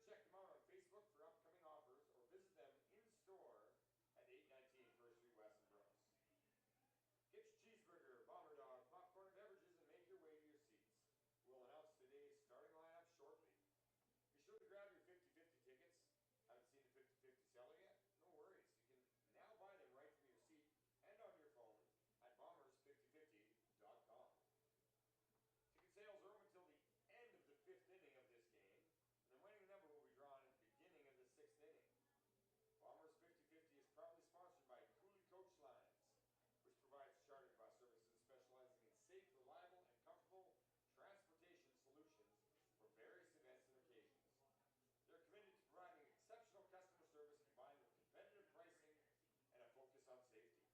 check them out on Facebook for upcoming offers or visit them in-store at 819 First Street West in Brooks. Get your cheeseburger, bomber dog, popcorn, and beverages and make your way to your seats. We'll announce today's starting lineup shortly. Be sure to grab your 50-50 tickets. Haven't seen the 50-50 seller yet? No worries. You can now buy them right from your seat and on your phone at bombers5050.com. Ticket sales are open until the end of the 5th inning of this game, and the winning number will be drawn at the beginning of the 6th inning. Bombers 50-50 is proudly sponsored by FloCollege Lines, which provides chartered bus services specializing in safe, reliable, and comfortable transportation solutions for various events and occasions. They're committed to providing exceptional customer service combined with competitive pricing and a focus on safety.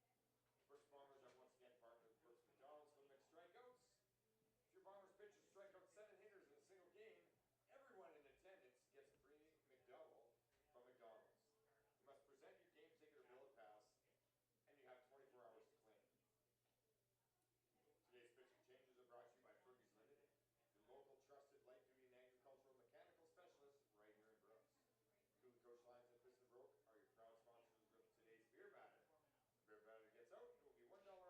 First Bombers have once again partnered with Brooks McDonald's for the mixed strikeouts. If your Bombers pitchers strike out 7 hitters in a single game, everyone in attendance gets a free McDouble from McDonald's. You must present your game ticket or billet pass, and you have 24 hours to claim. Today's pitching changes are brought to you by Fergie's Limited, your local trusted light-duty and agricultural mechanical specialist right here in Brooks. FloCollege Lines and Piston Broke are your proud sponsors of today's beer batter. The beer batter gets out, it will be $1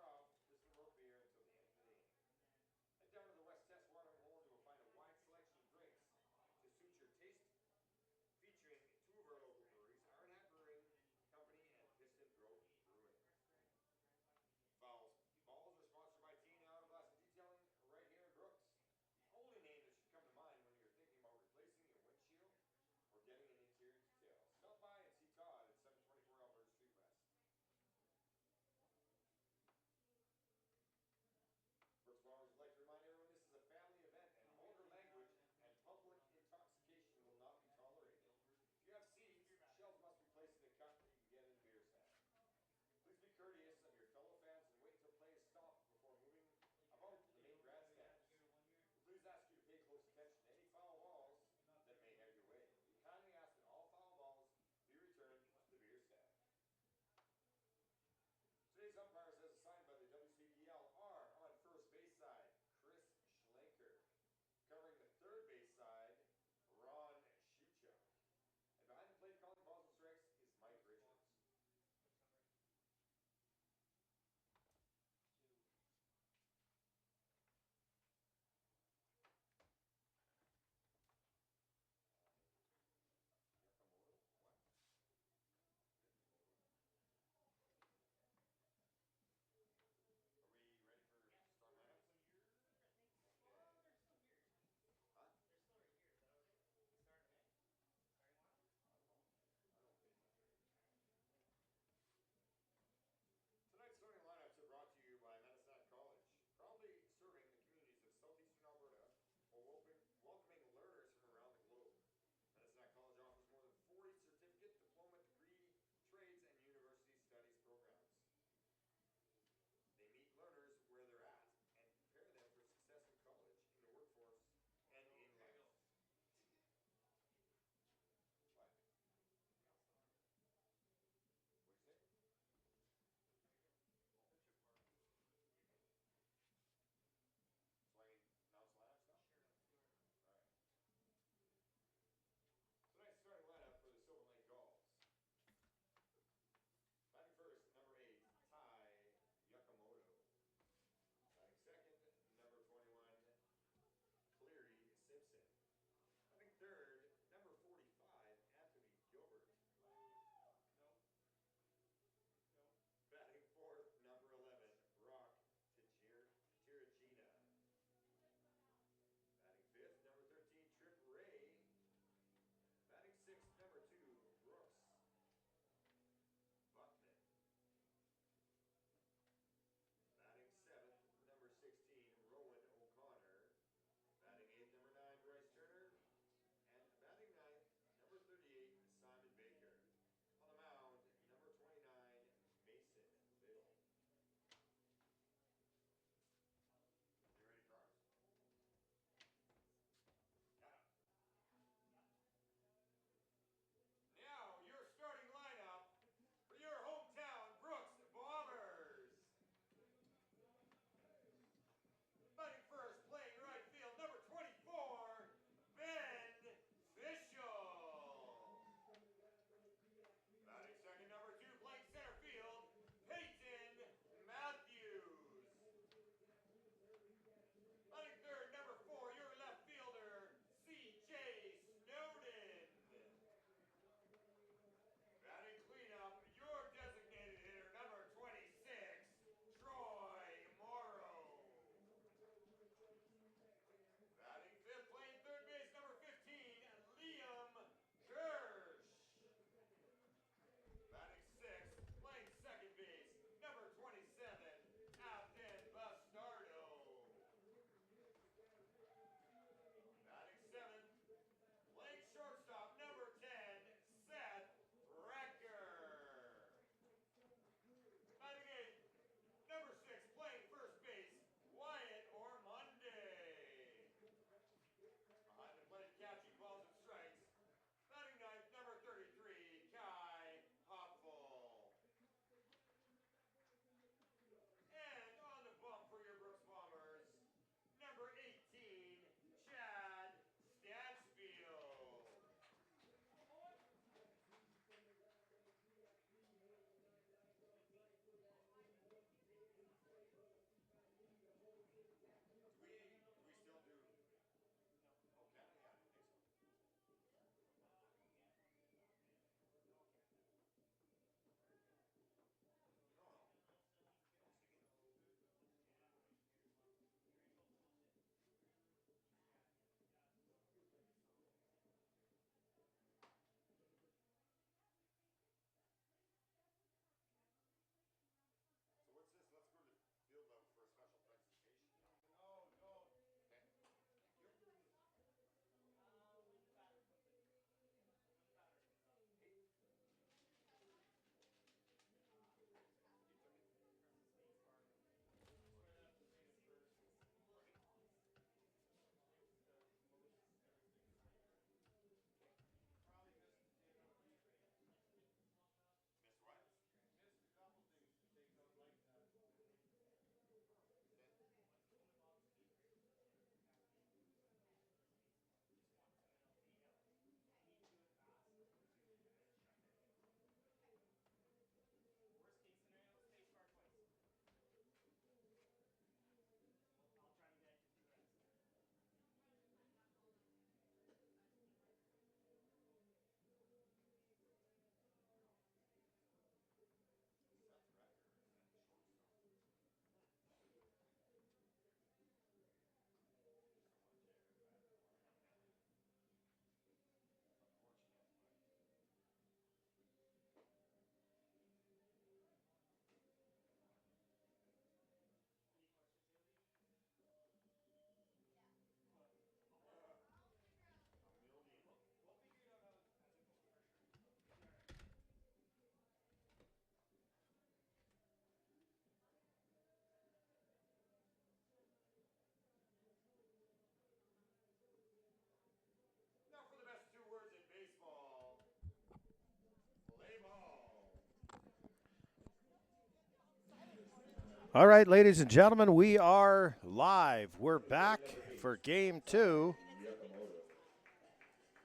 All right, ladies and gentlemen, we are live. We're back for game 2.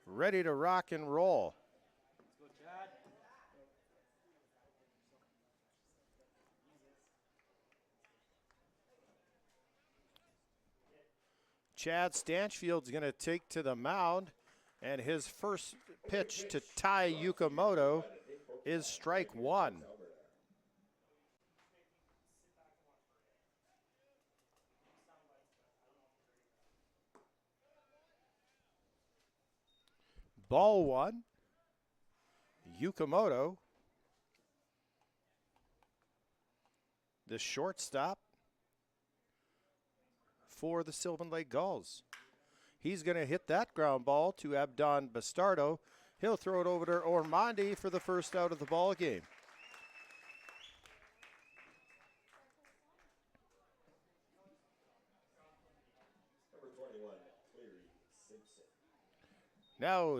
Ready to rock and roll. Let's go, Chad. Chad Stanchfield's going to take to the mound, and his first pitch to Tai Yukamoto is strike 1. Ball 1. Yukamoto, the shortstop for the Sylvan Lake Gulls. He's going to hit that ground ball to Abdon Bastardo. He'll throw it over to Ormonde for the first out of the ball game. Now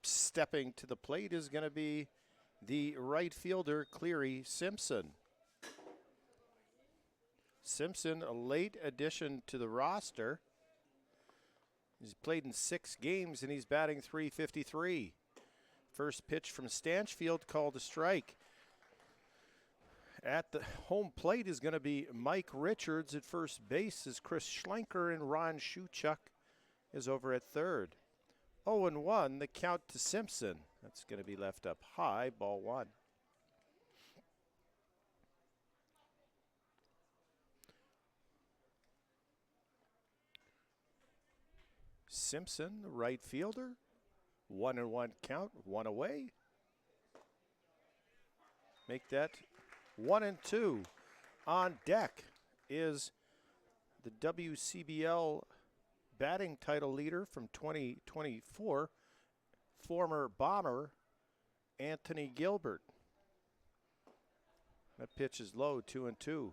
stepping to the plate is going to be the right fielder, Cleary Simpson. Simpson, a late addition to the roster. He's played in 6 games and he's batting .353. First pitch from Stanchfield called a strike. At the home plate is going to be Mike Richards at first base as Chris Schlenker and Ron Shuchuk is over at third. 0-1, the count to Simpson. That's going to be left up high, ball 1. Simpson, the right fielder. 1-1 count, 1 away. Make that 1-2. On deck is the WCBL batting title leader from 2024, former Bomber Anthony Gilbert. That pitch is low, 2-2.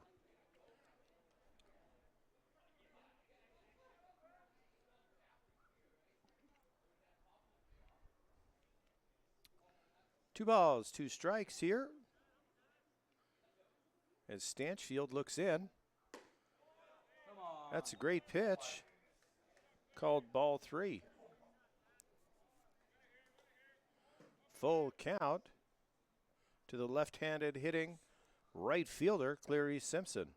Two balls, 2 strikes here. As Stanchfield looks in. That's a great pitch. Called ball 3. Full count to the left-handed hitting right fielder, Cleary Simpson.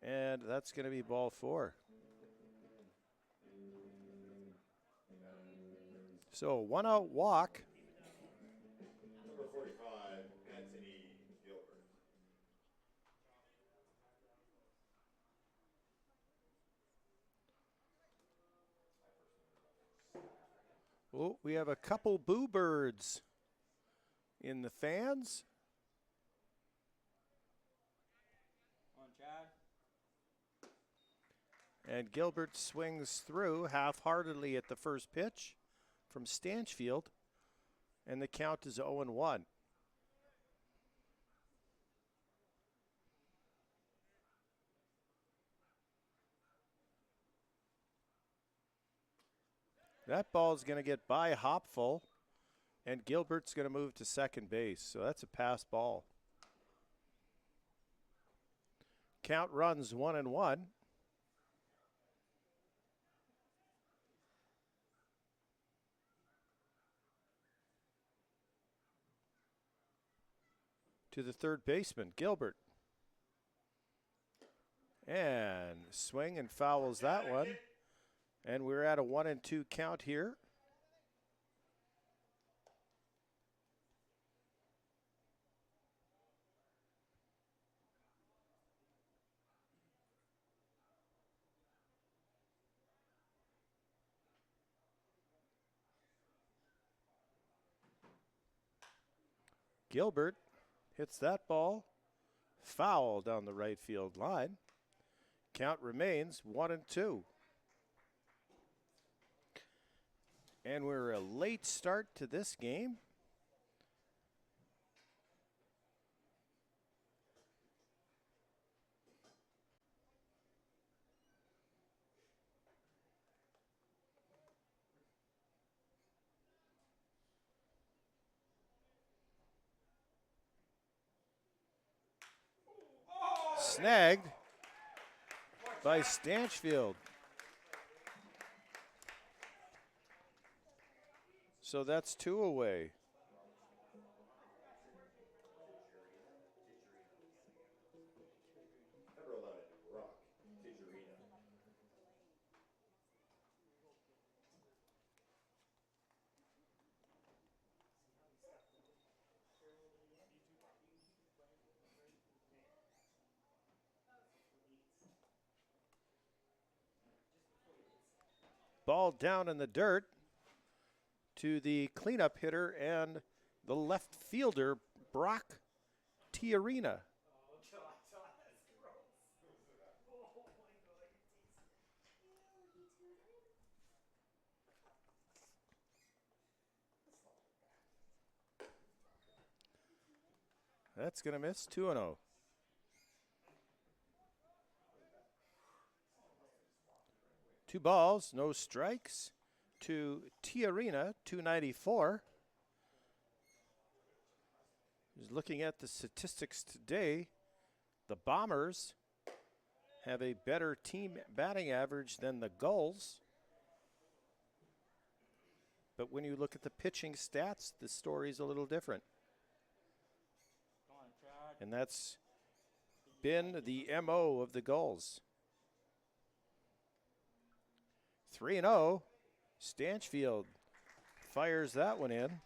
And that's going to be ball 4. So 1 out walk. Number 45, Anthony Gilbert. Oh, we have a couple boo birds in the fans. Come on, Chad. And Gilbert swings through half-heartedly at the first pitch from Stanchfield. And the count is 0-1. That ball is going to get by Hopful, and Gilbert's going to move to second base. So that's a pass ball. Count runs 1-1. To the third baseman, Gilbert. And swing and fouls that one. And we're at a 1-2 count here. Gilbert hits that ball foul down the right field line. Count remains 1-2. And we're a late start to this game. snagged by Stanchfield. So that's 2 away. Number 11, Rock Tijerina. Ball down in the dirt to the cleanup hitter and the left fielder, Brock Tijerina. That's going to miss. 2-0. Two balls, no strikes to Tijerina, 294. He's looking at the statistics today. The Bombers have a better team batting average than the Gulls. But when you look at the pitching stats, the story's a little different. Come on, Chad. And that's been the MO of the Gulls. 3-0. Stanchfield fires that one in.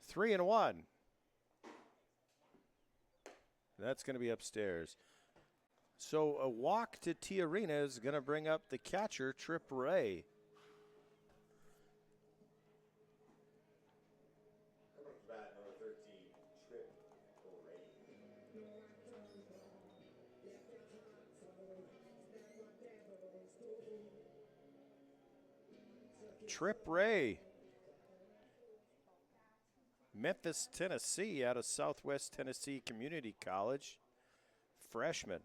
Three and one. That's going to be upstairs. So a walk to Tijerina is going to bring up the catcher, Trip Ray. Bat number 13, Trip Ray. Trip Ray. Memphis, Tennessee, out of Southwest Tennessee Community College. Freshman.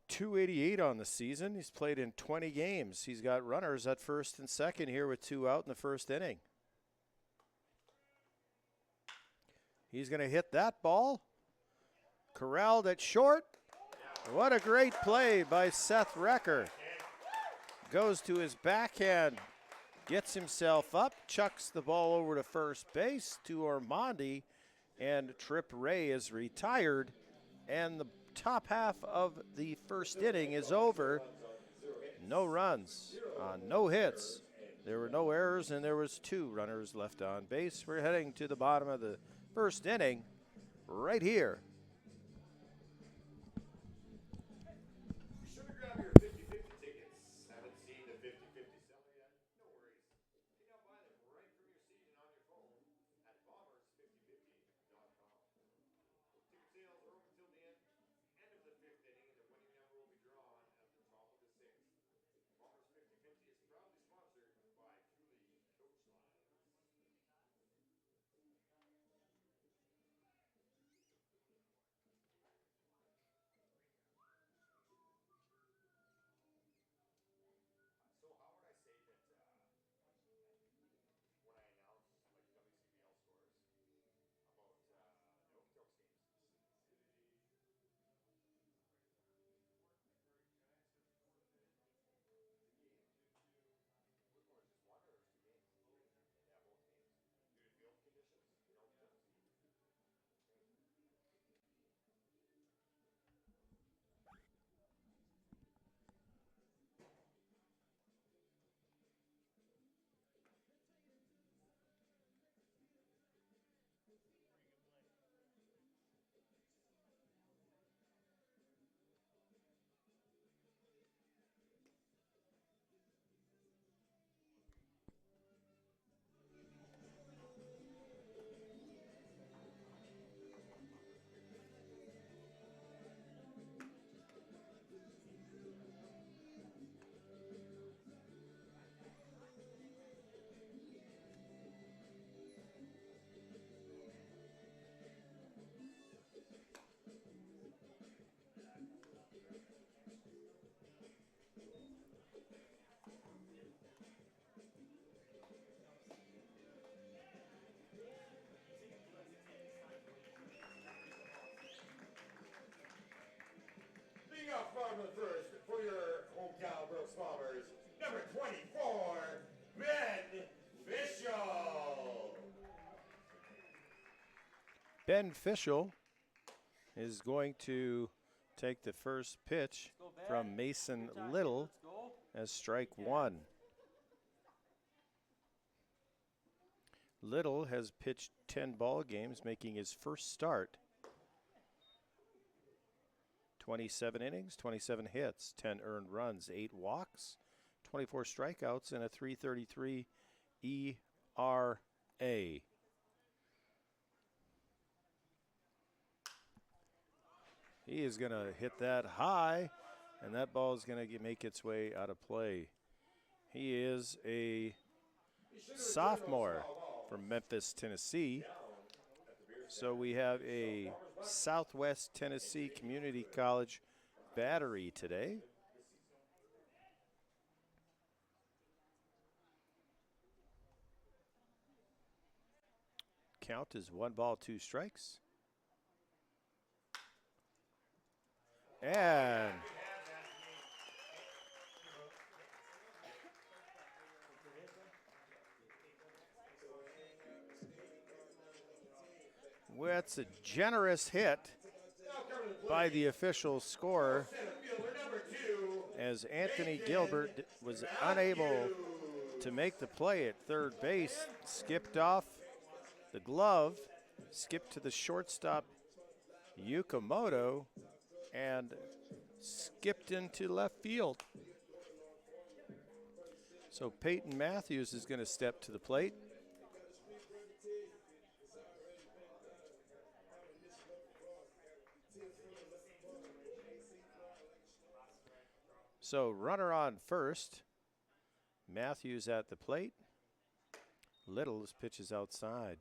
.288 on the season. He's played in 20 games. He's got runners at first and second here with 2 out in the first inning. He's going to hit that ball. Corralled at short. What a great play by Seth Recker. Goes to his backhand, gets himself up, chucks the ball over to first base to Ormondi, and Trip Ray is retired, and the top half of the first inning is over. No runs, no hits. There were no errors, and there was 2 runners left on base. We're heading to the bottom of the first inning right here. Be sure to grab your 50/50 tickets. Haven't seen the 50/50 seller yet? No worries. You can now buy them right from your seat and on your phone at bombers5050.com. Ticket sales are open till the end of the 5th inning, and the winning number will be drawn at the top of the 6th. Bombers 50/50 is proudly sponsored by Cooley Coach Lines. Ben Fischel is going to take the first pitch from Mason Little as strike one. Little has pitched 10 ball games, making his first start. 27 innings, 27 hits, 10 earned runs, 8 walks, 24 strikeouts, and a .333 ERA. He is going to hit that high, and that ball is going to make its way out of play. He is a sophomore from Memphis, Tennessee. So we have a Southwest Tennessee Community College battery today. Count is 1 ball, 2 strikes. And that's a generous hit by the official scorer, as Anthony Gilbert was unable to make the play at third base, skipped off the glove, skipped to the shortstop Yukamoto, and skipped into left field. So Peyton Matthews is going to step to the plate. So runner on first, Matthews at the plate. Little's pitches outside.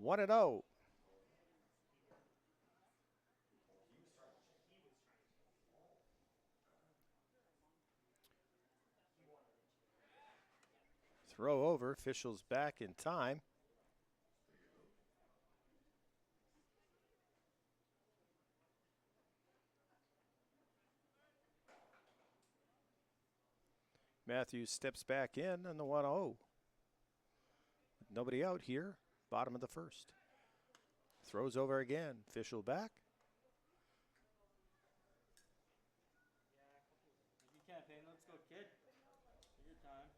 1-0. Throw over, officials back in time. Matthews steps back in on the 1-0. Nobody out here, bottom of the first. Throws over again, official back. You can't pay, let's go, kid. Take your time.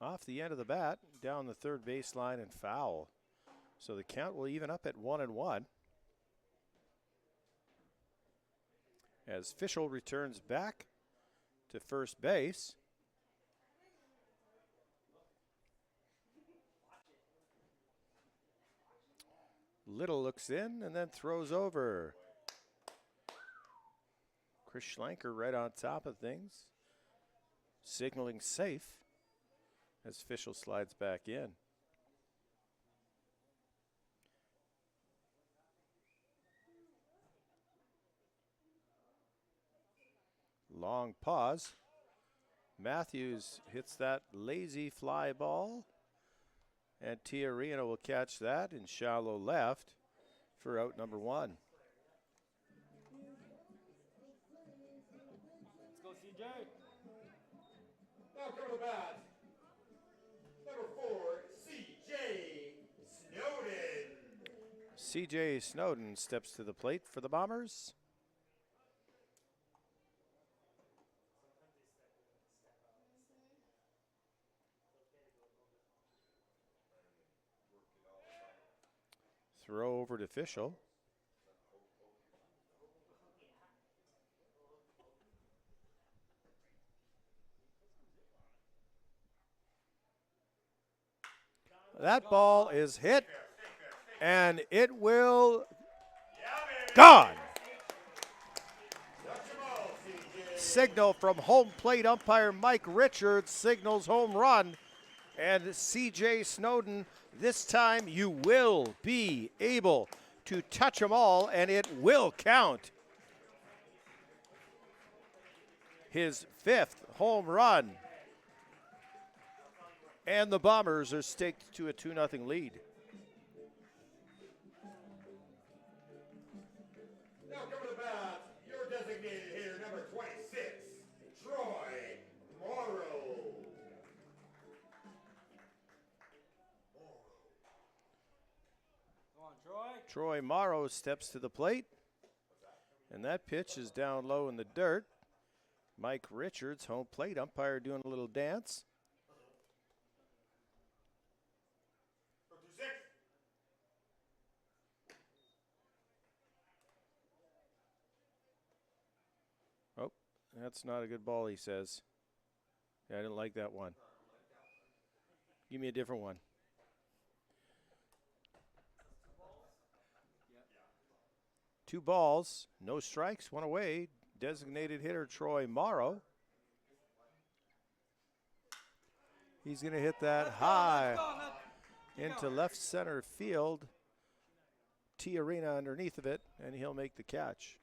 Off the end of the bat, down the third baseline and foul. So the count will even up at 1-1. As Fischel returns back to first base. Little looks in and then throws over. Chris Schlenker right on top of things, signaling safe as Fischel slides back in. Long pause. Matthews hits that lazy fly ball, and Tiarino will catch that in shallow left for out number 1. Let's go, CJ. Now come to the bat, number 4, C.J. Snowden. C.J. Snowden steps to the plate for the Bombers. Throw over to Fischel. That ball is hit, and it will gone. Signal from home plate umpire Mike Richards signals home run, and C.J. Snowden, this time you will be able to touch them all, and it will count. His 5th home run. And the Bombers are staked to a 2-0 lead. Now come to the bat, number 26, Troy Morrow. Come on, Troy. Troy Morrow steps to the plate, and that pitch is down low in the dirt. Mike Richards, home plate umpire, doing a little dance. Oh, that's not a good ball, he says. Yeah, I didn't like that one. Give me a different one. Two balls, no strikes, one away. Designated hitter Troy Morrow. He's going to hit that high into left center field. T Arena underneath of it, and he'll make the catch.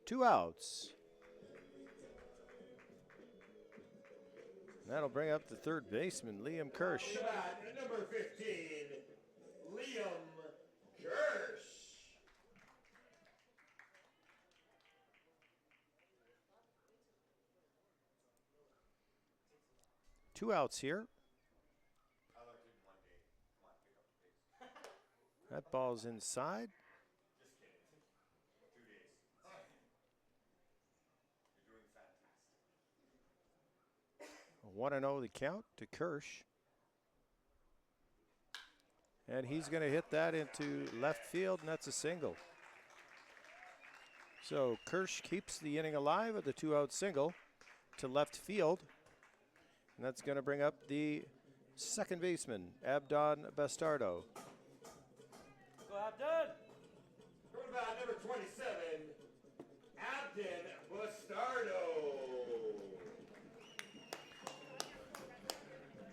2 outs. That'll bring up the third baseman, Liam Kirsch. Number 15, Liam Kirsch. 2 outs here. That ball's inside. Just kidding. 2 days. You're doing fantastic. 1-0 the count to Kirsch. And he's going to hit that into left field, and that's a single. So Kirsch keeps the inning alive with a 2-out single to left field. And that's going to bring up the second baseman, Abdon Bastardo. Go Abdon. Going about number 27, Abdon Bastardo.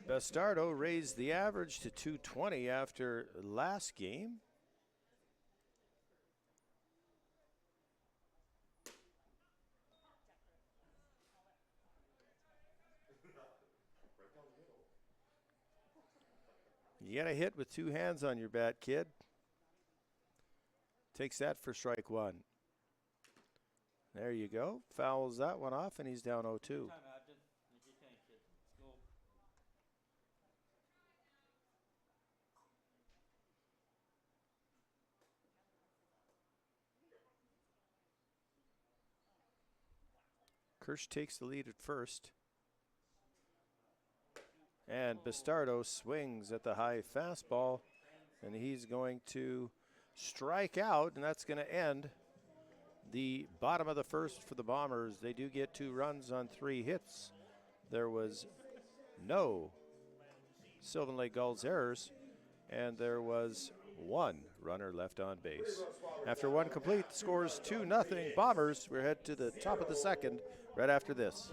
Bastardo raised the average to 220 after last game. You got to hit with 2 hands on your bat, kid. Takes that for strike 1. There you go. Fouls that one off, and he's down 0-2. Time, Abdon. Make your tank, kid. Let's go. Kirsch takes the lead at first. And Bastardo swings at the high fastball, and he's going to strike out, and that's going to end the bottom of the first for the Bombers. They do get 2 runs on 3 hits. There was no Sylvan Lake Gulls errors, and there was 1 runner left on base. After 1 complete, the score is 2-0 Bombers. We're headed to the top of the second right after this.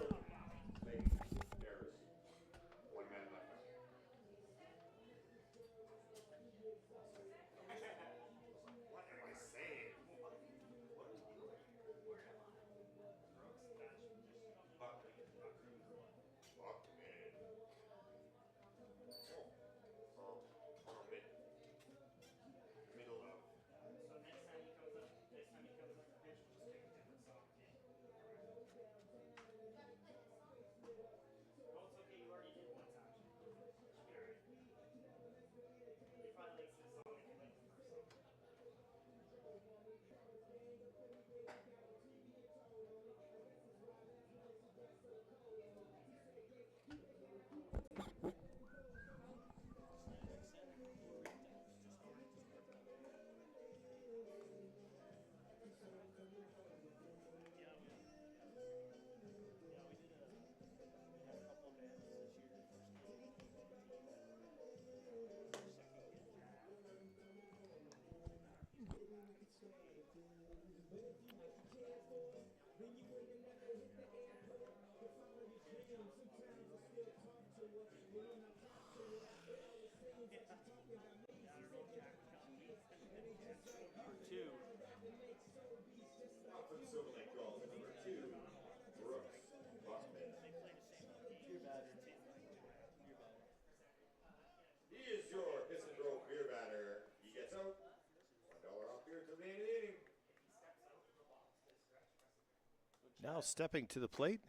Now stepping to the plate,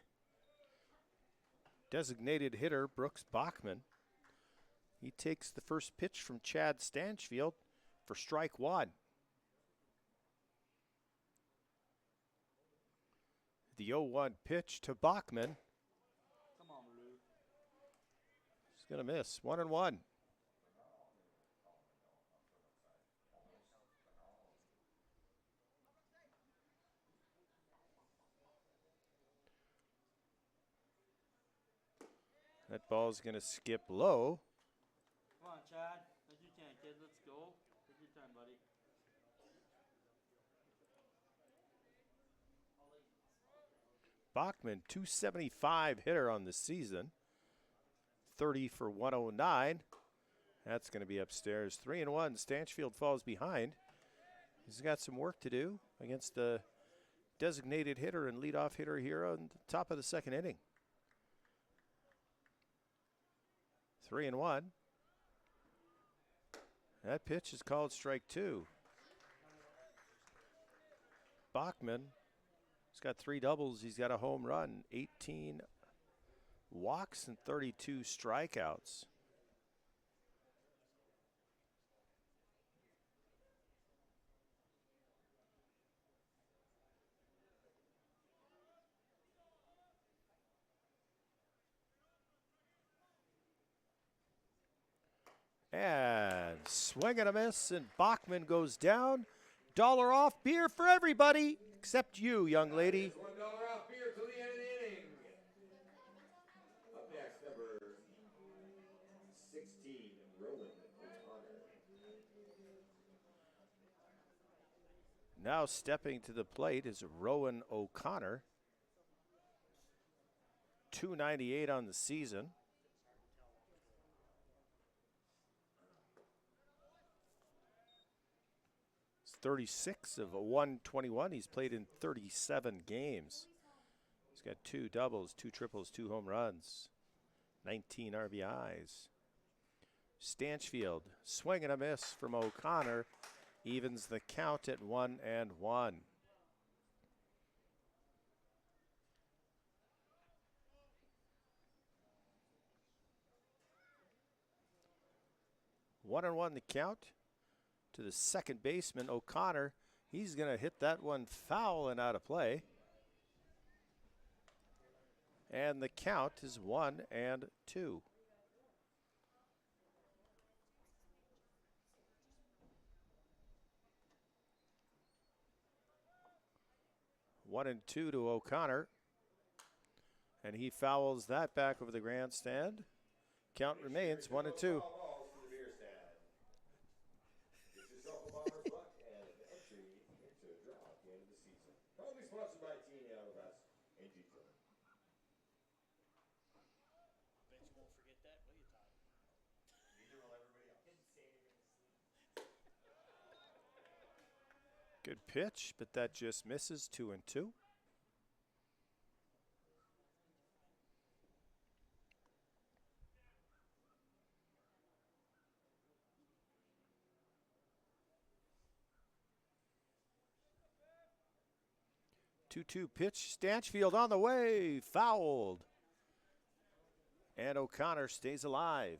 designated hitter Brooks Bachman. He takes the first pitch from Chad Stanchfield for strike one. The 0-1 pitch to Bachman. Come on, Lou. He's going to miss. 1-1. That ball's going to skip low. Come on, Chad. As you can, kid. Let's go. Take your time, buddy. Bachman, 275 hitter on the season. 30 for 109. That's going to be upstairs. 3-1. Stanchfield falls behind. He's got some work to do against the designated hitter and leadoff hitter here on the top of the second inning. 3-1. That pitch is called strike two. Bachman, he's got 3 doubles. He's got a home run, 18 walks and 32 strikeouts. And swing and a miss, and Bachman goes down. $1 off beer for everybody, except you, young lady. $1 off beer till the end of the inning. Up next, number 16, Rowan O'Connor. Now stepping to the plate is Rowan O'Connor. 298 on the season. 36 of 121. He's played in 37 games. He's got 2 doubles, 2 triples, 2 home runs, 19 RBIs. Stanchfield, swing and a miss from O'Connor, evens the count at 1-1. 1-1 the count. To the second baseman, O'Connor. He's going to hit that one foul and out of play. And the count is 1-2. One and two to O'Connor. And he fouls that back over the grandstand. Count remains 1-2. Sponsored by TNA Autobus and G-Pro. Bet you won't forget that, will you, Todd? Neither will everybody else. Didn't say anything. Good pitch, but that just misses. 2-2. Two pitch, Stanchfield on the way, fouled. And O'Connor stays alive.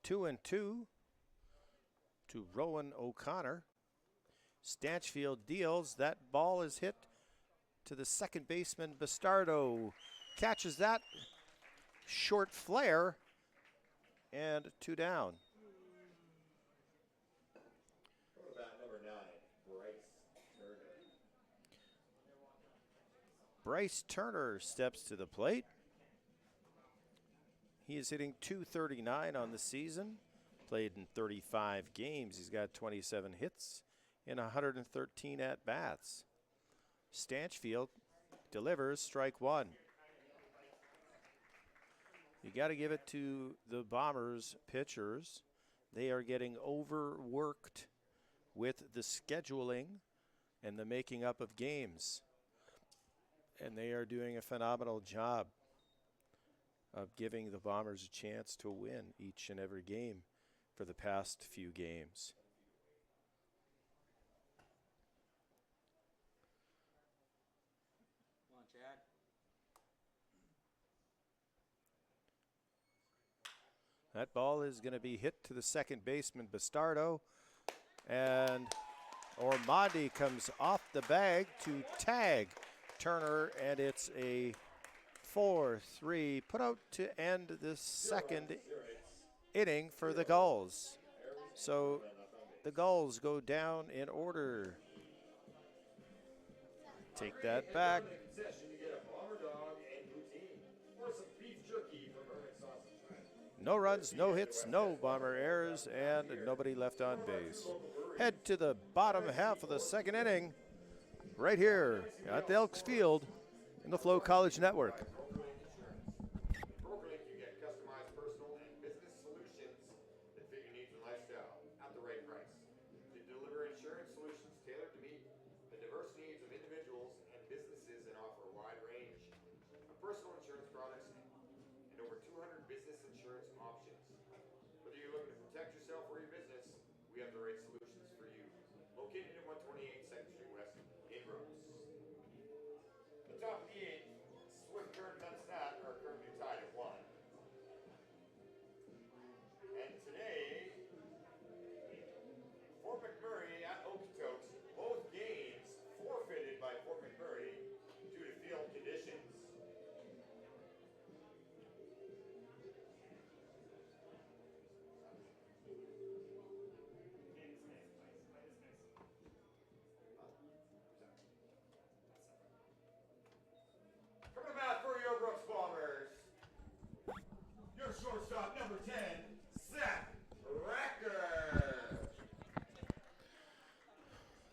Two and two to Rowan O'Connor. Stanchfield deals. That ball is hit to the second baseman, Bastardo. Catches that. Short flare, and 2 down. What about number 9, Bryce Turner? Bryce Turner steps to the plate. He is hitting .239 on the season. Played in 35 games. He's got 27 hits in 113 at-bats. Stanchfield delivers strike one. You got to give it to the Bombers pitchers. They are getting overworked with the scheduling and the making up of games. And they are doing a phenomenal job. of giving the Bombers a chance to win each and every game for the past few games. Come on, Chad. That ball is going to be hit to the second baseman, Bastardo. And Ormandi comes off the bag to tag Turner, and it's a 4-3 put out to end the second inning for the Gulls. So the Gulls go down in order. Take that back. No runs, no hits, no Bomber errors, and nobody left on base. Head to the bottom half of the second inning, right here at the Elks Field in the FloCollege Network. Brokerlink, you get customized personal and business solutions that fit your needs and lifestyle at the right price. They deliver insurance solutions tailored to meet the diverse needs of individuals and businesses and offer a wide range of personal insurance products and over 200 business insurance options. Whether you're looking to protect yourself or your business, we have the right solutions for you. Located at 128 2nd Street West in Rose. The top of the eighth, Swift Current and Dunstat are currently tied at 1. And today, Fort McMurray at Okotoks, both games forfeited by Fort McMurray due to field conditions. Coming back for your Brooks Bombers, your shortstop, number 10, Seth Recker.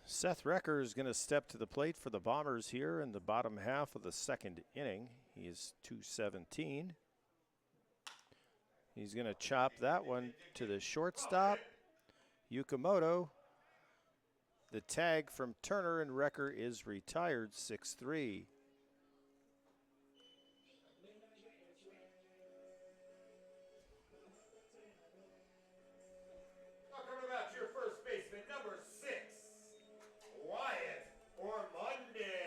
Seth Recker is going to step to the plate for the Bombers here in the bottom half of the second inning. He is 217. He's going to chop that one to the shortstop, Yukamoto. The tag from Turner, and Recker is retired, 6-3. Now coming back to your first baseman, number 6, Wyatt Ormonde.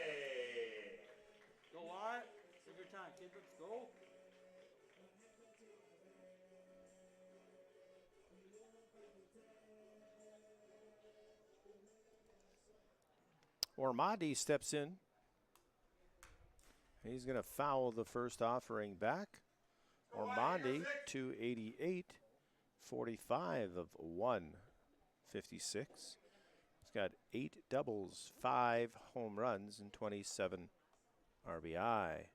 Go Wyatt. Take your time, kid. Let's go. Ormandi steps in. He's going to foul the first offering back. Ormandi, 288, 45 of 156. He's got 8 doubles, 5 home runs, and 27 RBI.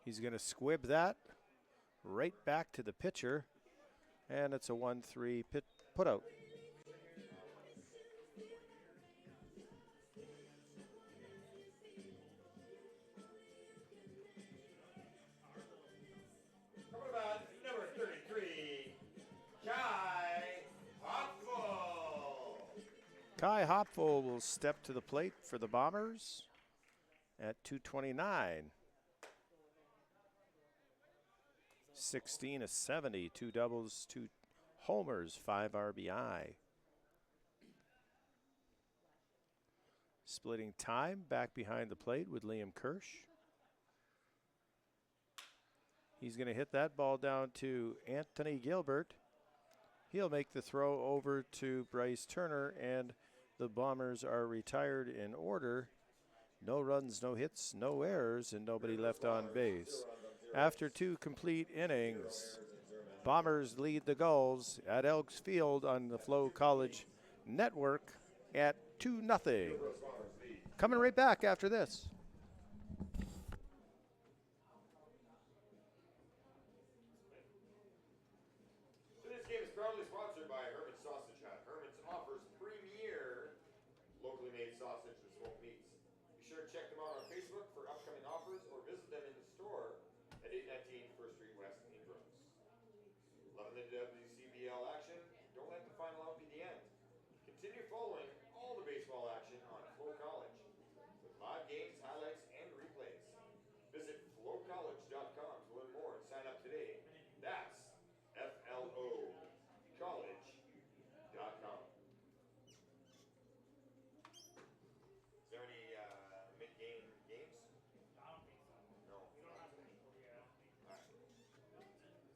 He's going to squib that right back to the pitcher, and it's a 1-3 put out. Coming back, number 33, Kai Hopful. Kai Hopful will step to the plate for the Bombers at 229. 16 of 70, 2 doubles, 2 homers, 5 RBI. Splitting time back behind the plate with Liam Kirsch. He's going to hit that ball down to Anthony Gilbert. He'll make the throw over to Bryce Turner, and the Bombers are retired in order. No runs, no hits, no errors, and nobody left on base. After 2 complete innings, Bombers lead the Gulls at Elks Field on the FloCollege Network at 2-0. Coming right back after this. Today's game is proudly sponsored by Herman's Sausage Hut. Herman's offers premier locally made sausage and smoked meats. Be sure to check them out on Facebook for upcoming offers or visit them in the store at 819 First Street West in Rose. Loving the WCBL action? Don't let the final out be the end. Continue following all the baseball action on FloCollege with live games, highlights, and replays. Visit FloCollege.com to learn more and sign up today. That's FLO College.com. Is there any mid-game games? I don't think so. No. We don't have any for you, I don't think. All right.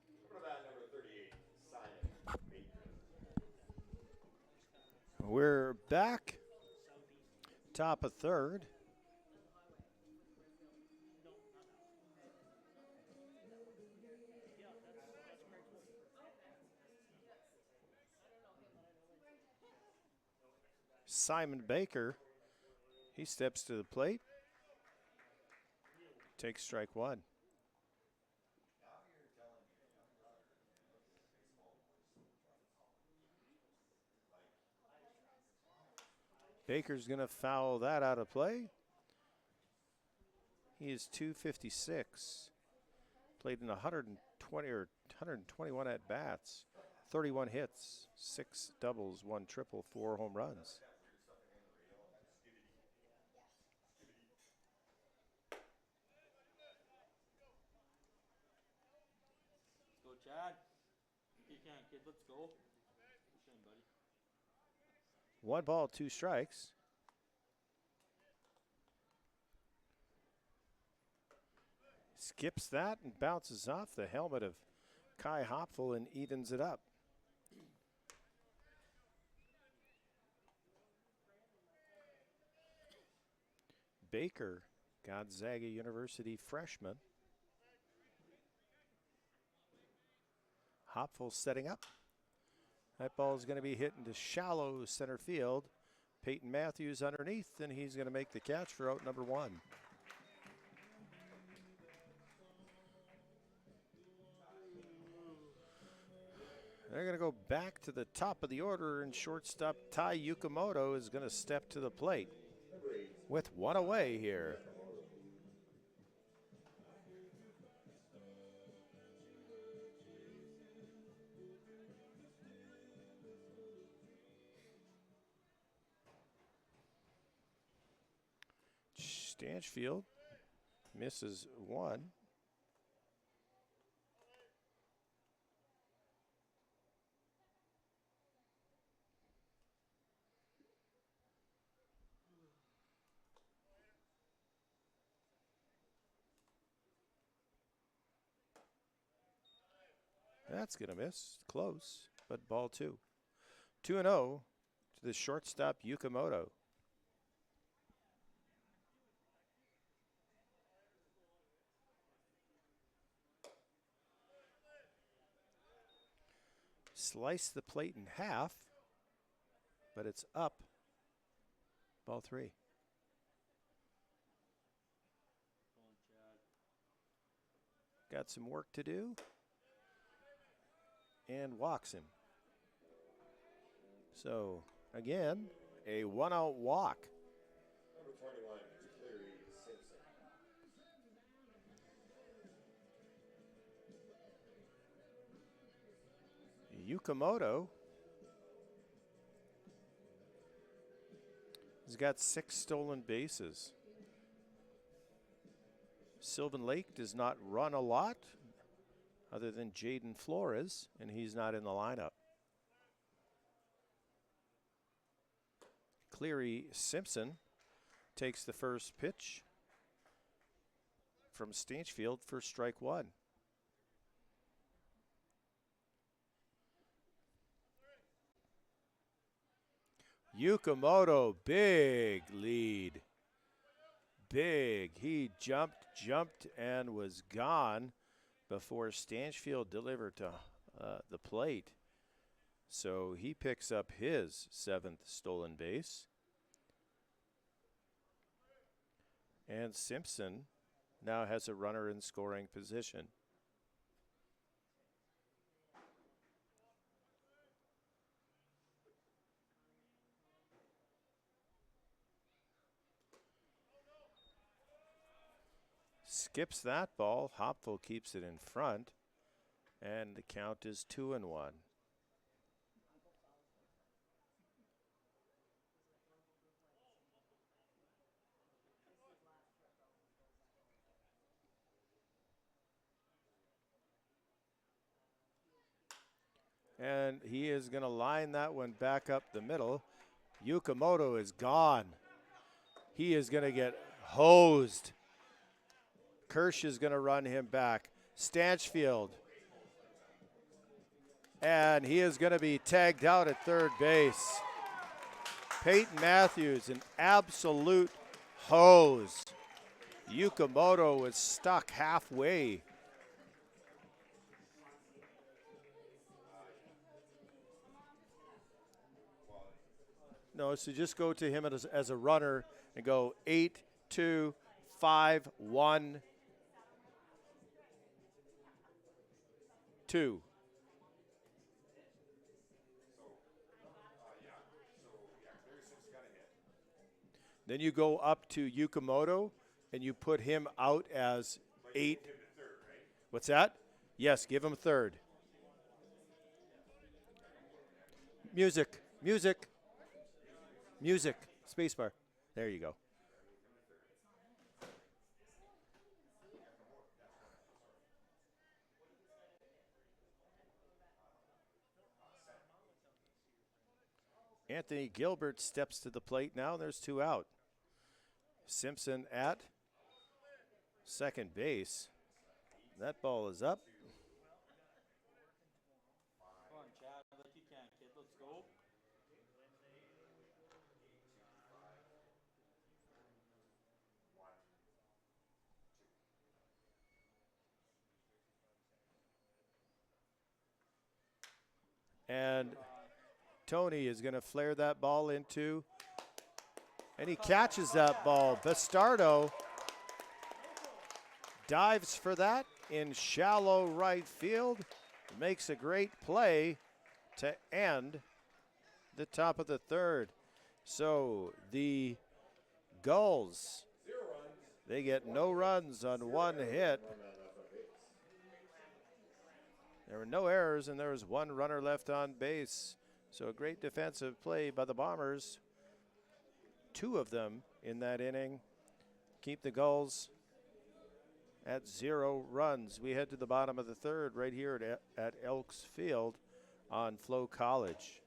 Coming to bat number 38, Simon Baker. We're back, Southeast. top of third. No, not that one. Yeah, that's Craig's wife. Simon Baker, he steps to the plate, takes strike one. Baker's going to foul that out of play. He is 256. Played in 120 or 121 at bats, 31 hits, 6 doubles, 1 triple, 4 home runs. Let's go, Chad. You can, kid. Let's go. Good time, buddy. 1 ball, 2 strikes. Skips that and bounces off the helmet of Kai Hopfel and evens it up. Baker, Gonzaga University freshman. Hopfel setting up. That ball is going to be hit into shallow center field. Peyton Matthews underneath, and he's going to make the catch for out number 1. They're going to go back to the top of the order, and shortstop Tai Yukamoto is going to step to the plate with 1 away here. Stanchfield misses 1. That's going to miss. Close, but ball 2. 2-0 to the shortstop, Yukamoto. Slice the plate in half, but it's up. Ball 3. Come on, Chad. Got some work to do. And walks him. So, again, a 1-out walk. Number 21, Clary Simpson. Yukamoto has got 6 stolen bases. Sylvan Lake does not run a lot other than Jaden Flores, and he's not in the lineup. Cleary Simpson takes the first pitch from Stanchfield for strike 1. Yukamoto, big lead. Big. He jumped, and was gone before Stanchfield delivered to the plate. So he picks up his 7th stolen base. And Simpson now has a runner in scoring position. Skips that ball. Hopful keeps it in front. And the count is 2-1. And he is going to line that one back up the middle. Yukamoto is gone. He is going to get hosed. Kirsch is going to run him back. Stanchfield. And he is going to be tagged out at third base. Peyton Matthews, an absolute hose. Yukamoto was stuck halfway. No, so just go to him as a runner and go 8, 2, 5, 1, 2. Then you go up to Yukamoto and you put him out as 8. What's that? Yes, give him third. Music. Spacebar. There you go. Anthony Gilbert steps to the plate now. There's 2 out. Simpson at second base. That ball is up. Come on, Chad. Like you can, kid. Let's go. And Tony is going to flare that ball into, and he catches that ball. Bastardo dives for that in shallow right field. Makes a great play to end the top of the third. So the Gulls, they get no runs on 1 hit. There were no errors, and there was 1 runner left on base. So a great defensive play by the Bombers. 2 of them in that inning. Keep the Gulls at 0 runs. We head to the bottom of the third right here at Elks Field on FloCollege.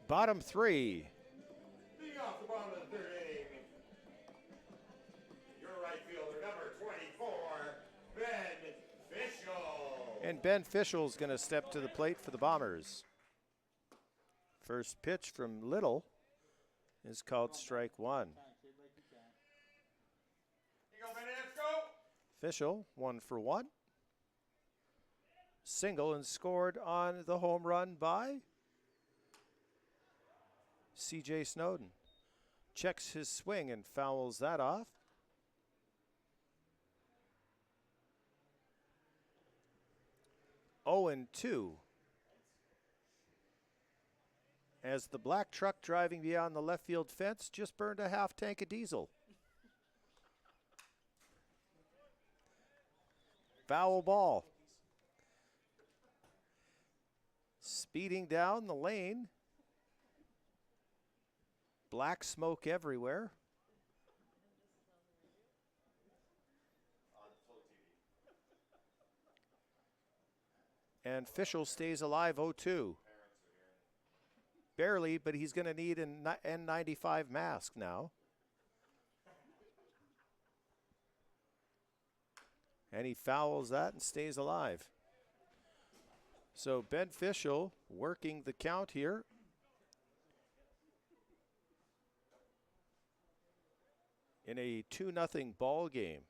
Bottom 3. Being off the bottom of the third inning, your right fielder, number 24, Ben Fischel. And Ben Fischel's going to step to the plate for the Bombers. First pitch from Little is called strike 1. Fischel, 1 for 1. Single and scored on the home run by C.J. Snowden. Checks his swing and fouls that off. Oh and 2. As the black truck driving beyond the left field fence just burned a half tank of diesel. Foul ball. Speeding down the lane. Black smoke everywhere. And Fischel stays alive 0-2. Barely, but he's going to need an N95 mask now. And he fouls that and stays alive. So Ben Fischel working the count here. In a 2-0 ball game.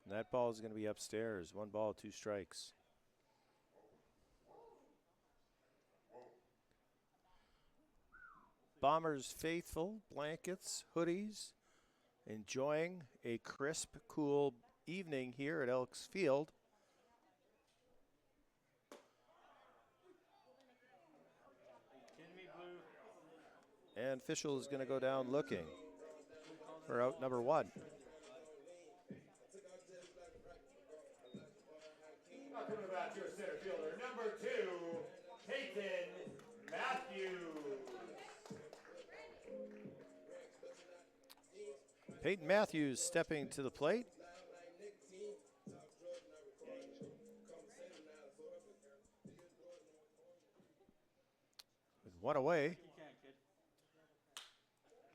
And that ball is going to be upstairs. 1 ball, 2 strikes. Bombers faithful, blankets, hoodies, enjoying a crisp, cool evening here at Elks Field. And Fischel is going to go down looking for out number 1. Now coming about your center fielder, number 2, Peyton Matthews. Peyton Matthews stepping to the plate. With 1 away.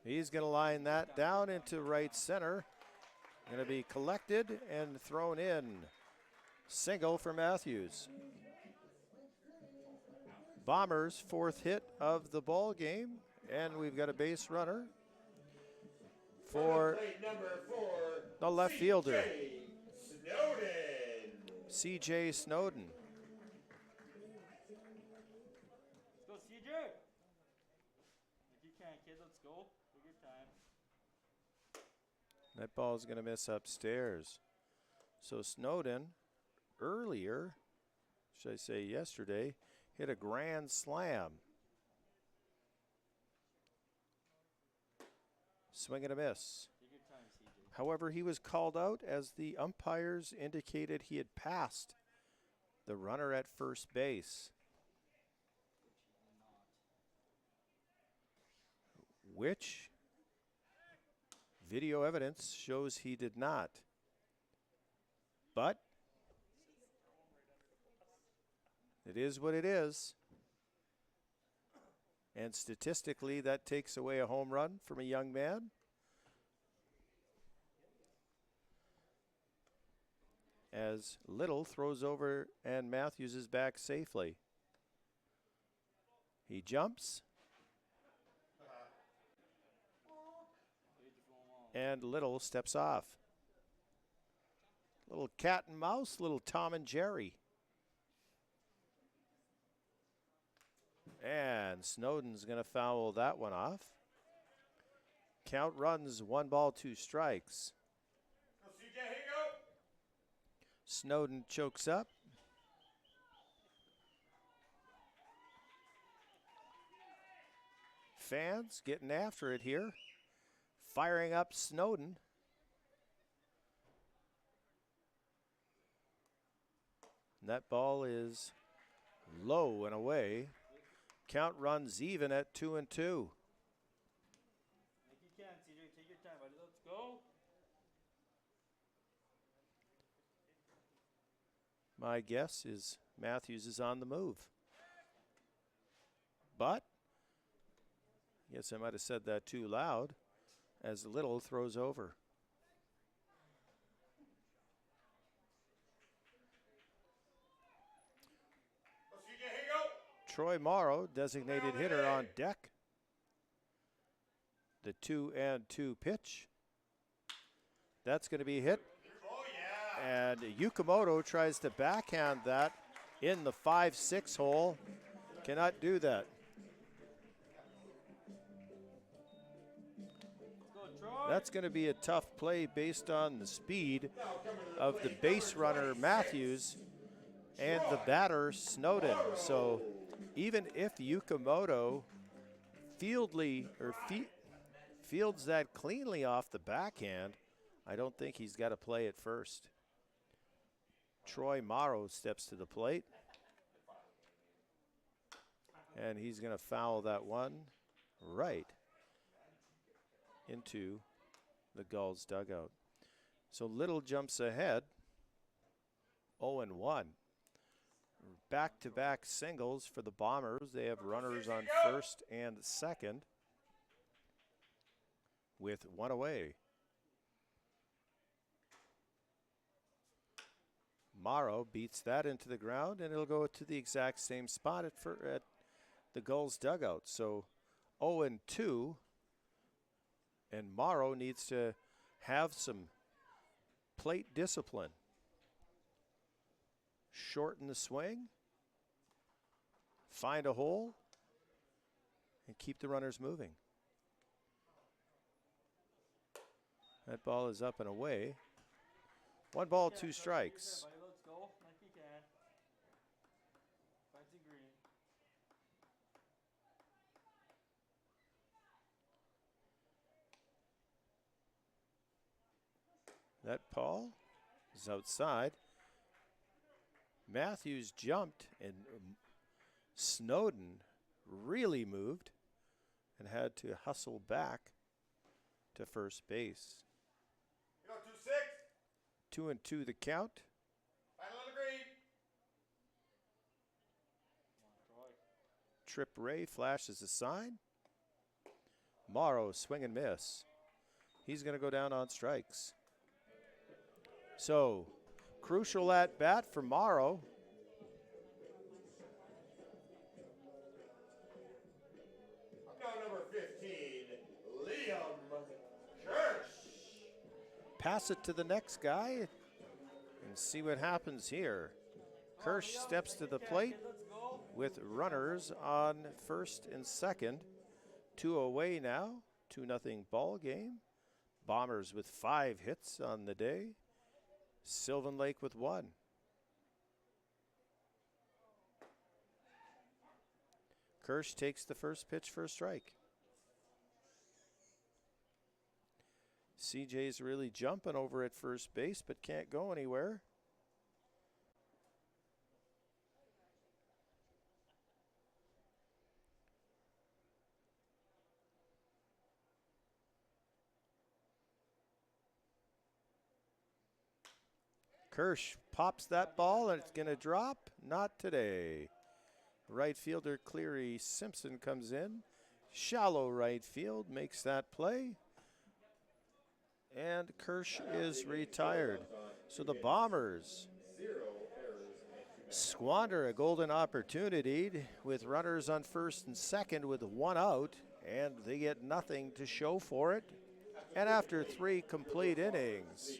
He's going to line that down into right center. Going to be collected and thrown in. Single for Matthews. Bombers' 4th hit of the ball game, and we've got a base runner for number 4, the left fielder, Snowden. C.J. Snowden. Let's go, CJ. If you can, kid, let's go. Take your time. That ball is going to miss upstairs. So Snowden, earlier, should I say yesterday, hit a grand slam. Swing and a miss. Take your time, CJ. However, he was called out as the umpires indicated he had passed the runner at first base, which video evidence shows he did not. But it is what it is. And statistically, that takes away a home run from a young man. As Little throws over and Matthews is back safely. He jumps. And Little steps off. Little cat and mouse, little Tom and Jerry. And Snowden's going to foul that one off. Count runs 1 ball, 2 strikes. Go, CJ, here you go. Snowden chokes up. Fans getting after it here. Firing up Snowden. And that ball is low and away. Count runs even at 2-2. Like you can, CJ. Take your time, buddy. Let's go. My guess is Matthews is on the move. But, yes, I might have said that too loud as Little throws over. Go, CJ, here you go. Troy Morrow, designated hitter on deck. The 2-2 pitch. That's going to be hit. Oh, yeah. And Yukamoto tries to backhand that in the 5-6 hole. Cannot do that. Go, Troy. That's going to be a tough play based on the speed of the base runner Matthews and the batter Snowden. So even if Yukamoto fields that cleanly off the backhand, I don't think he's got to play it first. Troy Morrow steps to the plate. And he's going to foul that one right into the Gulls dugout. So Little jumps ahead, 0-1. Back-to-back singles for the Bombers. They have runners on first and second with one away. Morrow beats that into the ground, and it'll go to the exact same spot at the Gulls dugout. So 0-2, and Morrow needs to have some plate discipline. Shorten the swing, find a hole, and keep the runners moving. That ball is up and away. 1 ball, 2 strikes. Let's go. Like you can. Find the green. That ball is outside. Matthews jumped, and Snowden really moved and had to hustle back to first base. 2-2 the count. Final on the green. Trip Ray flashes a sign. Morrow swing and miss. He's going to go down on strikes. So, crucial at bat for Morrow. Now number 15, Liam Kirsch. Pass it to the next guy and see what happens here. Kirsch steps to the plate with runners on first and second. 2 away now, 2-0 ball game. Bombers with 5 hits on the day. Sylvan Lake with 1. Kirsch takes the first pitch for a strike. CJ's really jumping over at first base, but can't go anywhere. Kirsch pops that ball, and it's going to drop. Not today. Right fielder Cleary Simpson comes in. Shallow right field makes that play. And Kirsch is retired. So the Bombers squander a golden opportunity with runners on first and second with 1 out, and they get nothing to show for it. And after 3 complete innings,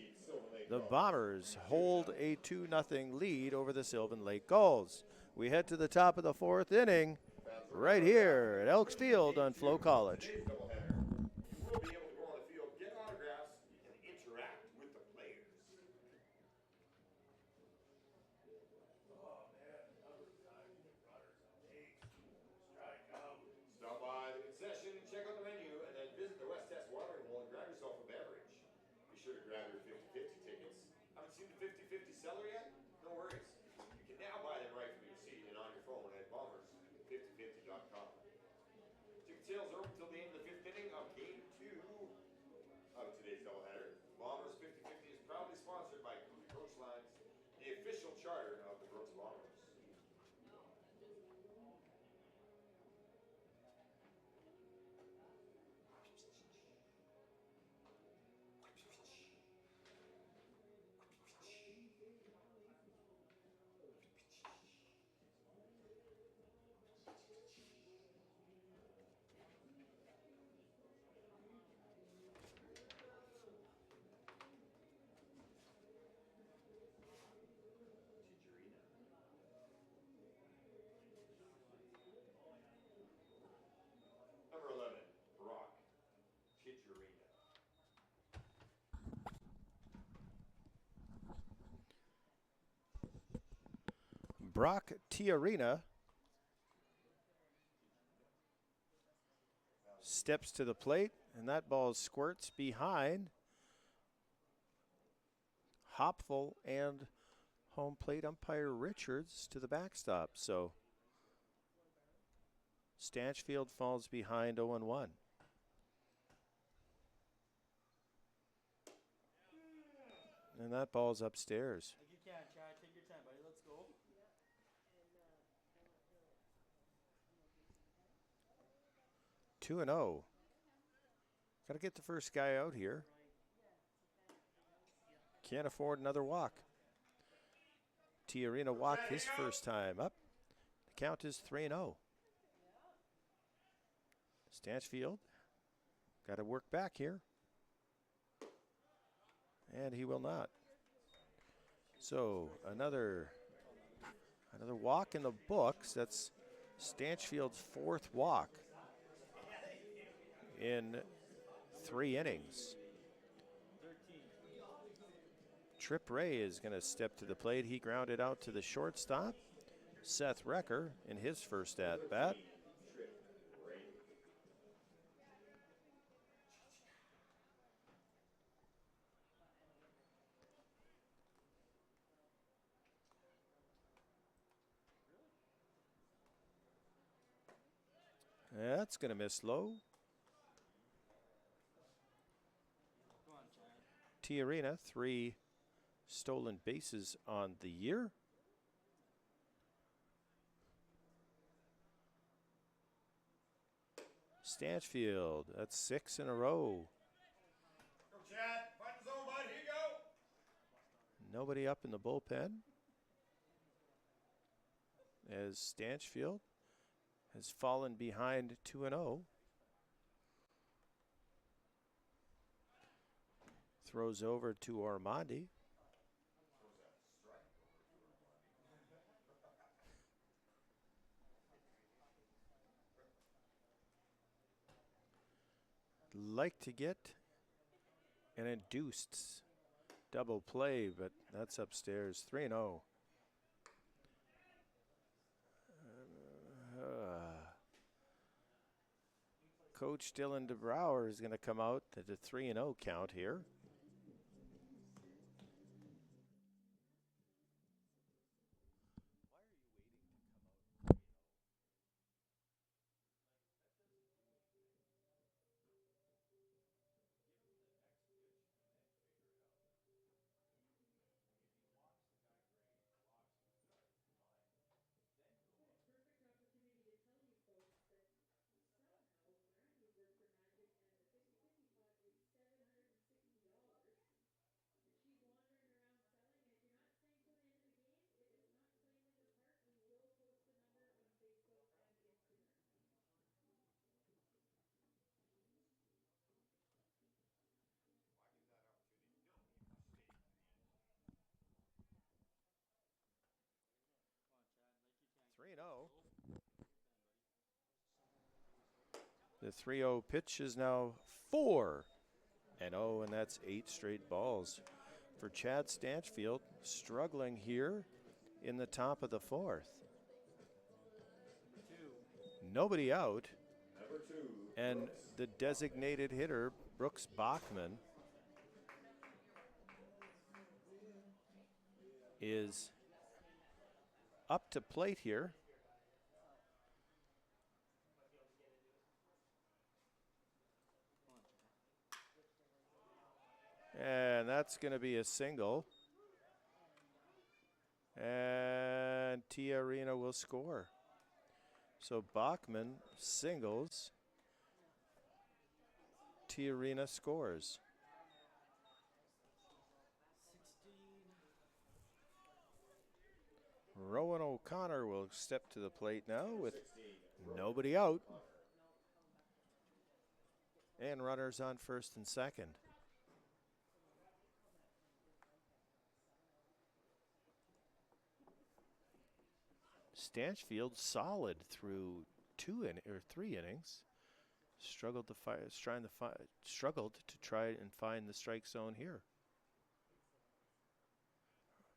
the Bombers hold a 2-0 lead over the Sylvan Lake Gulls. We head to the top of the 4th inning right here at Elks Field on FloCollege. We'll be able to go on the field, get autographs, and interact with the players. Stop by the concession, check out the menu, and then visit the West Test watering hole and grab yourself a beverage. Be sure to grab your 50/50 tickets. Haven't seen the 50/50 seller yet? No worries. You can now buy them right from your seat and on your phone at bombers5050.com. Ticket sales are open until the end of the 5th inning of Game 2 of today's doubleheader. Bombers 50/50 is proudly sponsored by Coach Lines, the official charter of the Brooks Bombers. Brock Tiarina steps to the plate, and that ball squirts behind Hopful and home plate umpire Richards to the backstop. So Stanchfield falls behind 0-1. And that ball's upstairs. Like you can, Chad. Take your time, buddy. Let's go. 2-0. Got to get the first guy out here. Can't afford another walk. Tiarina walked his first time up. The count is 3-0. Stanchfield got to work back here. And he will not. So another walk in the books. That's Stanchfield's fourth walk in 3 innings. Trip Ray is going to step to the plate. He grounded out to the shortstop. Seth Recker in his first at bat. That's going to miss low. Come on, Chad. Tiarina, 3 stolen bases on the year. Stanchfield, that's 6 in a row. Go, Chad. Find the zone, bud. Here you go. Nobody up in the bullpen as Stanchfield has fallen behind 2-0. Throws over to Ormonde. Like to get an induced double play, but that's upstairs. 3-0. Coach Dylan DeBrouwer is going to come out at a 3-0 count here. The 3-0 pitch is now 4-0, and that's 8 straight balls for Chad Stanchfield, struggling here in the top of the 4th. Nobody out, and the designated hitter, Brooks Bachman, is up to plate here. And that's going to be a single. And Tiarina will score. So Bachman singles. Tiarina scores. 16. Rowan O'Connor will step to the plate now with nobody out. And runners on first and second. Stanchfield solid through 3 innings. Struggled to try and find the strike zone here.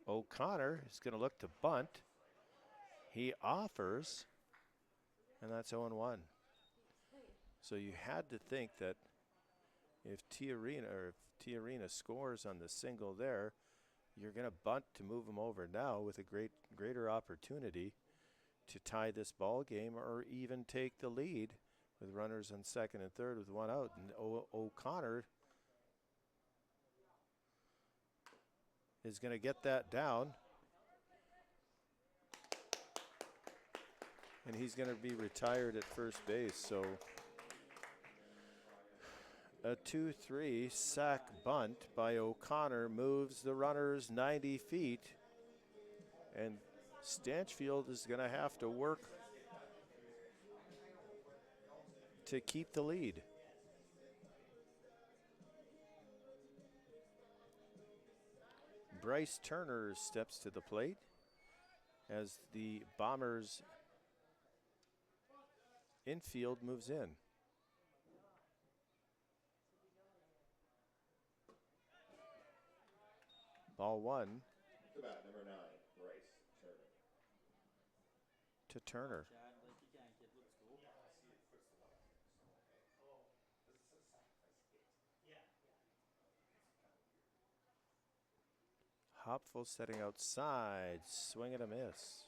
O'Connor is going to look to bunt. He offers, and that's 0-1. So you had to think that if Tiarina scores on the single there, you're going to bunt to move him over now with a greater opportunity to tie this ball game or even take the lead with runners on second and third with one out. And O'Connor is going to get that down. And he's going to be retired at first base. So a 2-3 sack bunt by O'Connor moves the runners 90 feet. And Stanchfield is going to have to work to keep the lead. Bryce Turner steps to the plate as the Bombers infield moves in. Ball one. To bat, number 9, Bryce Turner. To Turner. Chad, like you can't, kid. Let's go. Hopful setting outside. Swing and a miss.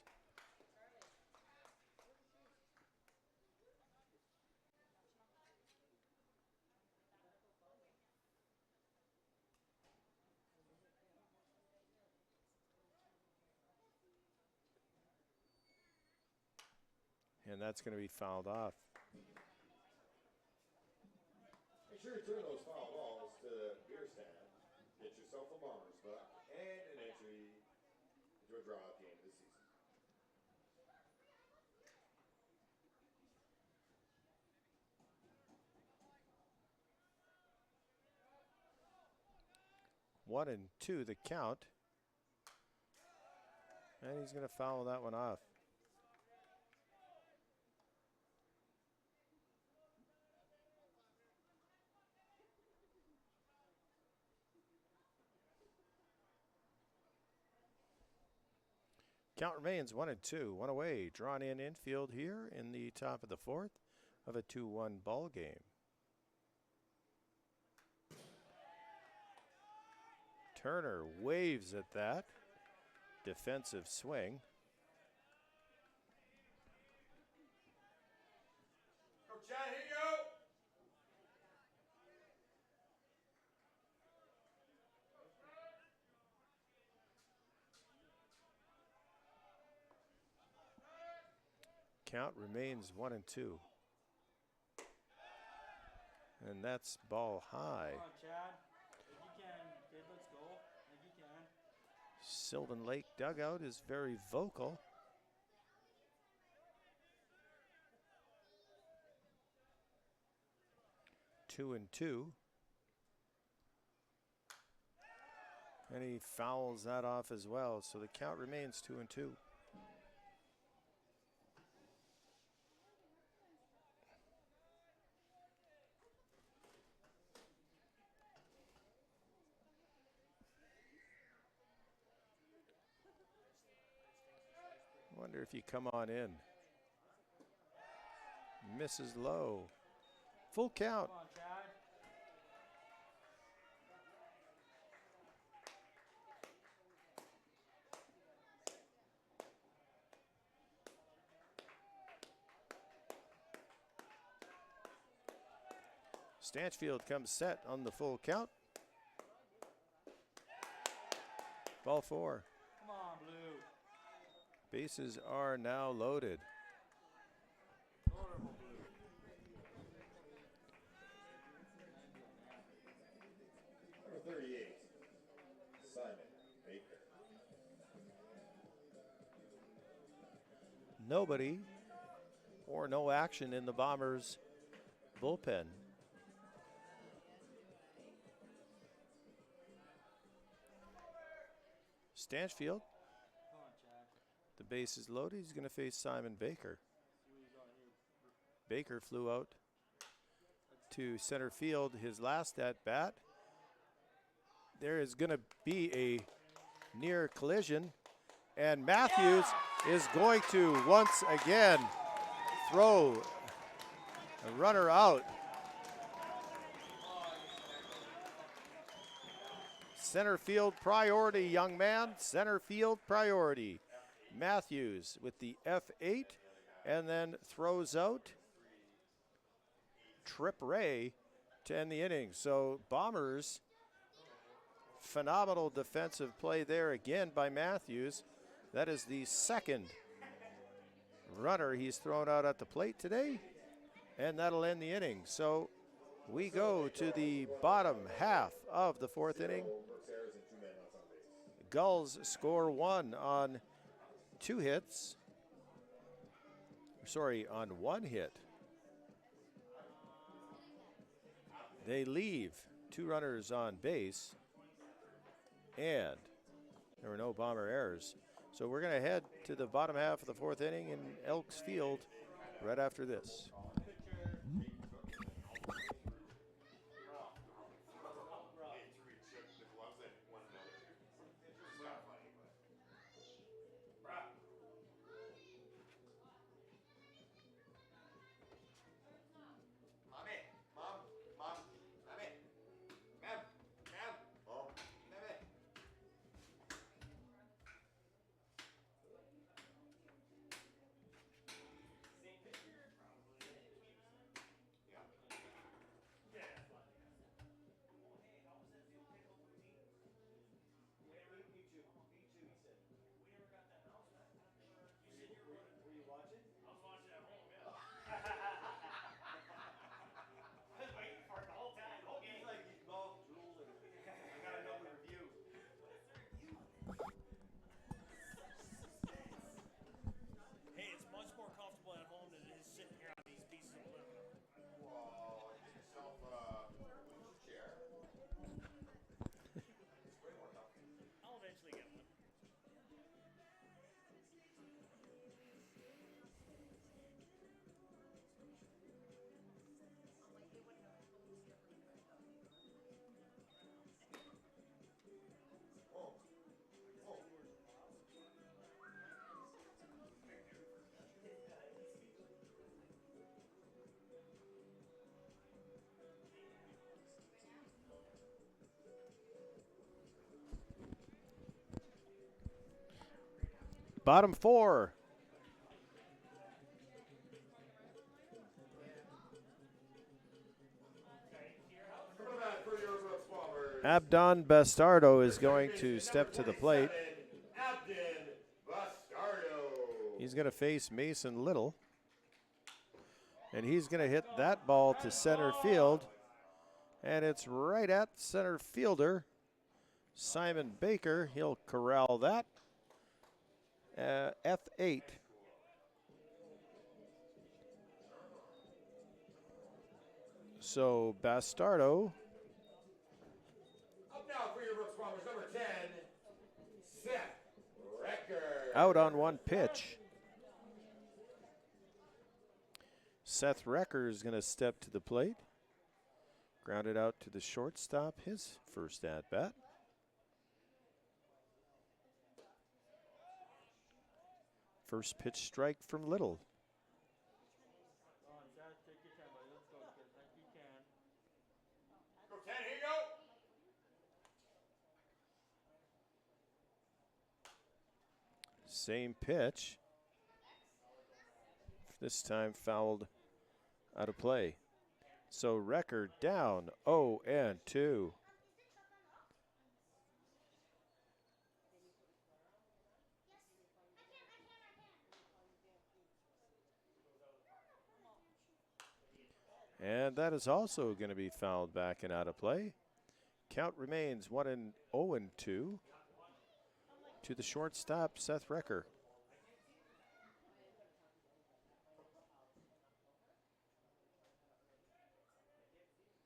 And that's going to be fouled off. Make sure you turn those foul balls to the beer stand. Get yourself a Bombers buck and an entry into a draw at the end of the season. One and two, the count. And he's going to foul that one off. Count remains 1 and 2, one away. Drawn in infield here in the top of the fourth of a 2-1 ball game. Turner waves at that. Defensive swing. Go, Chad, here you go! Count remains 1 and 2. And that's ball high. Come on, Chad. Like you can, kid. Let's go. Like you can. Sylvan Lake dugout is very vocal. Two and two. And he fouls that off as well. So the count remains 2 and 2. Wonder if you come on in. Misses low. Full count. Come on, Chad. Stanchfield comes set on the full count. Ball 4. Come on, Blue. Bases are now loaded. Horrible, Blue. Number 38, Simon Baker. Nobody or no action in the Bombers' bullpen. Stanchfield, Come on, Chad. the base is loaded. He's going to face Simon Baker. See what he's got here. Baker flew out to center field his last at bat. There is going to be a near collision, and Matthews is going to once again throw a runner out. Center field priority, young man. Center field priority. Matthews with the F8 and then throws out Trip Ray to end the inning. So Bombers, phenomenal defensive play there again by Matthews. That is the second runner he's thrown out at the plate today, and that'll end the inning. So we go to the bottom half of the fourth inning. Gulls score one on two hits. Sorry, on one hit. They leave two runners on base, and there were no Bomber errors. So we're going to head to the bottom half of the fourth inning in Elks Field right after this. Hey, it's much more comfortable at home than it is sitting here on these pieces of aluminum. Well, get yourself a chair. It's way more comfortable. I'll eventually get one. Bottom four. Abdon Bastardo is going to step to the plate. He's going to face Mason Little. And he's going to hit that ball to center field. And it's right at center fielder, Simon Baker. He'll corral that. F8. So Bastardo Up now for your Brooks Bombers, number 10, Seth Recker. out on one pitch. Seth Recker is going to step to the plate. Grounded out to the shortstop, his first at-bat. First pitch strike from Little. Come on, Seth, take your time, buddy. Let's go. Get like you can. Go 10, here you go. Same pitch. This time fouled out of play. So Recker down 0-2. And that is also going to be fouled back and out of play. Count remains 1-0-2 to the shortstop, Seth Recker.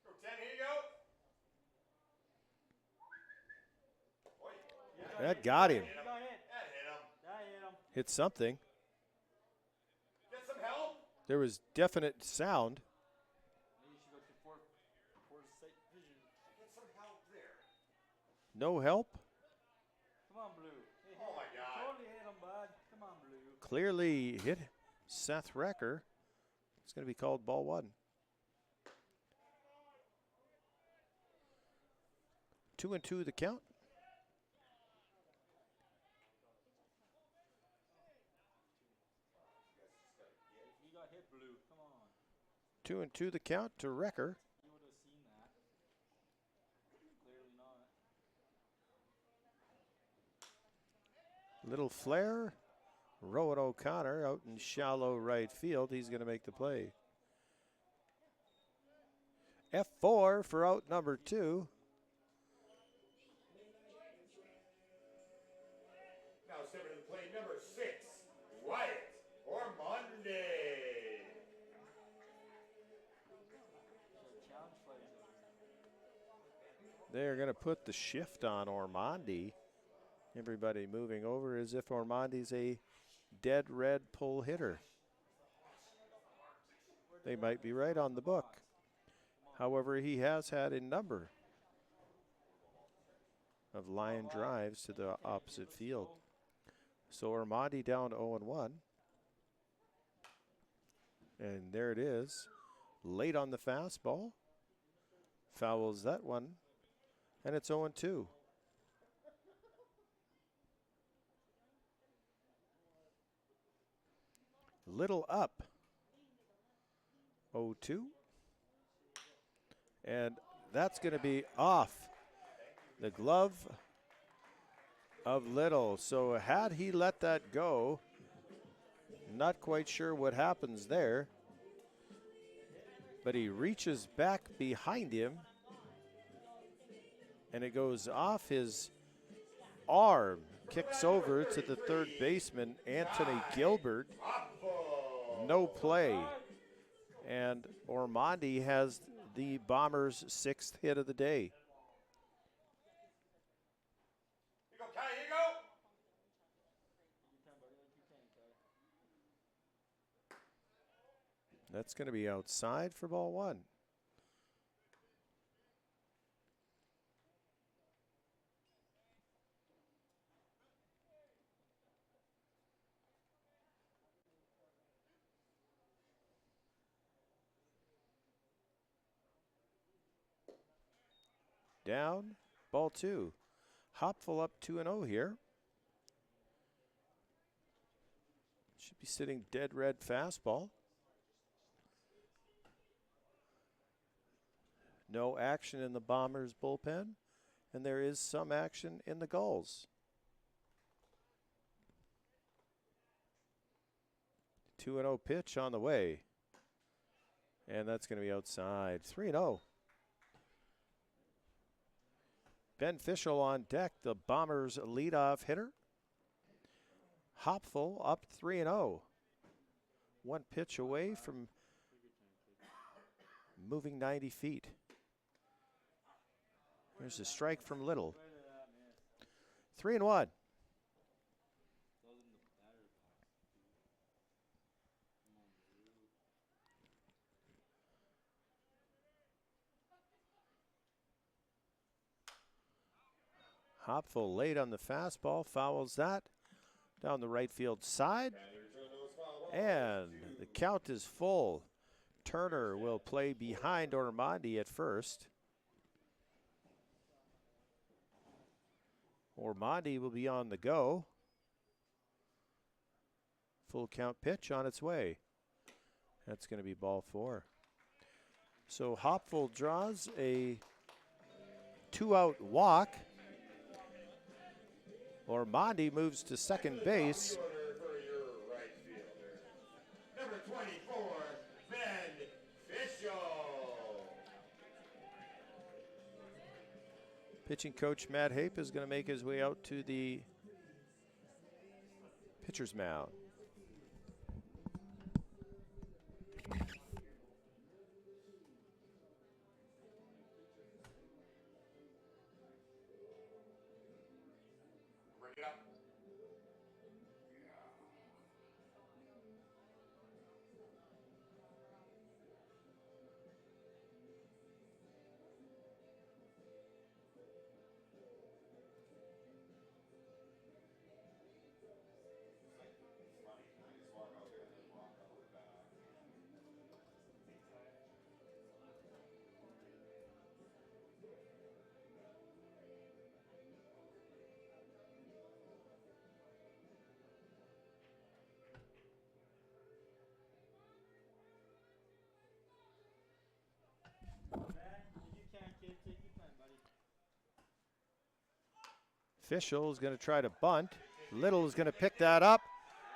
Go 10, here you go. That got him. You got hit. That hit him. That hit him. Hit something. Get some help. There was definite sound. Maybe you should go to foresight vision. Get some help there. No help. Come on, Blue. Hey, Oh my God. Totally hit him, bud. Come Come on, Blue. Clearly hit Seth Recker. It's going to be called ball 1. 2-2 the count. You got hit, Blue. Come on. 2-2 the count to Recker. You would have seen that. Clearly not. Little flare. Rowan O'Connor out in shallow right field. He's going to make the play. F4 for out number 2. Now stepping into play number 6, Wyatt Ormonde. Challenge flags. They're going to put the shift on Ormonde. Everybody moving over as if Ormonde's a dead red pull hitter. They might be right on the book. However, he has had a number of line drives to the opposite field. So Ormonde down 0-1. And there it is. Late on the fastball. Fouls that one. And it's 0-2. Little up. 0-2. And that's going to be off the glove of Little. So had he let that go, not quite sure what happens there. But he reaches back behind him. And it goes off his arm. Kicks over to the third baseman, Anthony Gilbert. No play. And Ormonde has the Bombers' 6th hit of the day. Here you go, Kai, here you go. That's going to be outside for ball 1. Down, ball 2. Hopful up 2-0 here. Should be sitting dead red fastball. No action in the Bombers bullpen, and there is some action in the Gulls. 2-0 pitch on the way. And that's going to be outside. 3-0. Ben Fischel on deck, the Bombers' leadoff hitter. Hopful up 3-0. One pitch away from moving 90 feet. There's a strike from Little. 3-1. Hopful late on the fastball, fouls that down the right field side. And the count is full. Turner will play behind Ormonde at first. Ormonde will be on the go. Full count pitch on its way. That's going to be ball 4. So Hopful draws a 2-out walk. Ormonde moves to second base. Number 24, Ben Fischel. Pitching coach Matt Hape is going to make his way out to the pitcher's mound. Bring it up. Fischel is going to try to bunt. Little is going to pick that up.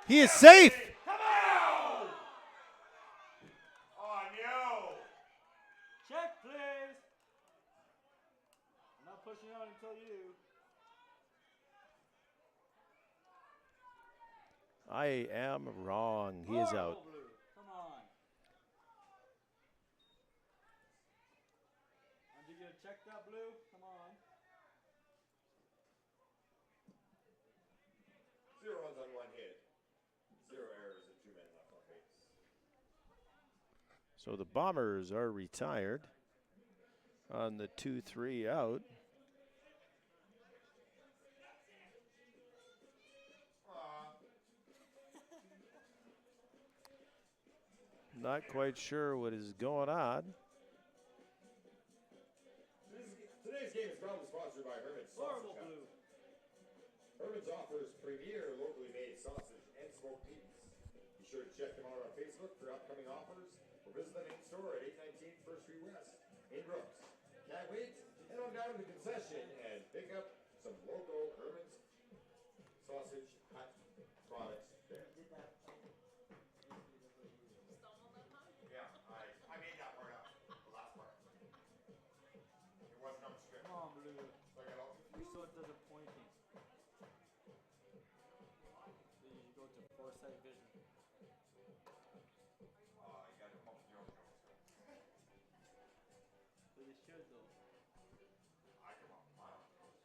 He is safe. Come on! Oh, no! Check, please. I'm not pushing out until you. I am wrong. He is out. Blue. Come on. Aren't you gonna check that, Blue? Come on. 0 runs on 1 hit. 0 errors and 2 men left on base. So the Bombers are retired on the 2-3 out. Not quite sure what is going on. Today's game is proudly sponsored by Herman's Sausage Hut. Blue. Herman's offers premier locally made sausage and smoked meats. Be sure to check them out on Facebook for upcoming offers or visit them in store at 819 First Street West in Brooks. Can't wait? Head on down to the concession and pick up some local Herman's Sausage Hut products there. Yeah, I made that part up, the last part. It wasn't on the script. Come on, Blue. So I got all You're so disappointing. So you go to foresight vision. you got to come up with your own jokes. But you should though. I come up with my own jokes.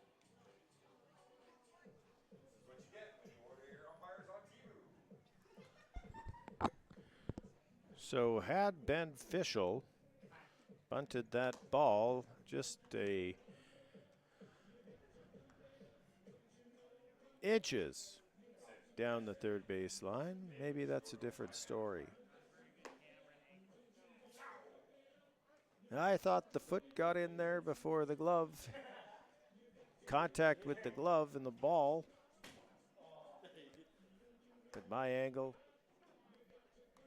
This is what you get when you order your umpires on TV. So had Ben Fischel bunted that ball just a inches down the third base line, maybe that's a different story. I thought the foot got in there before the glove. Contact with the glove and the ball. But my angle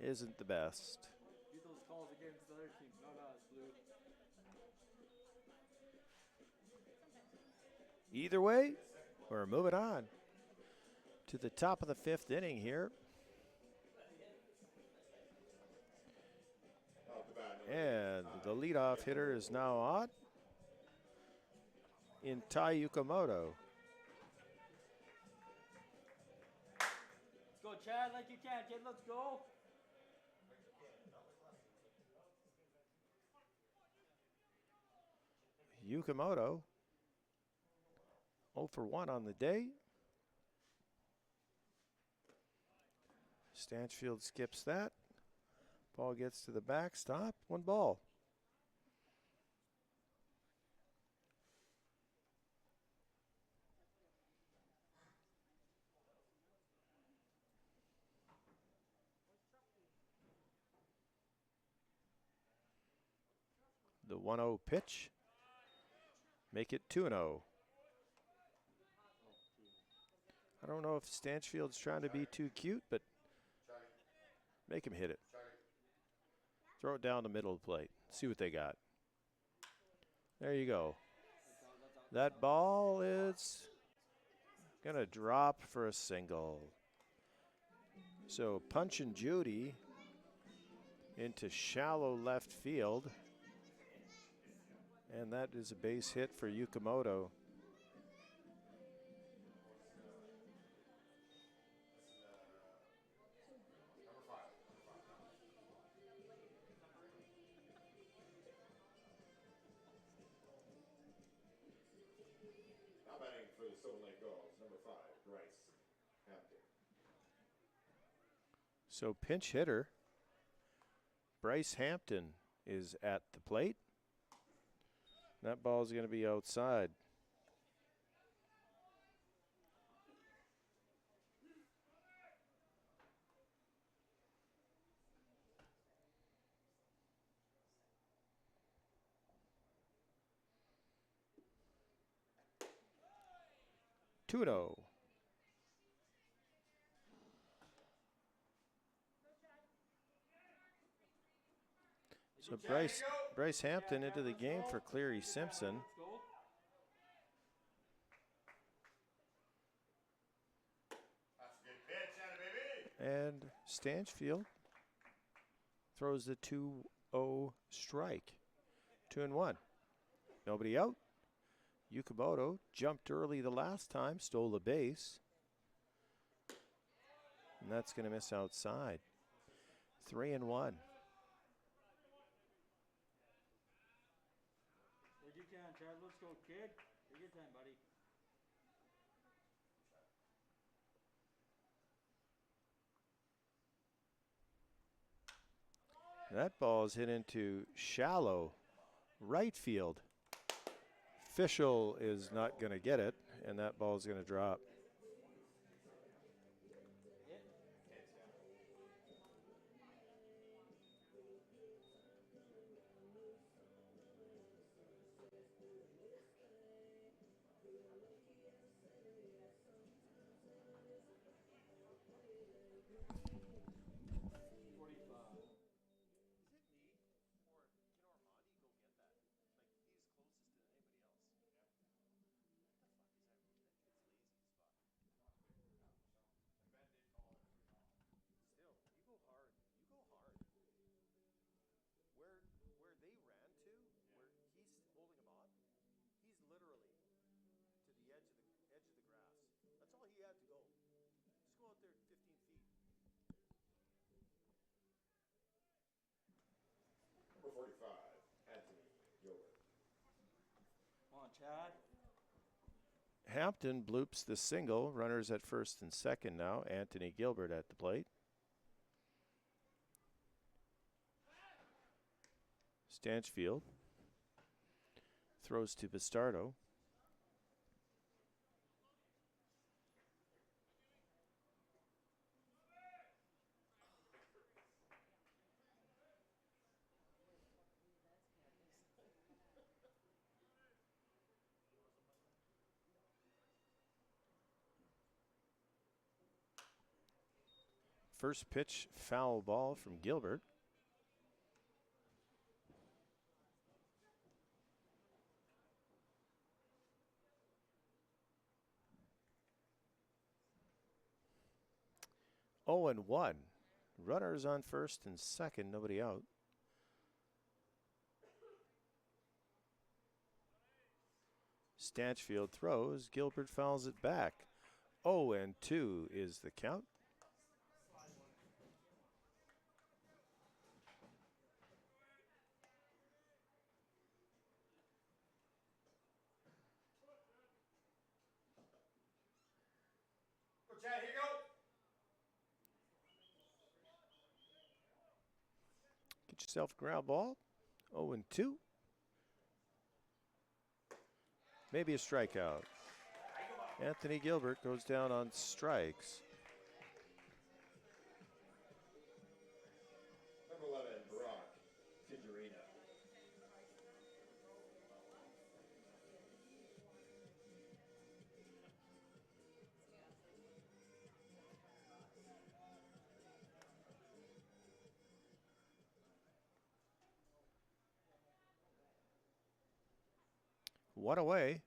isn't the best. Get those calls against the other team, not us, Blue. Either way, we're moving on to the top of the 5th inning here. And the leadoff hitter is now on in Tai Yukamoto. Let's go, Chad, like you can, kid. Let's go. Yukamoto 0 for 1 on the day. Stanchfield skips that. Ball gets to the backstop. 1 ball. The 1-0 pitch. Make it 2-0. I don't know if Stanchfield's trying to be too cute, but make him hit it. Throw it down the middle of the plate. See what they got. There you go. That ball is going to drop for a single. So Punch and Judy into shallow left field. And that is a base hit for Yukamoto. Now batting for the Sylvan Gulls, number 5, Bryce Hampton. So pinch hitter Bryce Hampton is at the plate. That ball is going to be outside. Tuno. So Bryce Hampton into the game for Cleary Simpson. Let's go. And Stanchfield throws the 2-0 strike. 2-1. Nobody out. Yukimoto jumped early the last time, stole the base. And that's going to miss outside. 3-1. Take your time, Chad. Let's go, kid. Take your time, buddy. That ball is hit into shallow right field. Fischel is not going to get it, and that ball is going to drop. Where they ran to, where he's holding him on, he's literally to the edge of the grass. That's all he had to go. Just go out there 15 feet. Number 45, Anthony Gilbert. Come on, Chad. Hampton bloops the single. Runners at first and second now. Anthony Gilbert at the plate. Stanchfield throws to Bastardo. First pitch, foul ball from Gilbert. Oh, and 1. Runners on first and second, nobody out. Stanchfield throws. Gilbert fouls it back. 0 and 2 is the count. Go, Chad, here you go. Get yourself a ground ball. 0 and 2. Maybe a strikeout. Anthony Gilbert goes down on strikes. Number 11, Brock Tijerina. One away.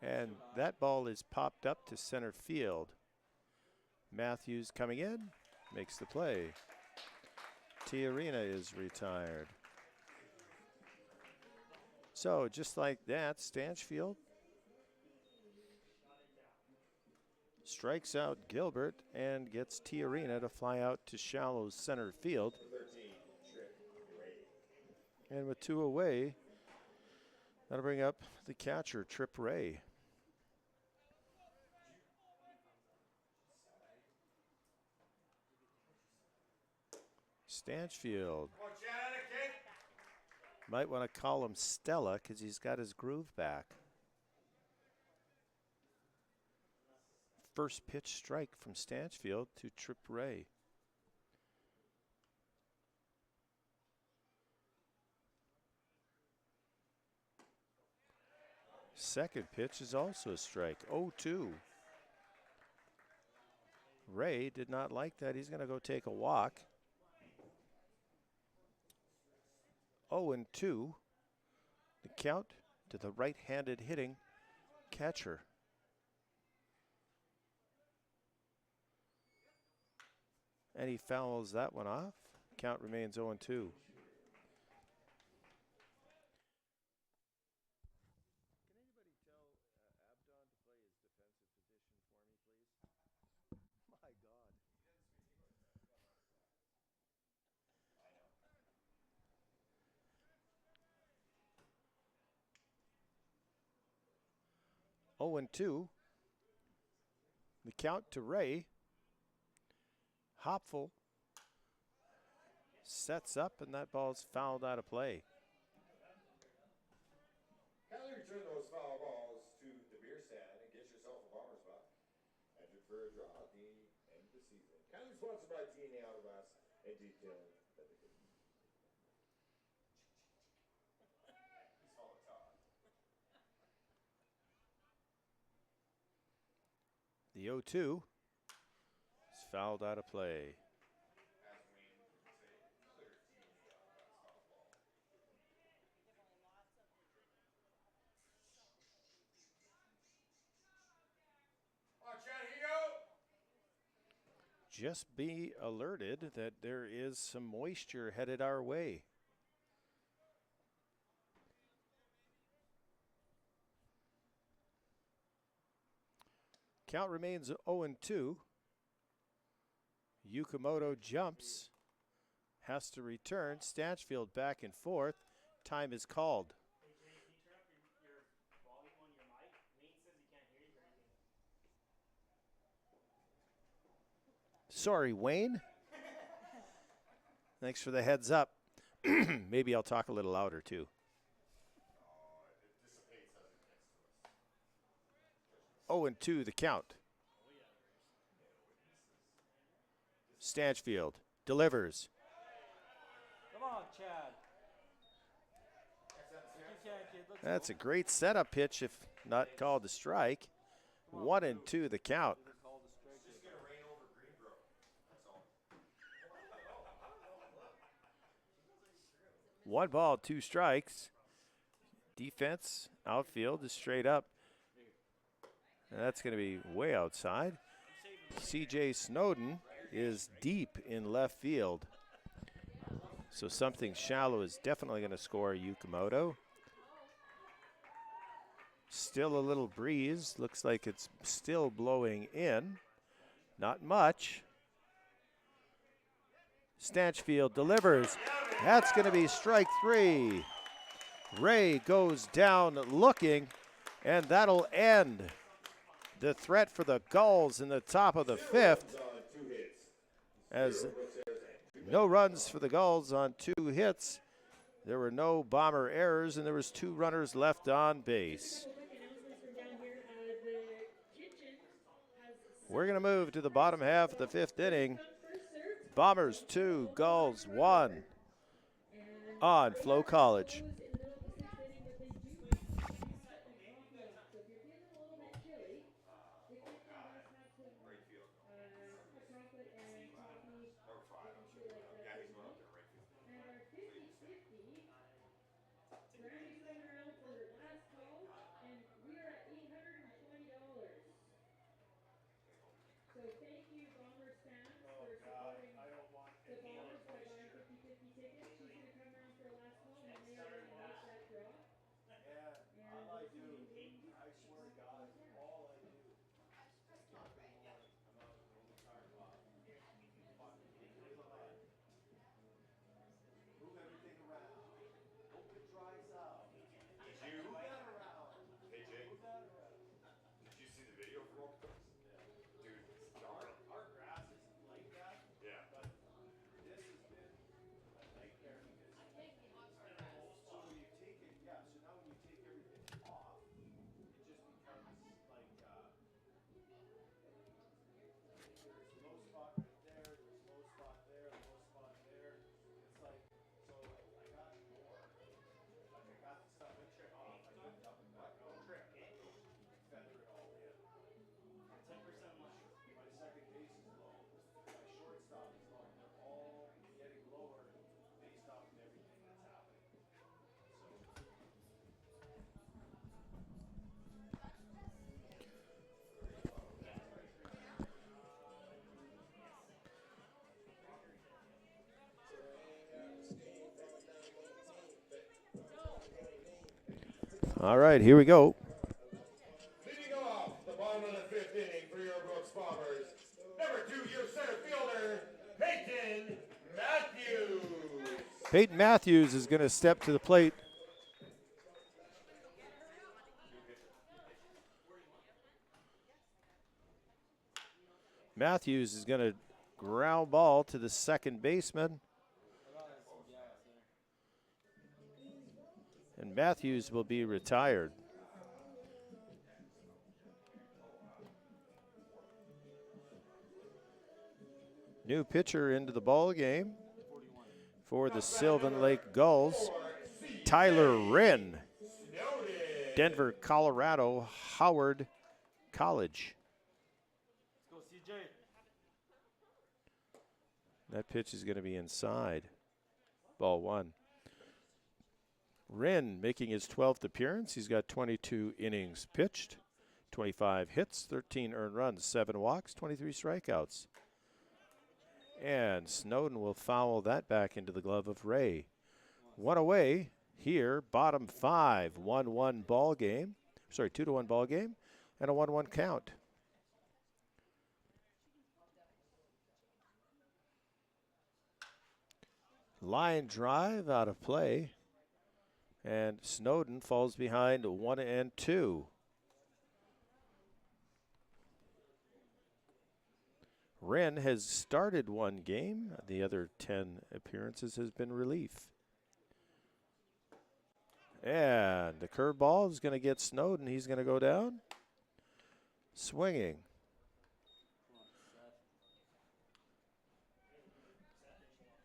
And that ball is popped up to center field. Matthews coming in, makes the play. Tijerina is retired. So just like that, Stanchfield strikes out Gilbert and gets Tijerina to fly out to shallow center field. 13, Trick Ray. And with 2 away, that'll bring up the catcher, Trip Ray. Stanchfield. Come on, Chad, kid. Might want to call him Stella because he's got his groove back. First pitch strike from Stanchfield to Trip Ray. Second pitch is also a strike. 0-2. Ray did not like that. He's going to go take a walk. 0-2. The count to the right-handed hitting catcher. And he fouls that one off. Count remains 0-2. Can anybody tell Abdon to play his defensive position for me, please? My God. 0-2. The count to Ray. Hopful sets up, and that ball's fouled out of play. Kindly return those foul balls to the beer stand and get yourself a Bombers buck. Entered for a draw at the end of the season. Kindly sponsored by TNA Autobus and Detail Limited. He's full of talk. The 0-2 is fouled out of play. As Wayne would say, clear TNA Autobus foul ball. Come on, Chad, here you go. Just be alerted that there is some moisture headed our way. Count remains 0-2. Yukamoto jumps, has to return. Stanchfield back and forth. Time is called. Hey, Jay, can you turn up your volume on your mic? Wayne says he can't hear you very good. Sorry, Wayne. Thanks for the heads up. Maybe I'll talk a little louder too. It dissipates as it gets to us. 0-2 the count. Stanchfield delivers. Come on, Chad. You can, kid. Let's That's go. a great setup pitch if not called a strike. 1-2 the count. They called a strike It's just there. going to rain over Greenbrook. That's all. 1 ball, 2 strikes. Defense, outfield is straight up. And that's going to be way outside. CJ Snowden is deep in left field. So something shallow is definitely going to score Yukamoto. Still a little breeze. Looks like it's still blowing in. Not much. Stanchfield delivers. That's going to be strike 3. Ray goes down looking, and that'll end the threat for the Gulls in the top of the 5th. As no runs for the Gulls on 2 hits. There were no Bomber errors, and there was 2 runners left on base. We're going to move to the bottom half of the 5th inning. Bombers 2, Gulls 1 on FloCollege. All right, here we go. Leading off the bottom of the fifth inning for your Brooks Bombers, number 2, your center fielder, Peyton Matthews. Peyton Matthews is going to step to the plate. Matthews is going to ground ball to the second baseman. And Matthews will be retired. New pitcher into the ball game for the Sylvan Lake Gulls, Tyler Wren, Denver, Colorado, Howard College. Let's go, CJ. That pitch is going to be inside. Ball 1. Wren making his 12th appearance. He's got 22 innings pitched, 25 hits, 13 earned runs, 7 walks, 23 strikeouts. And Snowden will foul that back into the glove of Ray. 1 away here, bottom 5, 1-1 ball game. Sorry, 2-1 ball game and a 1-1 count. Line drive out of play. And Snowden falls behind 1-2. Wren has started 1 game. The other 10 appearances has been relief. And the curveball is going to get Snowden. He's going to go down. Swinging.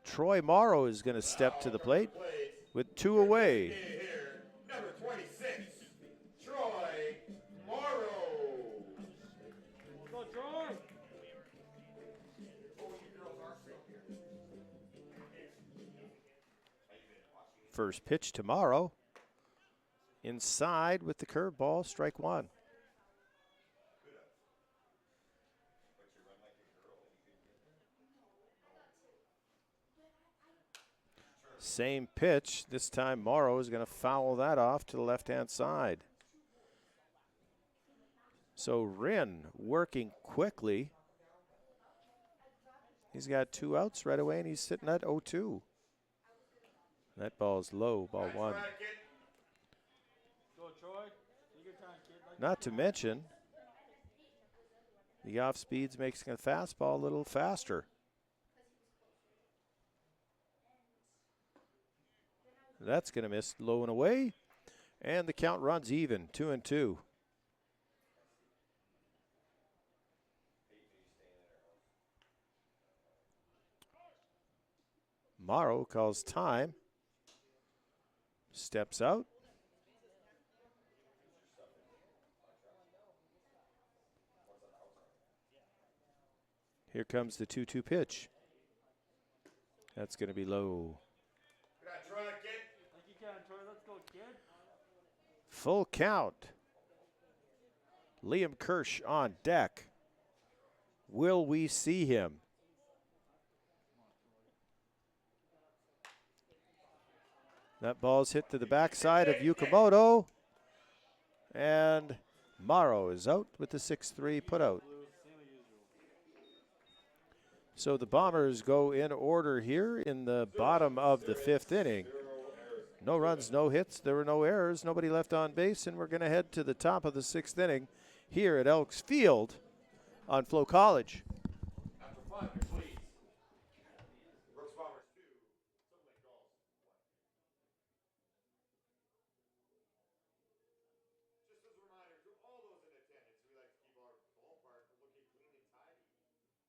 Troy Morrow is going to step to the plate with 2 away. Here, number 26, Troy Morrow. Go, Troy. First pitch tomorrow. Inside with the curveball, strike 1. Same pitch. This time Morrow is going to foul that off to the left-hand side. So Wren working quickly. He's got 2 outs right away, and he's sitting at 0-2. That ball's low, ball 1. Go, Troy. Take your time, kid. Not to mention, the off speeds makes the fastball a little faster. That's going to miss low and away. And the count runs even, 2-2. Morrow calls time. Steps out. Here comes the 2-2 pitch. That's going to be low. Like you can, Troy. Let's go, kid. Full count. Liam Kirsch on deck. Will we see him? That ball's hit to the backside of Yukamoto. And Morrow is out with the 6-3 putout. So the Bombers go in order here in the bottom of the 5th inning. No runs, no hits. There were no errors. Nobody left on base. And we're going to head to the top of the 6th inning here at Elks Field on FloCollege. After 5, please. Brooks Bombers 2, Sylvan Lake Gulls 1. Just as a reminder to all those in attendance, we like to keep our ballpark looking clean and tidy.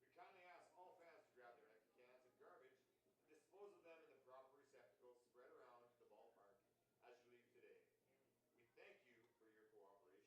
We kindly ask all fans to grab their empty cans and garbage and dispose of them in the proper receptacles spread around the ballpark as you leave today. We thank you for your cooperation.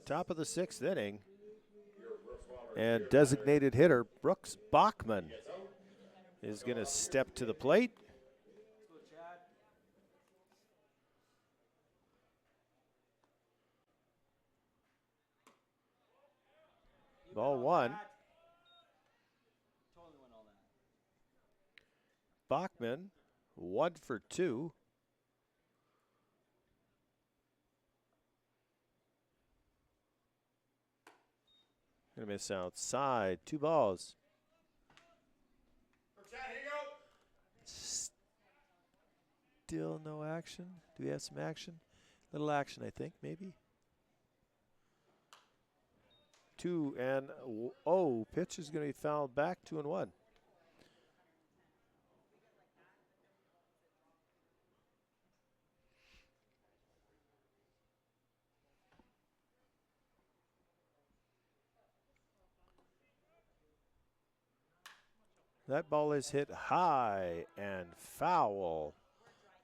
Top of the 6th inning. And designated hitter Brooks Bachman is going to step to the plate. Let's go, Chad. You Ball win all one. that. Totally win all that. Bachman, 1 for 2. Gonna miss outside. 2 balls. For Chad, here you go. Still no action. Do we have some action? Little action, I think, maybe. 2 and pitch is going to be fouled back. 2-1. That ball is hit high and foul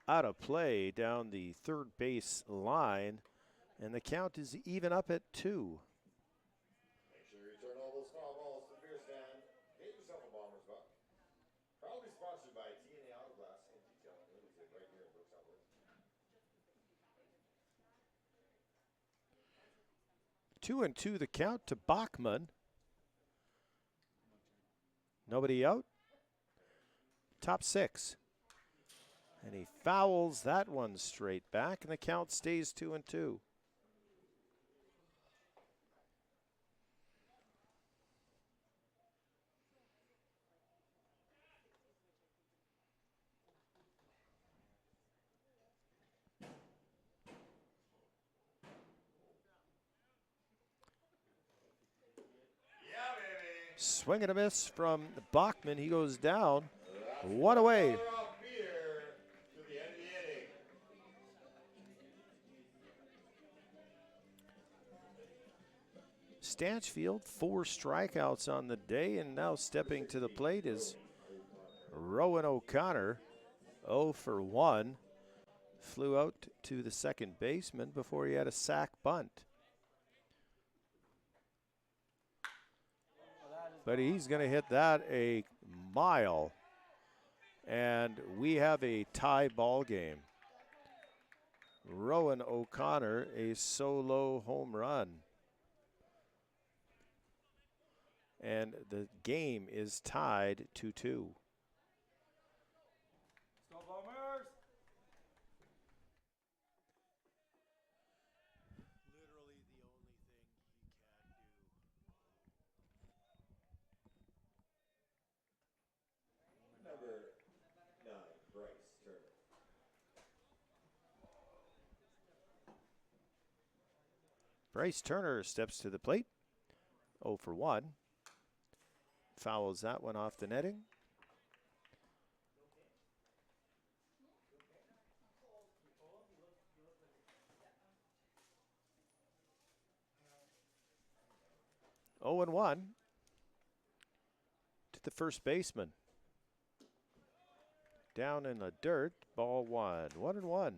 out of play down the third base line, and the count is even up at 2. Make sure you return all those foul balls to the beer stand. Get yourself a Bombers buck. Proudly sponsored by TNA Autoglass and Detailing Limited right here in Brooks, Alberta. 2-2 the count to Bachman. Nobody out. Top 6. And he fouls that one straight back, and the count stays 2-2. Yeah, baby. Swing and a miss from Bachman. He goes down. 1 away. Color off beer to the end of the inning. Stanchfield, 4 strikeouts on the day, and now stepping to the plate is Rowan O'Connor, 0 for 1. Flew out to the second baseman before he had a sac bunt. But he's going to hit that a mile, and we have a tie ball game. Rowan O'Connor, a solo home run. And the game is tied 2-2. Let's go, Bombers. Literally the only thing he can do. Number 9, Bryce Turner. Bryce Turner steps to the plate. 0 for 1. Fouls that one off the netting. Oh and 1 to the first baseman. Down in the dirt, ball 1. 1-1.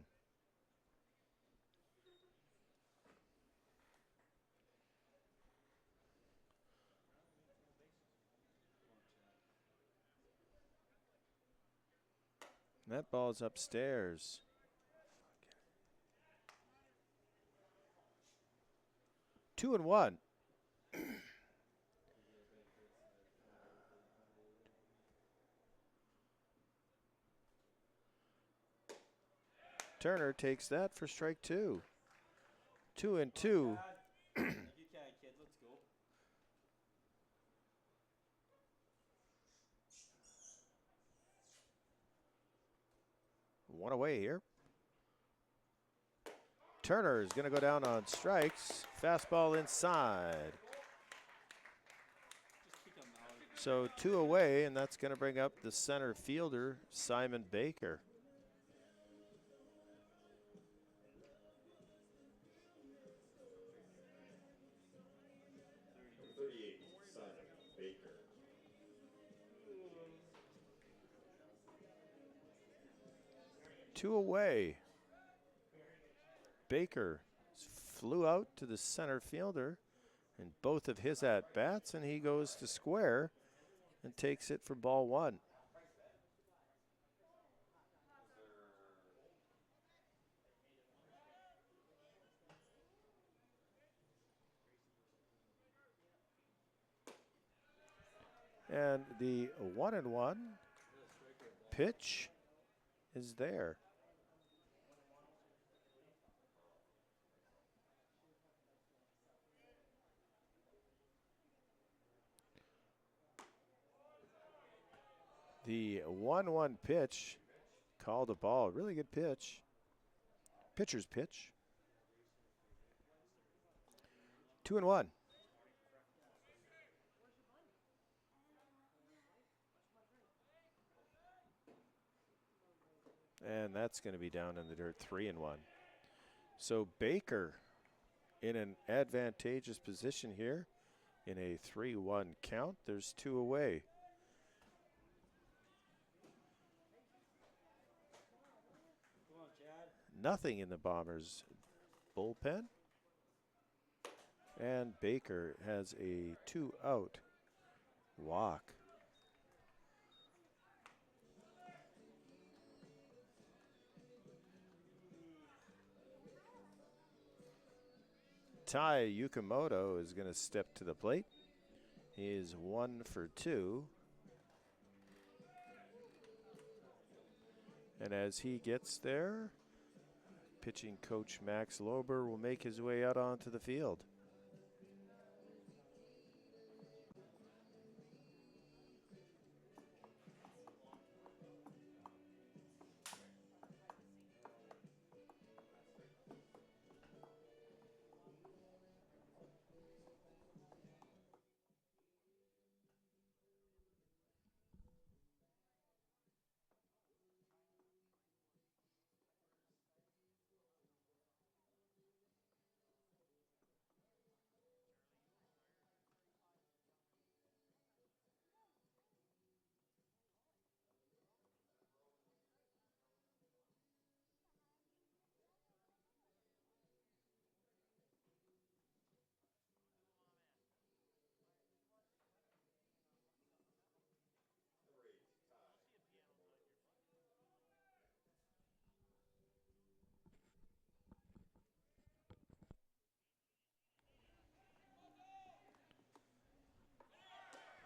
That ball's upstairs. 2-1. Turner takes that for strike 2. 2-2. You can, kid. Let's go. One away here. Turner is going to go down on strikes. Fastball inside. Just kick him out. So 2 away, and that's going to bring up the center fielder, Simon Baker. Number 38, Simon Baker. Two away. Baker flew out to the center fielder in both of his at-bats, and he goes to square and takes it for ball one. And the 1-1 pitch is there. The 1-1 pitch called a ball. Really good pitch. Pitcher's pitch. 2-1. And that's going to be down in the dirt, 3-1. So Baker in an advantageous position here in a 3-1 count. There's two away. Come on, Chad. Nothing in the Bombers' bullpen. And Baker has a 2-out walk. Tai Yukamoto is going to step to the plate. He is 1 for 2. And as he gets there, pitching coach Max Lober will make his way out onto the field.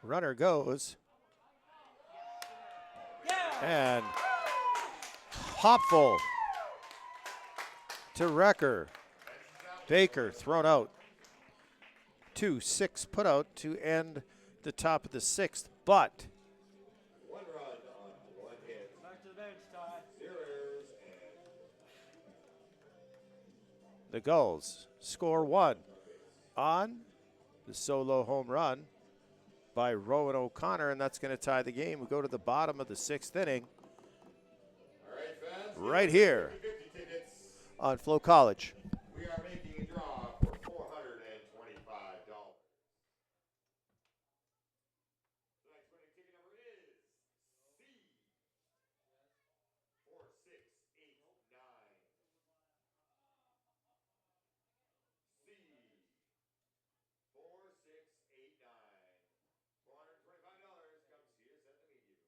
Runner goes. And Hopful to Wrecker. Baker thrown out. 2-6 put out to end the top of the sixth, but 1 run on 1 hit. Back to the bench, Ty. 0 errors and the Gulls score 1 on the solo home run by Rowan O'Connor, and that's going to tie the game. We go to the bottom of the 6th inning all right, fans. right here 50 tickets. on FloCollege. We are making a draw for $425. Tonight's winning ticket number is C4689. C4689. $425 comes to you. Set the medium.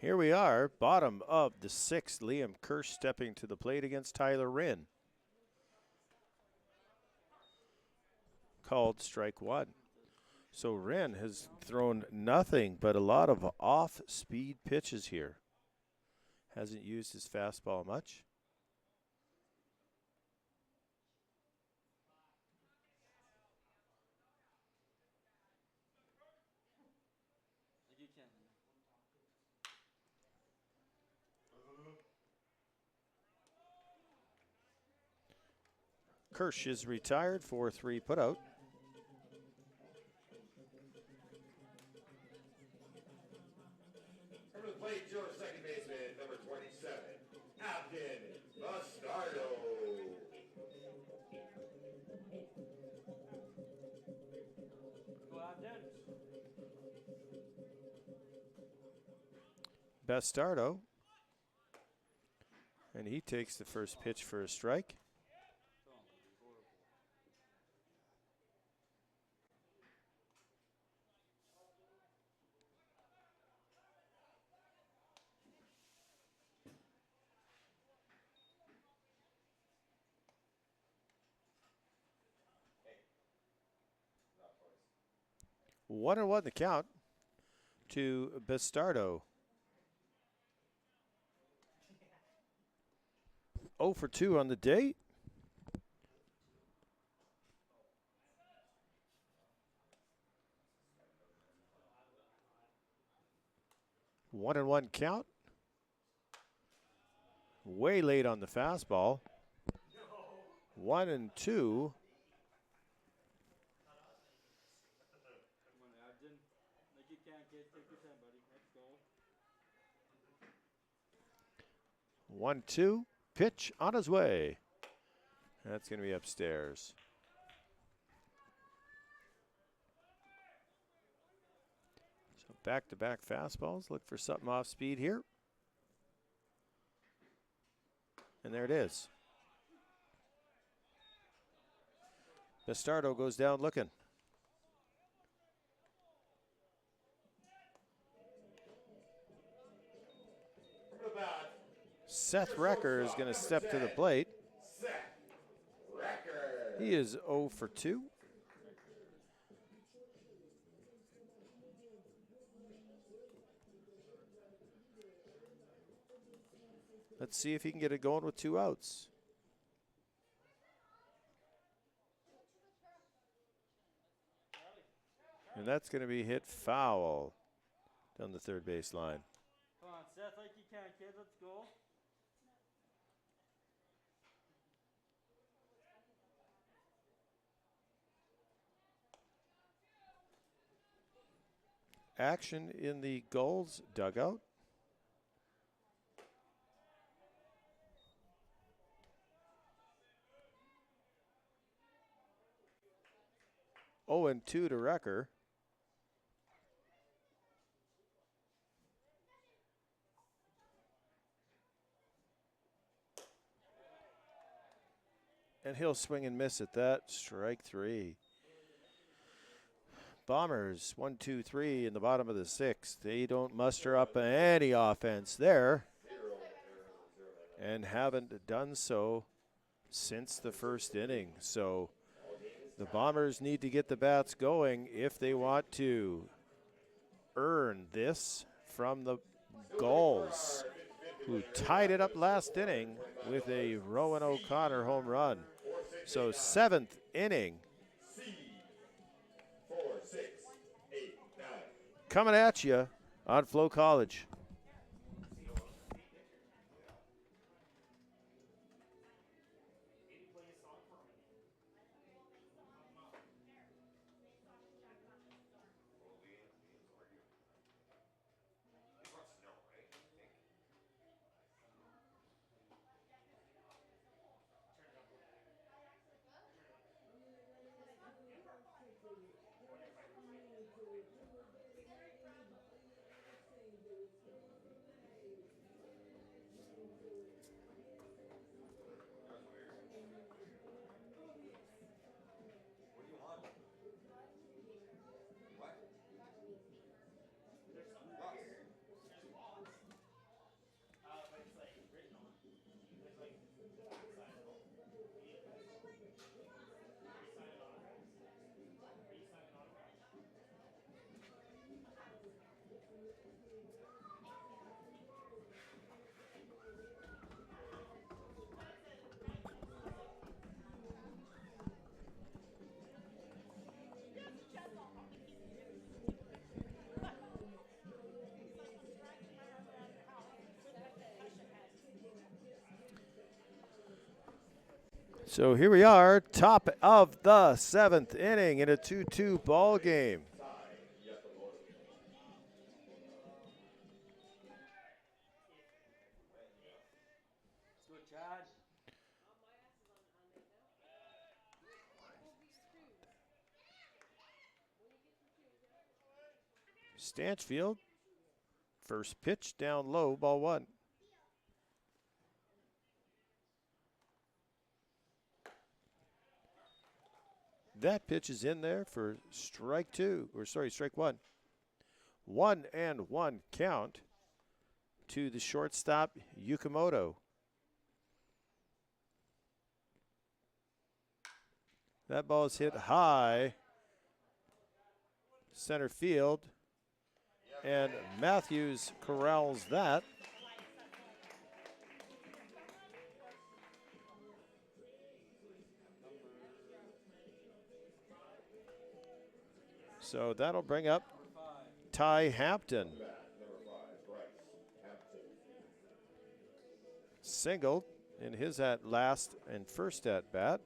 Here we are, bottom of the 6th. Liam Kirsch stepping to the plate against Tyler Wren. Called strike 1. So Wren has thrown nothing but a lot of off-speed pitches here. Hasn't used his fastball much. Kirsch is retired, 4-3 putout. Over the plate, your second baseman, number 27, Abden Bastardo. Go Abden. Bastardo. And he takes the first pitch for a strike. One and one the count to Bastardo. 0 for 2 on the day. One and one count. Way late on the fastball. 1 and 2. Come on, Abden. Like you can, kid. Take your time, buddy. Let's go. 1-2. Pitch on his way. That's going to be upstairs. So back-to-back fastballs. Look for something off speed here. And there it is. Bastardo goes down looking. Seth Recker is going to step to the plate. He is 0 for 2. Let's see if he can get it going with 2 outs. And that's going to be hit foul down the third base line. Come on, Seth, like you can, kid. Let's go. Action in the Gulls dugout. Oh, and 2 to Recker. And he'll swing and miss at that. Strike 3. Bombers 1-2-3 in the bottom of the 6th. They don't muster up any offense there and haven't done so since the first inning. So the Bombers need to get the bats going if they want to earn this from the Gulls, who tied it up last inning with a Rowan O'Connor home run. So 7th inning. Coming at you on FloCollege. So here we are, top of the 7th inning in a 2-2 ball game. Let's go, Chad. Stanchfield, first pitch down low, ball 1. That pitch is in there for strike 1. 1-1 count to the shortstop, Yukimoto. That ball is hit high center field, and Matthews corrals that. So that'll bring up Ty Hampton. Singled in his last and first at bat.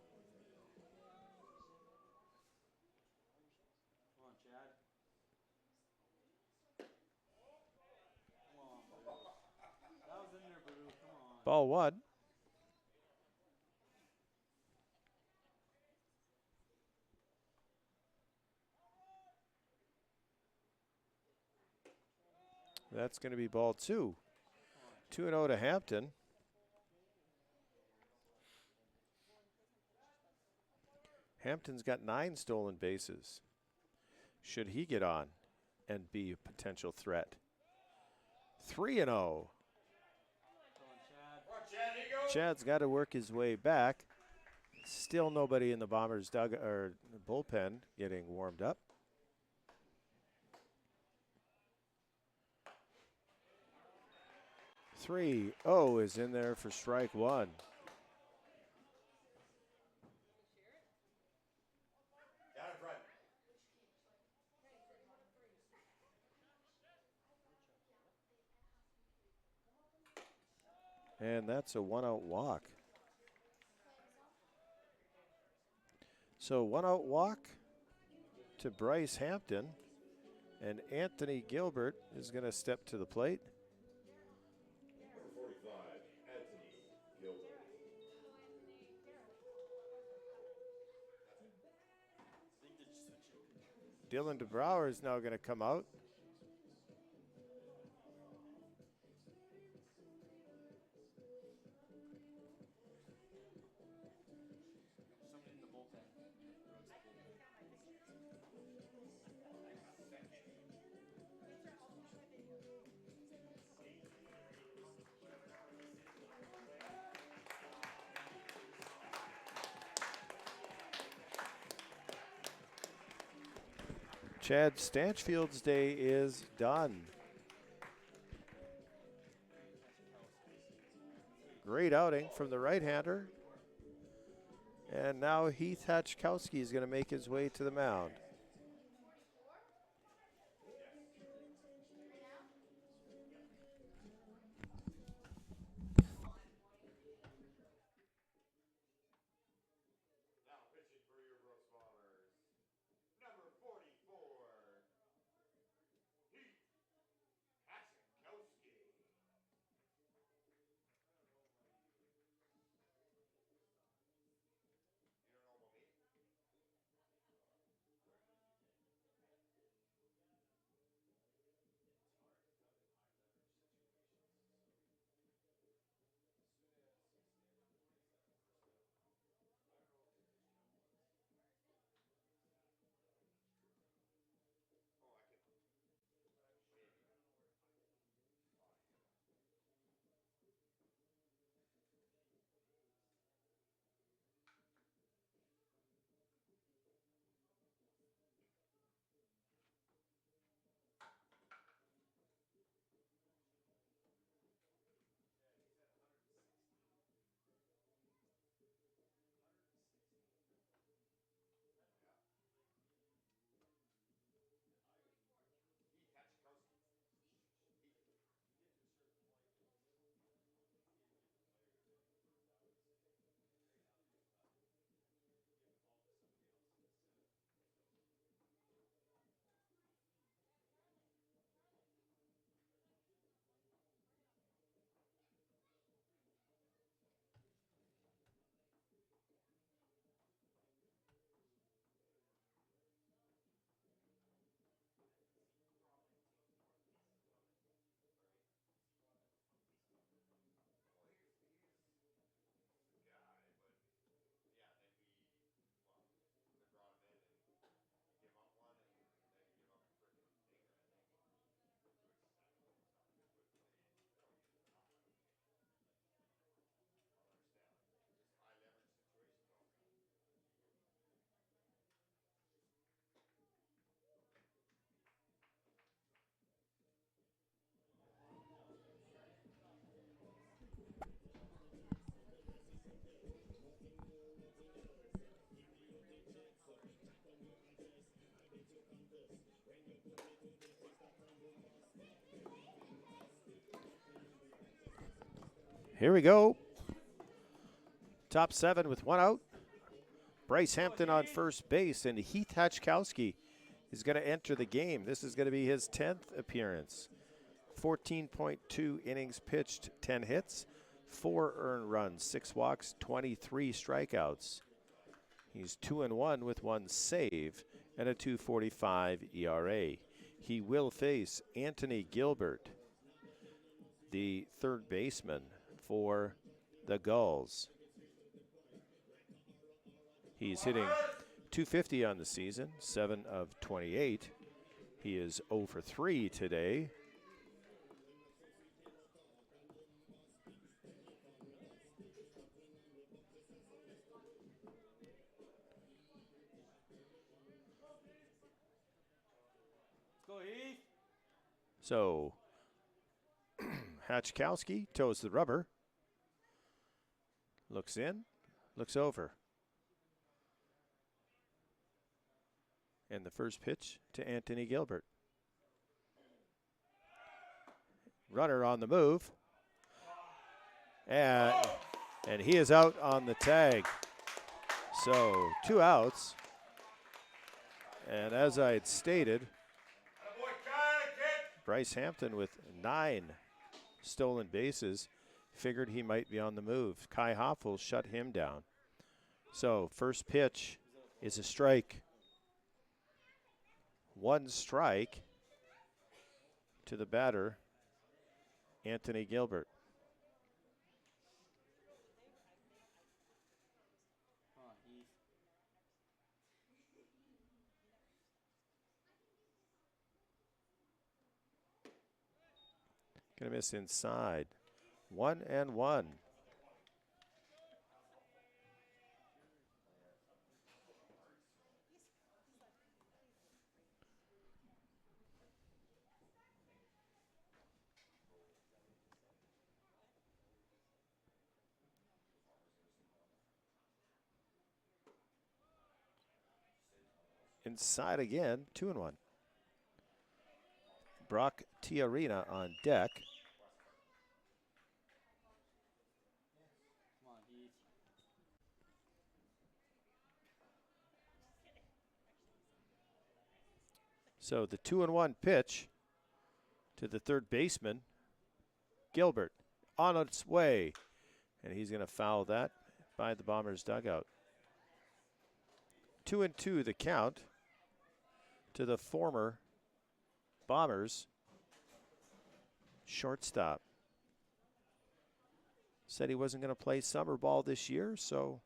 Come on, Chad. Come on, Boo. That was in there, Boo. Come on. Ball 1. That's going to be ball 2. 2-0 to Hampton. Hampton's got 9 stolen bases. Should he get on and be a potential threat? 3-0. Come on, Chad. Chad's got to work his way back. Still nobody in the Bombers' bullpen getting warmed up. 3-0 is in there for strike 1. Down in front. And that's a 1-out walk. So 1-out walk to Bryce Hampton, and Anthony Gilbert is going to step to the plate. Number 45, Anthony Gilbert. Dylan DeBrouwer is now going to come out. Somebody in the bullpen. Chad Stanchfield's day is done. Great outing from the right-hander. And now Heath Hatchkowski is going to make his way to the mound. Now pitching for your Brooks Bombers. Number 44, Heath Hatchkowski. You don't know about me? Here we go. Top 7 with 1 out. Bryce Hampton on first base, and Heath Hatchkowski is going to enter the game. This is going to be his 10th appearance. 14.2 innings pitched, 10 hits, 4 earned runs, 6 walks, 23 strikeouts. He's 2-1 with 1 save and a 2.45 ERA. He will face Anthony Gilbert, the third baseman for the Gulls. He's hitting .250 on the season, 7 of 28. He is 0 for 3 today. Let's go, Heath. So, Hatchkowski toes the rubber. Looks in, looks over. And the first pitch to Anthony Gilbert. Runner on the move. And he is out on the tag. So 2 outs. And as I had stated, Bryce Hampton with 9 stolen bases figured he might be on the move. Kai Hoffel shut him down. So first pitch is a strike. 1 strike to the batter, Anthony Gilbert. Come on, Heath. Gonna miss inside. 1-1. Inside again, 2-1. Brock Tiarina on deck. Come on, Heath. So the 2-1 pitch to the third baseman, Gilbert, on its way. And he's going to foul that by the Bombers' dugout. 2-2 the count to the former Bombers shortstop. Said he wasn't going to play summer ball this year, so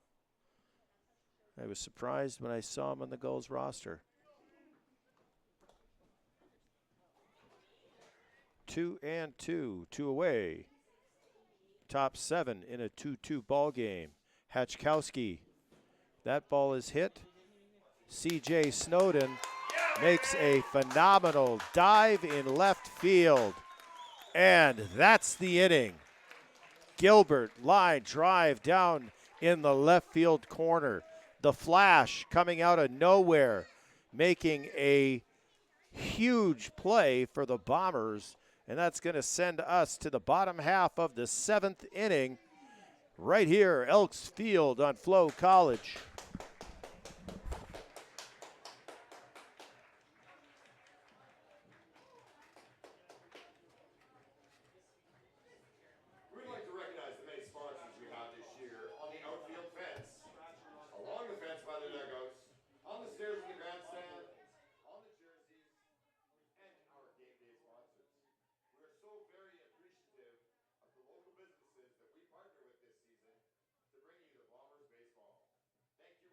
I was surprised when I saw him on the Gulls roster. 2-2, 2 away. Top 7 in a 2-2 ball game. Hatchkowski, that ball is hit. C.J. Snowden makes a phenomenal dive in left field. And that's the inning. Gilbert line drive down in the left field corner. The flash coming out of nowhere, making a huge play for the Bombers. And that's going to send us to the bottom half of the 7th inning right here, Elks Field on FloCollege. We'd like to recognize the many sponsors we have this year on the outfield fence, along the fence by the dugouts, on the stairs in the grandstand, on the jerseys, and our game day sponsors. We are so very appreciative of the local businesses that we partner with this season to bring you the Bombers baseball. Thank you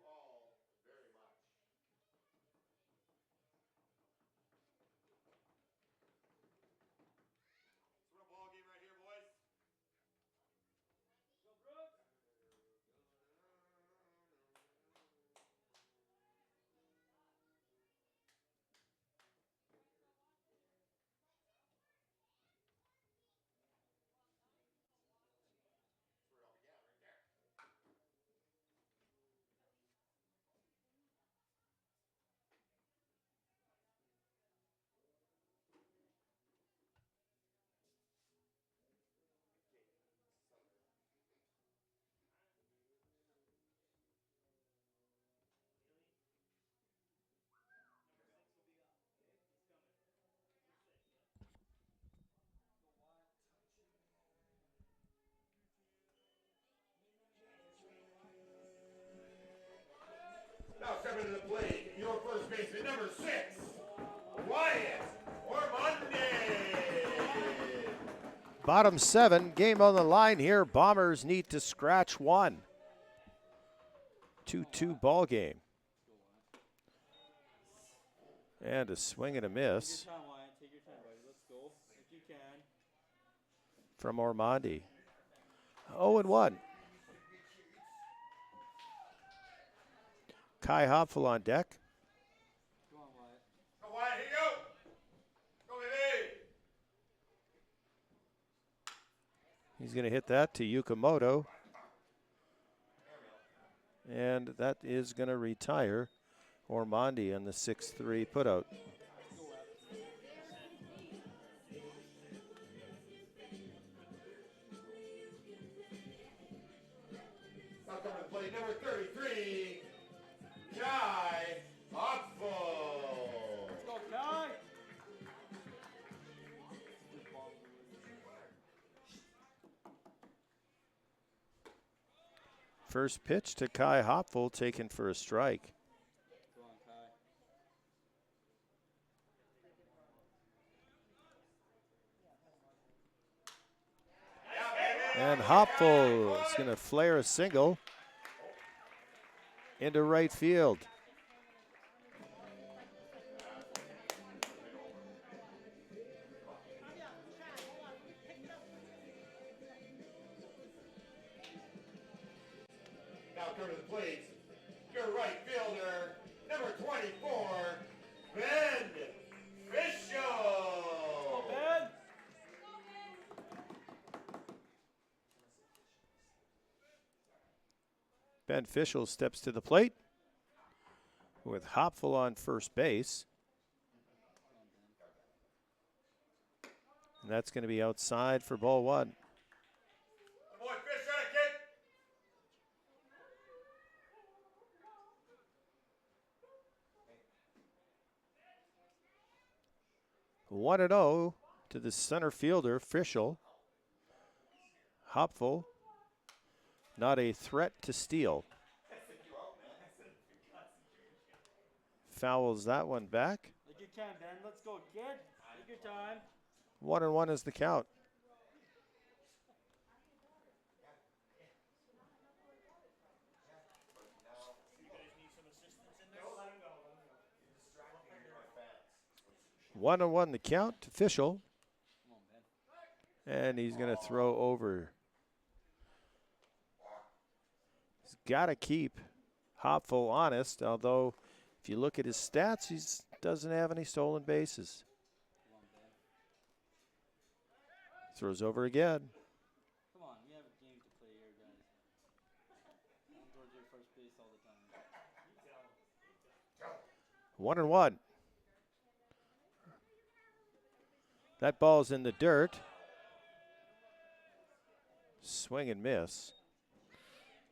Now coming to the plate, your first baseman, number 6, Wyatt Ormonde. Bottom 7, game on the line here. Bombers need to scratch one. 2-2 ball game. And a swing and a miss. Take your time, Wyatt. Take your time, buddy. Let's go. If you can. From Ormonde. 0-1. Kai Hopfel on deck. Come on, Wyatt. Go Wyatt, here you go. Go, baby. He's going to hit that to Yukamoto. And that is going to retire Ormonde on the 6-3 putout. Now coming to play, number 33, Kai Hopfel. Let's go, Kai. First pitch to Kai Hopfel, taken for a strike. Go on, Kai. And Hopfel is going to flare a single into right field. Now come to the plate, your right fielder, number 24, Ben Fishel. Go, Ben. Ben Fishel steps to the plate with Hopfel on first base. And that's going to be outside for ball one. Boy, Fish, try to kick. 1-0 to the center fielder, Fishel. Hopfel, not a threat to steal. Fouls that one back. Like you can, Ben. Let's go, kid. Take your time. 1-1 is the count. You guys need some assistance in there? 1-1 the count to Fishel. Come on, Ben. And he's going to throw over. He's got to keep Hopfel honest, although if you look at his stats, he doesn't have any stolen bases. Come on, Ben. Throws over again. Come on, we have a game to play here, guys. Don't go to your first base all the time. 1-1. That ball's in the dirt. Swing and miss.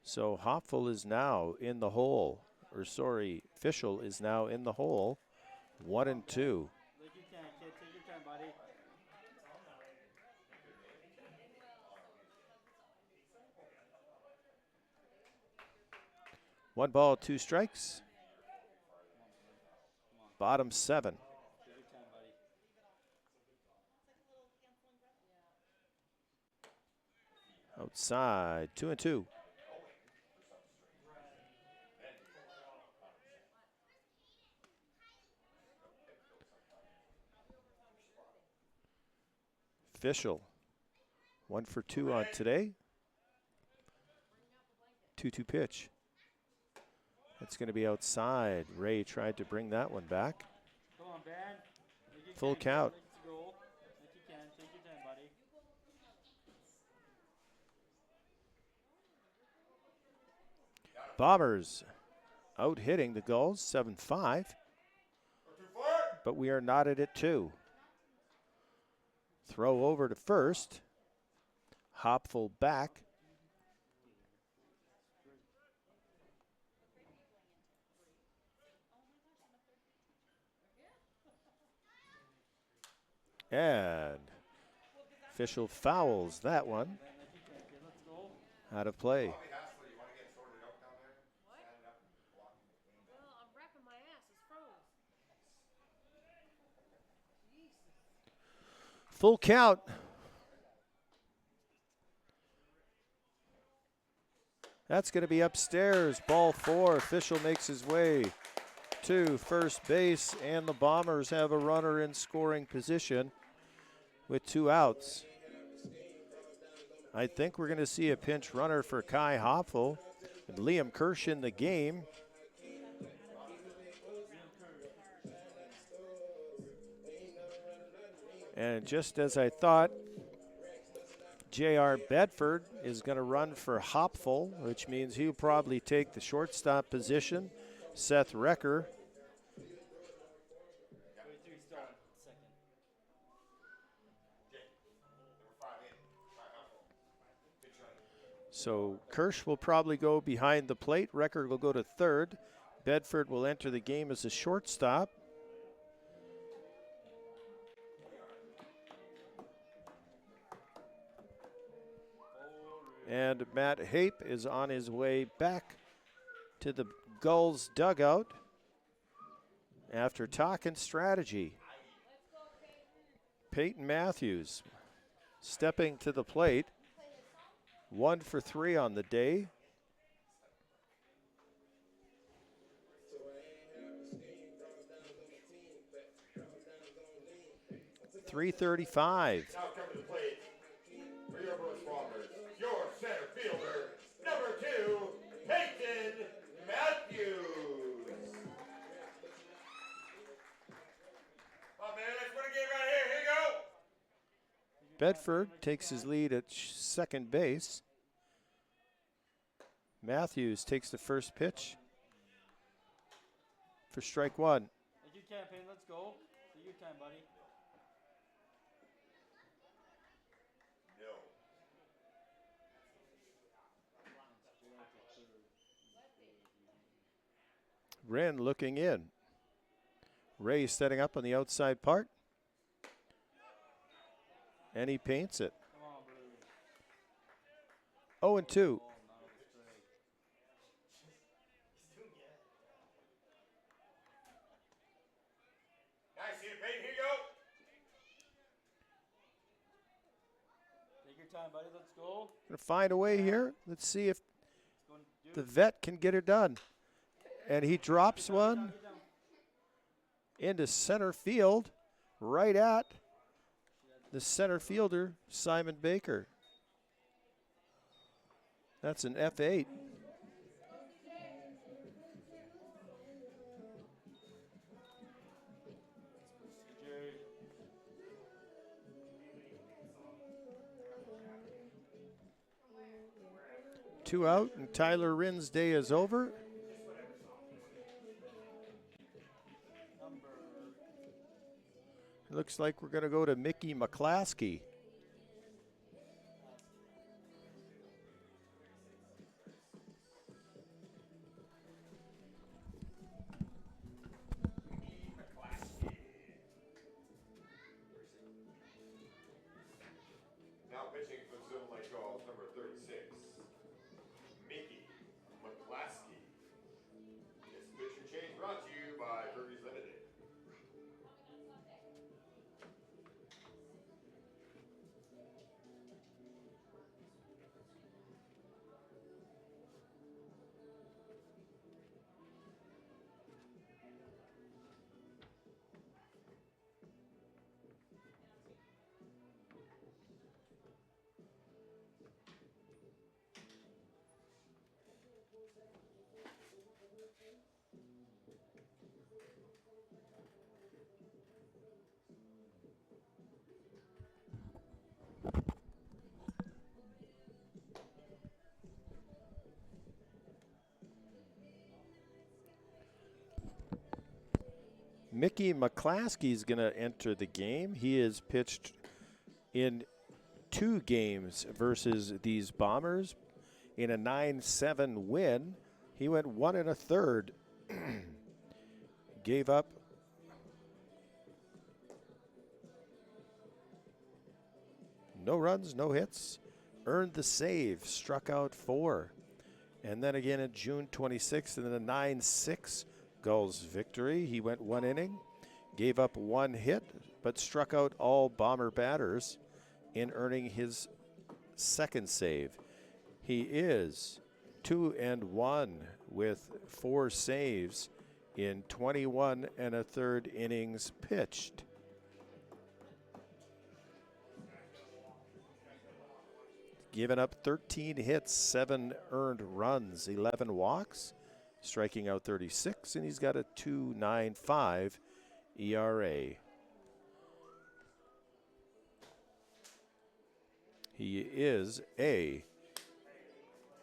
So Hopfel is now in the hole. Or sorry, Fishel is now in the hole. 1-2. Like you can, kid. Take your time, buddy. One ball, two strikes. Bottom 7. Take your time, buddy. Outside, 2-2. Fishel, 1 for 2 on today. 2-2 pitch. That's going to be outside. Ray tried to bring that one back. Come on, Ben. Like you Full can, count. Let's go. Like you can. Take your time, buddy. Bombers out hitting the Gulls 7-5. But we are knotted at 2. Throw over to first. Hopfel back. And Fishel fouls that one Ben, like you can, kid. Let's go. out of play. Full count. That's going to be upstairs. Ball 4. Official makes his way to first base, and the Bombers have a runner in scoring position with 2 outs. I think we're going to see a pinch runner for Kai Hoffel. And Liam Kirsch in the game. And just as I thought, J.R. Bedford is going to run for Hopful, which means he'll probably take the shortstop position. Seth Recker. So Kirsch will probably go behind the plate. Recker will go to third. Bedford will enter the game as a shortstop. And Matt Hape is on his way back to the Gulls dugout after talking strategy. Peyton Matthews stepping to the plate. 1 for 3 on the day. .335. Now come to the plate for your Bruce Bombers, your center fielder, number 2, Peyton Matthews. Come on, man, let's win a game right here. Here you go. Bedford takes his lead at second base. Matthews takes the first pitch for strike 1. Thank you, campaign. Let's go. See your time, buddy. No. Wren looking in. Ray setting up on the outside part. And he paints it. Come on, Bruce. 0-2. Nice, see the Peyton. Here you go. Take your time, buddy. Let's go. Gonna find a way here. Let's see if Let's go and do the it. vet can get it done. And he drops one Get down. into center field, right at the center fielder, Simon Baker. That's an F8. Jerry. 2 out, and Tyler Wren's day is over. It looks like we're going to go to Mickey McClaskey. Now pitching for the Sylvan Gulls, number 36, Mickey McClaskey. This pitcher change brought to you by Burgers Limited. Mickey McClaskey is going to enter the game. He has pitched in 2 games versus these Bombers in a 9-7 win. He went 1 1/3. Gave up no runs, no hits. Earned the save, struck out 4. And then again in June 26th in a 9-6 Gulls victory. He went 1 inning, gave up 1 hit, but struck out all Bomber batters in earning his second save. He is 2-1 with 4 saves in 21 1/3 innings pitched. Given up 13 hits, 7 earned runs, 11 walks, striking out 36, and he's got a 2.95 ERA. He is a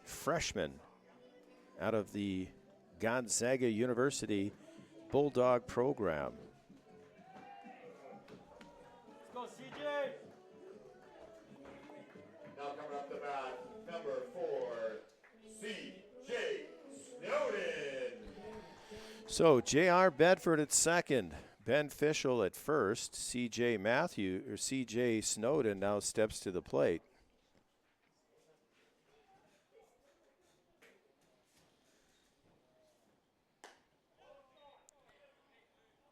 freshman out of the Gonzaga University Bulldog program. Let's go, CJ! Now coming up the bat, number 4, C.J. Snowden. So J.R. Bedford at second, Ben Fischel at first, C.J. Snowden now steps to the plate.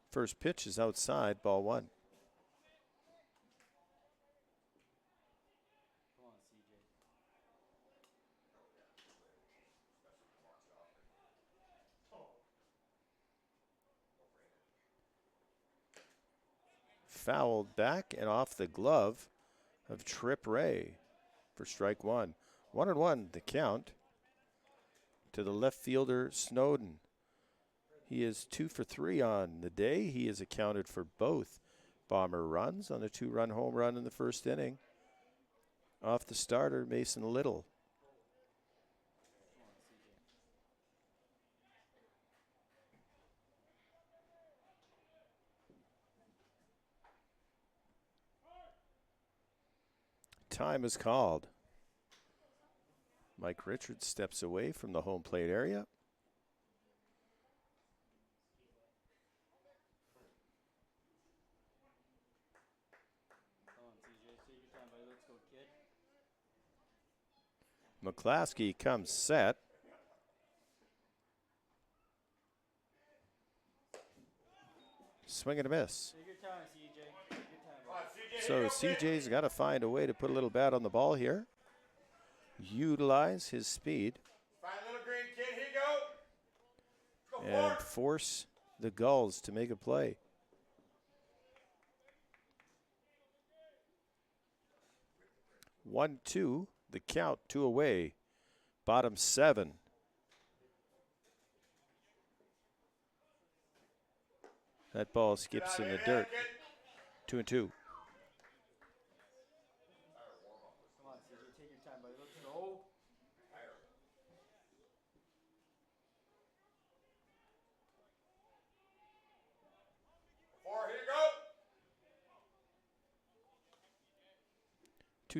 First pitch is outside, ball 1. Come on, CJ. Fouled back and off the glove of Trip Ray for strike 1. 1-1 the count to the left fielder Snowden. He is 2 for 3 on the day. He has accounted for both Bomber runs on a 2-run home run in the first inning off the starter, Mason Little. Time is called. Mike Richards steps away from the home plate area. Come on, CJ. Take your time, buddy. Let's go, kid. McClaskey comes set. Swing and a miss. Take your time, CJ. Take your time, Come on, buddy. CJ. So CJ's got to find a way to put a little bat on the ball here. Utilize his speed Fine little green kid, here you go. Let's go and for it. force the Gulls to make a play. One, two, the count, 2 away. Bottom 7. That ball skips in the dirt. 2-2. Come on, CJ. Take your time, buddy. Let's go. Four, here you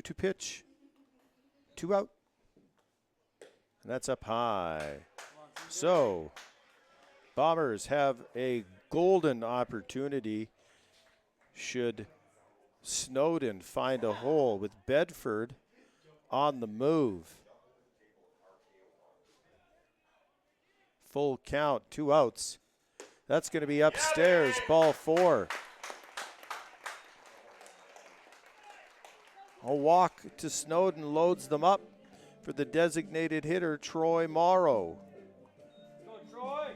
go. 2-2 pitch. 2 out. And that's up high. Come on, CJ. So, Bombers have a golden opportunity should Snowden find a hole with Bedford on the move. Full count, 2 outs. That's going to be upstairs, ball 4. A walk to Snowden loads them up for the designated hitter, Troy Morrow. Let's go, Troy.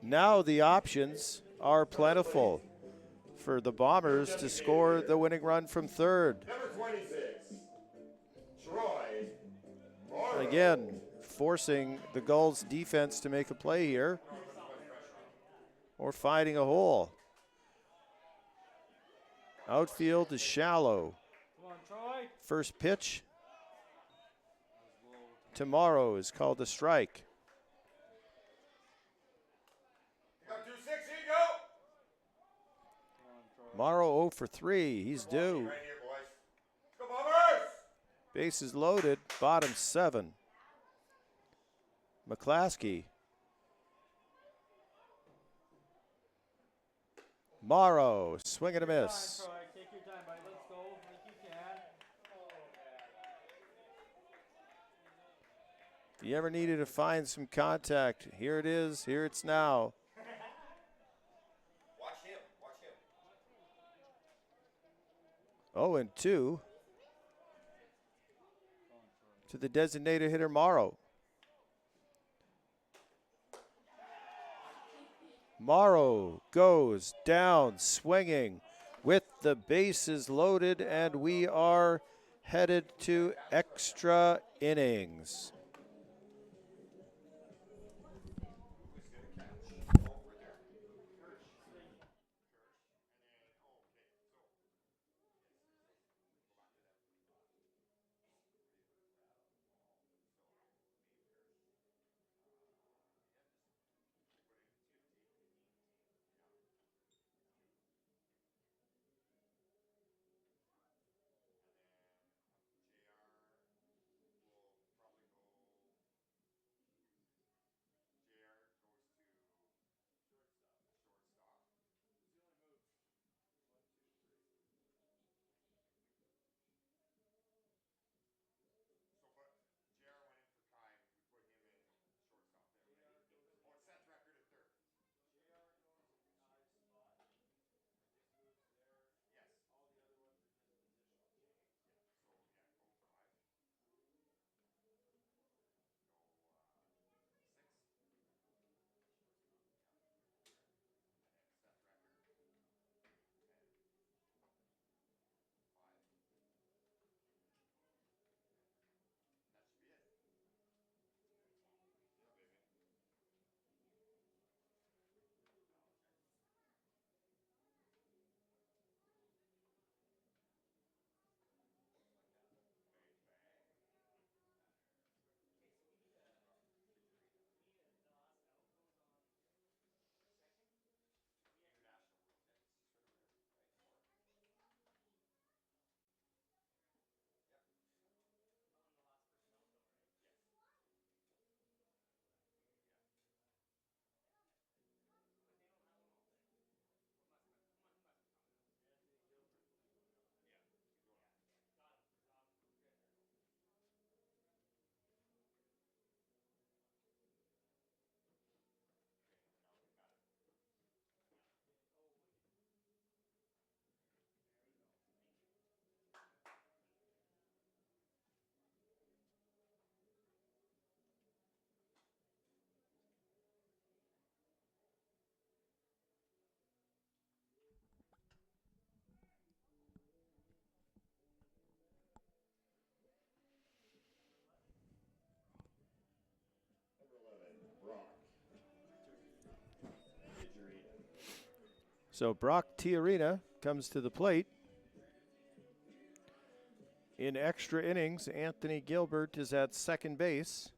Now the options are plentiful for the Bombers to score the winning run from third. Number 26, Troy Morrow. Again, forcing the Gulls defense to make a play here or finding a hole. Outfield is shallow. Come on, Troy. First pitch tomorrow is called a strike. You got 2-6, here you go. Come on, Troy. Morrow 0 for 3. He's due. Right here, boys. Let's go, Bombers. Bases loaded. Bottom 7. McClaskey. Morrow. Swing and a miss. Time, Troy. Take your time, buddy. Let's go. Like you can. If you ever needed to find some contact, here it is. Here it's now. Watch him. Watch 0-2 to the designated hitter Morrow. Morrow goes down swinging with the bases loaded, and we are headed to extra innings. So Brock Tiarina comes to the plate. In extra innings, Anthony Gilbert is at second base.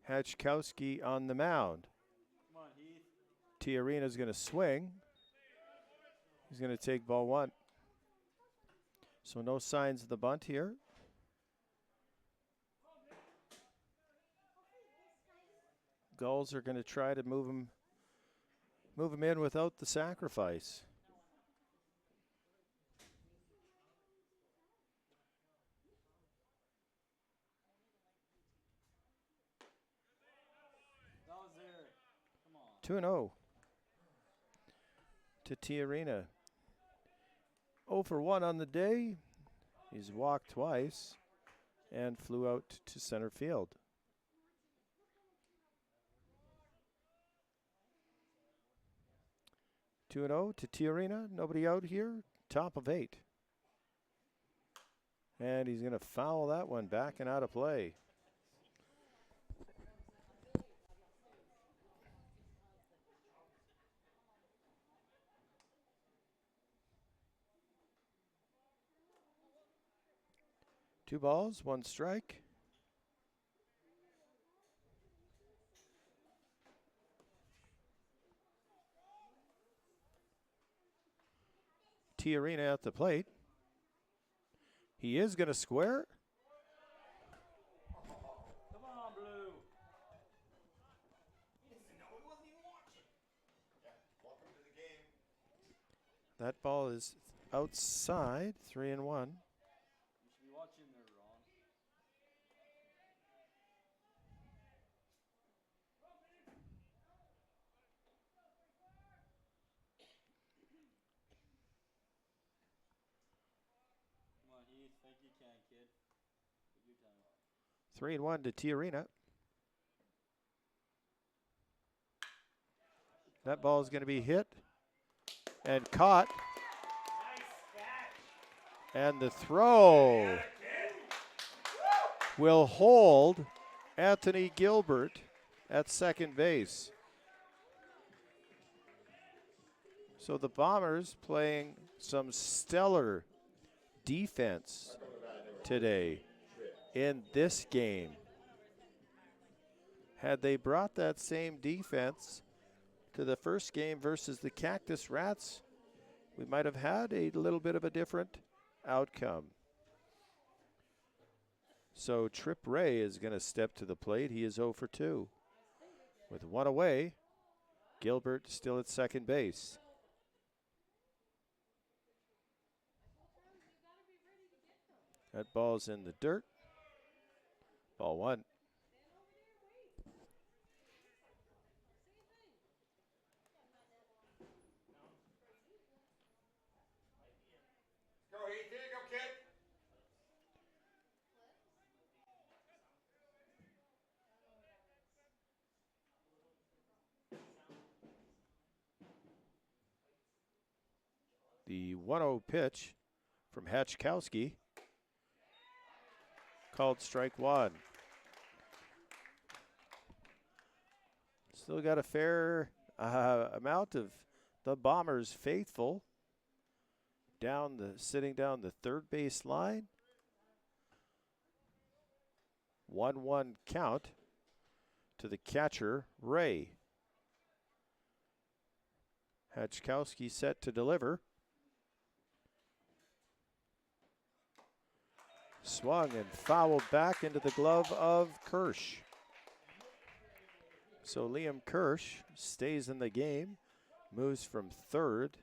Hatchkowski on the mound. Come on, Heath. Tiarina's going to swing. He's going to take ball one. So no signs of the bunt here. Gulls are going to try to move him in without the sacrifice. That was there. Come on. 2-0 to Tiarina. 0 for 1 on the day. He's walked twice and flew out to center field. 2-0 to Tiarina. Nobody out here. Top of 8. And he's going to foul that one back and out of play. Two balls, one strike. Tiarina at the plate. He is going to square. Come on, Blue. That ball is outside, 3-1. You should be watching there, Ron. You can, kid. Take your time. 3-1 to Tiarina. That ball is going to be hit and caught. And the throw will hold Anthony Gilbert at second base. So the Bombers playing some stellar defense today in this game. Had they brought that same defense to the first game versus the Cactus Rats, we might have had a little bit of a different outcome. So Trip Ray is going to step to the plate. He is 0 for 2. With one away, Gilbert still at second base. That ball's in the dirt. Ball 1. Go, Heath. Here you go, kid. The 1-0 pitch from Hatchkowski. Called strike 1. Still got a fair amount of the Bombers faithful sitting down the third base line. 1-1 count to the catcher, Ray. Hatchkowski set to deliver. Swung and fouled back into the glove of Kirsch. So Liam Kirsch stays in the game, moves from third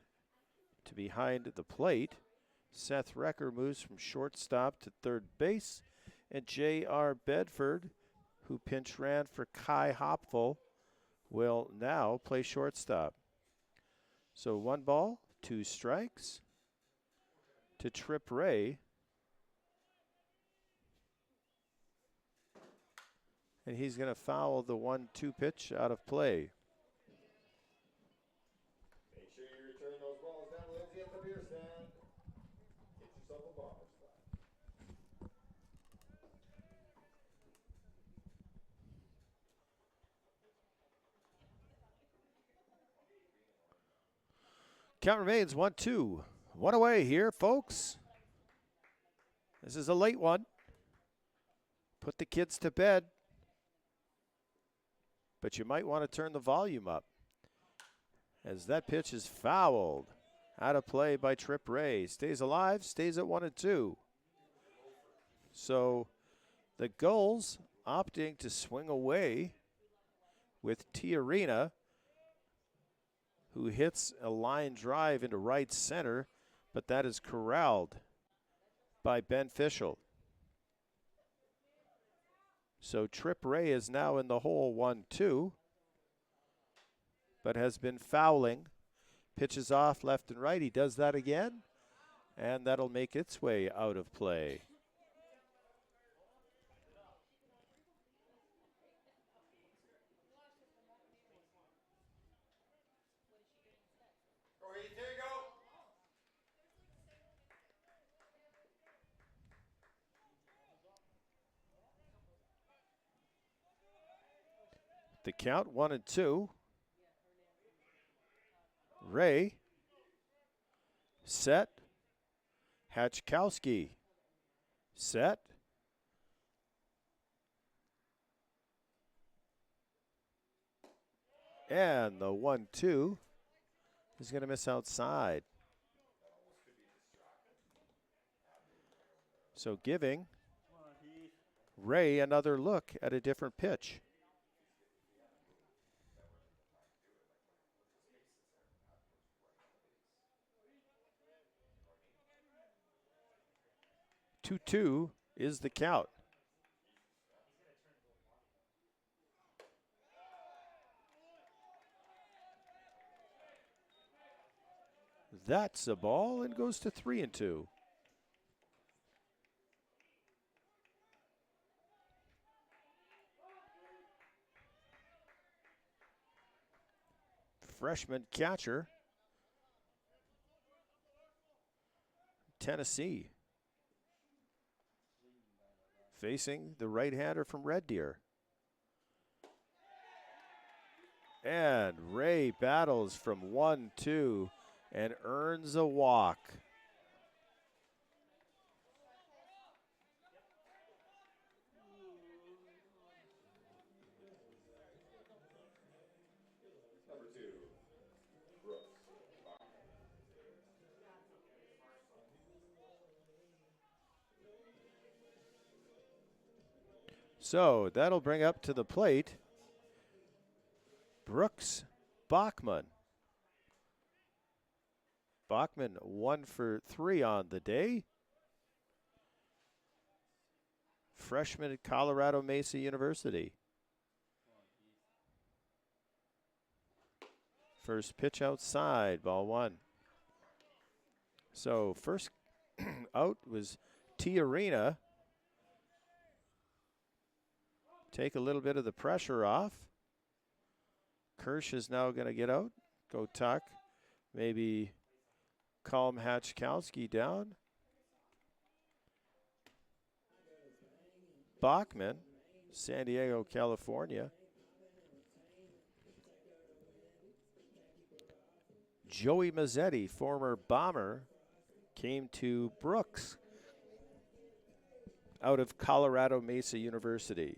to behind the plate. Seth Recker moves from shortstop to third base. And J.R. Bedford, who pinch ran for Kai Hopful, will now play shortstop. So 1 ball, 2 strikes to Trip Ray. And he's going to foul the 1-2 pitch out of play. Make sure you return those balls down to Lindsay at the beer stand. Get yourself a bomber spot. Count remains 1-2. 1 away here, folks. This is a late one. Put the kids to bed. But you might want to turn the volume up, as that pitch is fouled. Out of play by Trip Ray. Stays alive, stays at 1-2. So the Gulls opting to swing away with Tiarina, who hits a line drive into right center, but that is corralled by Ben Fischel. So Trip Ray is now in the hole 1-2, but has been fouling. Pitches off left and right. He does that again, and that'll make its way out of play. Go, Heath. Here you go. The count 1-2. Ray set. Hatchkowski set. And the 1-2 is going to miss outside. So giving Ray another look at a different pitch. Two is the count. That's a ball and goes to 3-2. freshman catcher, Tennessee. Facing the right-hander from Red Deer. And Ray battles from 1-2 and earns a walk. Number 2, Brooks. So that'll bring up to the plate Brooks Bachman. Bachman 1 for 3 on the day. Freshman at Colorado Mesa University. First pitch outside, ball 1. So first out was T Arena. Take a little bit of the pressure off. Kirsch is now going to get out, go tuck, maybe calm Hatchkowski down. Bachman, San Diego, California. Joey Mazzetti, former Bomber, came to Brooks out of Colorado Mesa University.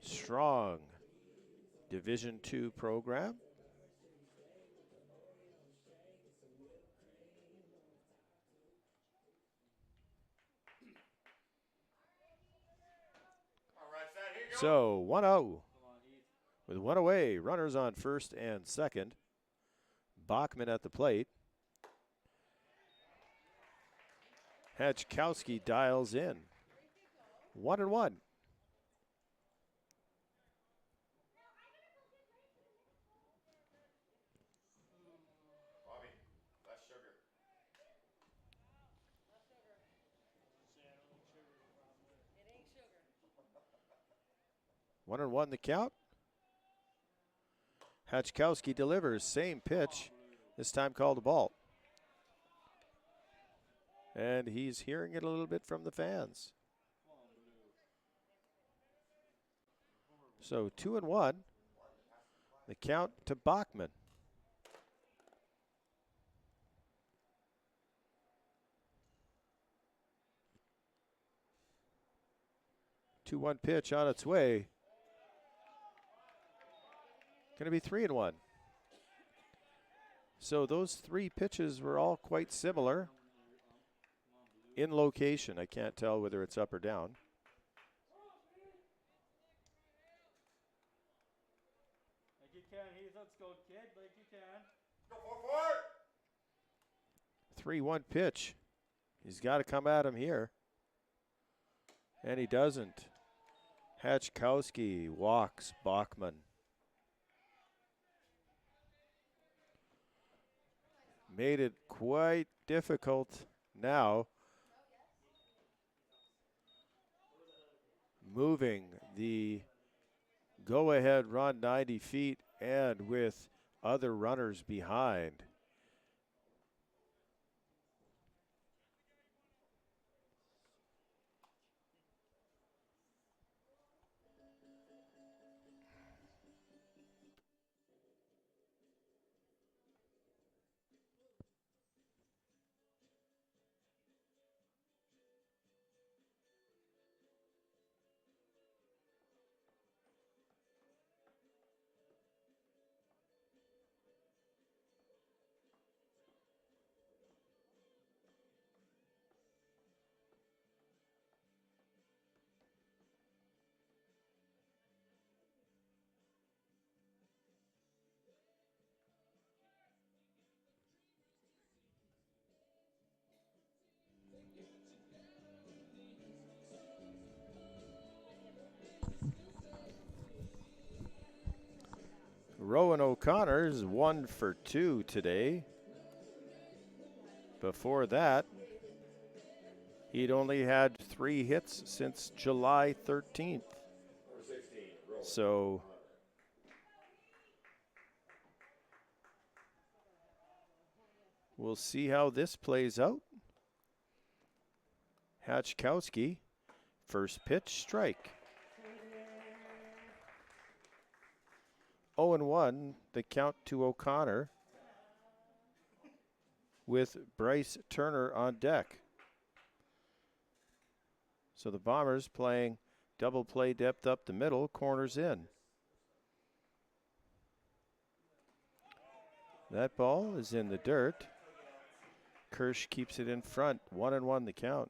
Strong Division II program. All right, set, here you go. So 1-0 with 1 away. Runners on first and second. Bachman at the plate. Hatchkowski dials in. 1-1. Less sugar. 1-1 the count. Hatchkowski delivers, same pitch, this time called a ball. And he's hearing it a little bit from the fans. So 2-1, the count to Bachman. 2-1 pitch on its way. Going to be 3-1. So those 3 pitches were all quite similar in location. I can't tell whether it's up or down. Like you can, let's go, kid. Like you can. Go for 3-1 pitch. He's got to come at him here. And he doesn't. Hatchkowski walks Bachman. Made it quite difficult now. Moving the go-ahead run 90 feet and with other runners behind. Rowan O'Connor's 1 for 2 today. Before that, he'd only had 3 hits since July 13th. So We'll see how this plays out. Hatchkowski, first pitch, strike. 0-1, the count to O'Connor with Bryce Turner on deck. So the Bombers playing double play depth up the middle, corners in. That ball is in the dirt. Kirsch keeps it in front. 1-1 the count.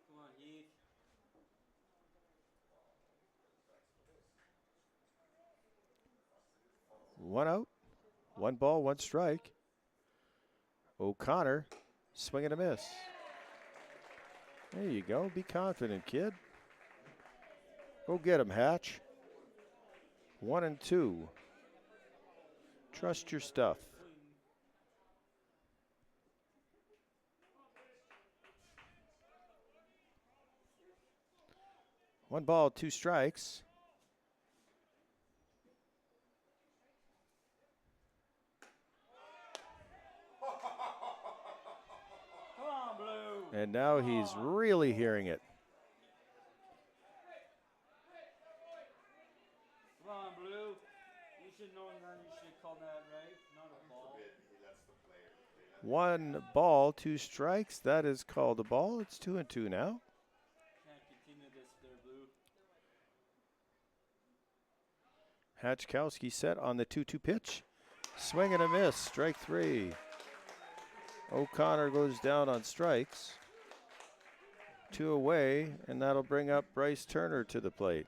Come on, Heath. 1 out. 1 ball, 1 strike. O'Connor, swing and a miss. There you go. Be confident, kid. Go get him, Hatch. 1-2. Trust your stuff. 1 ball, 2 strikes. Come on, Blue. And now he's really hearing it. Come on, Blue. You should know that. You should have called that right. Not a ball. 1 ball, 2 strikes. That is called a ball. It's 2-2 now. Can't continue this there, Blue. Hatchkowski set on the 2-2 pitch. Swing and a miss. Strike 3. O'Connor goes down on strikes. 2 away, and that'll bring up Bryce Turner to the plate.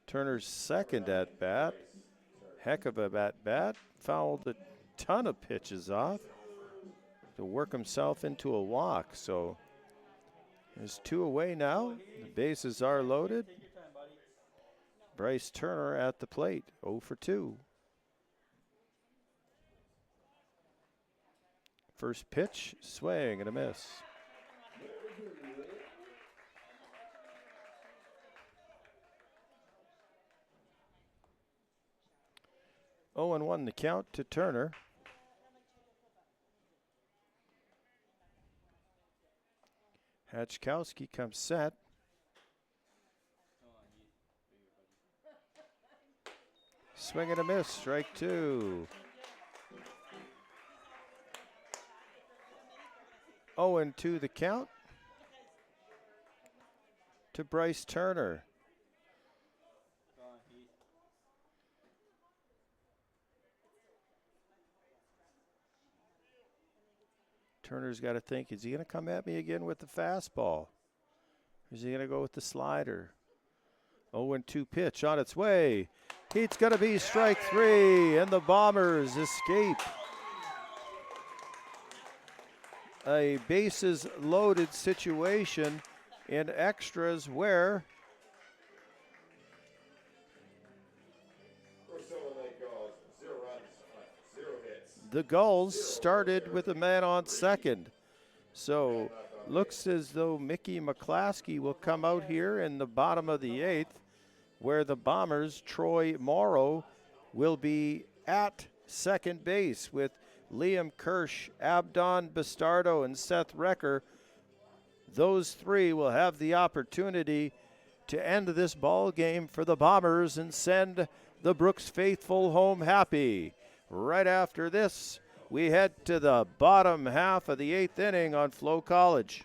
Turner's second at bat. Heck of a bat. Fouled a ton of pitches off to work himself into a walk. So there's 2 away now. The bases are loaded. Take your time, buddy. Bryce Turner at the plate, 0 for 2. First pitch, swing and a miss. Oh and 1 the count to Turner. Hatchkowski comes set. Come on, Heath. Bigger, buddy. Swing and a miss, strike 2. 0-2 the count to Bryce Turner. Come on, Heath. Turner's got to think, is he going to come at me again with the fastball? Or is he going to go with the slider? 0-2 pitch on its way. It's going to be strike 3, and the Bombers escape. A bases loaded situation in extras where the Gulls started with a man on second. So looks as though Mickey McClaskey will come out here in the bottom of the 8th, where the Bombers, Troy Morrow, will be at second base with Liam Kirsch, Abdon Bastardo, and Seth Recker. Those 3 will have the opportunity to end this ball game for the Bombers and send the Brooks faithful home happy. Right after this, we head to the bottom half of the 8th inning on FloCollege.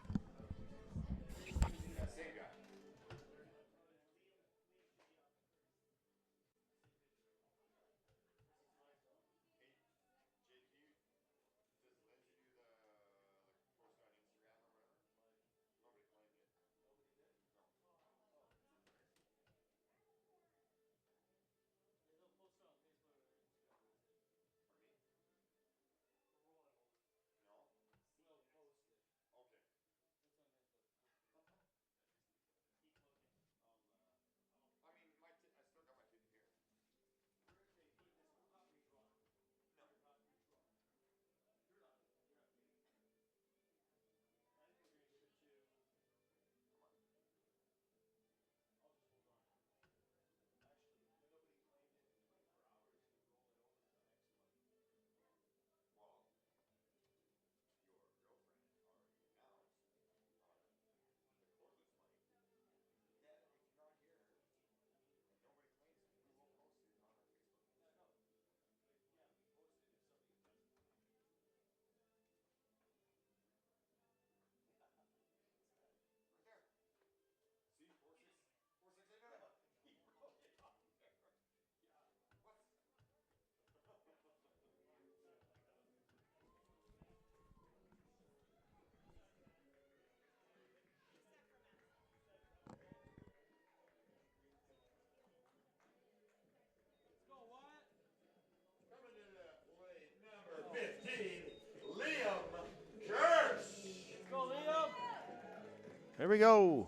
Here we go.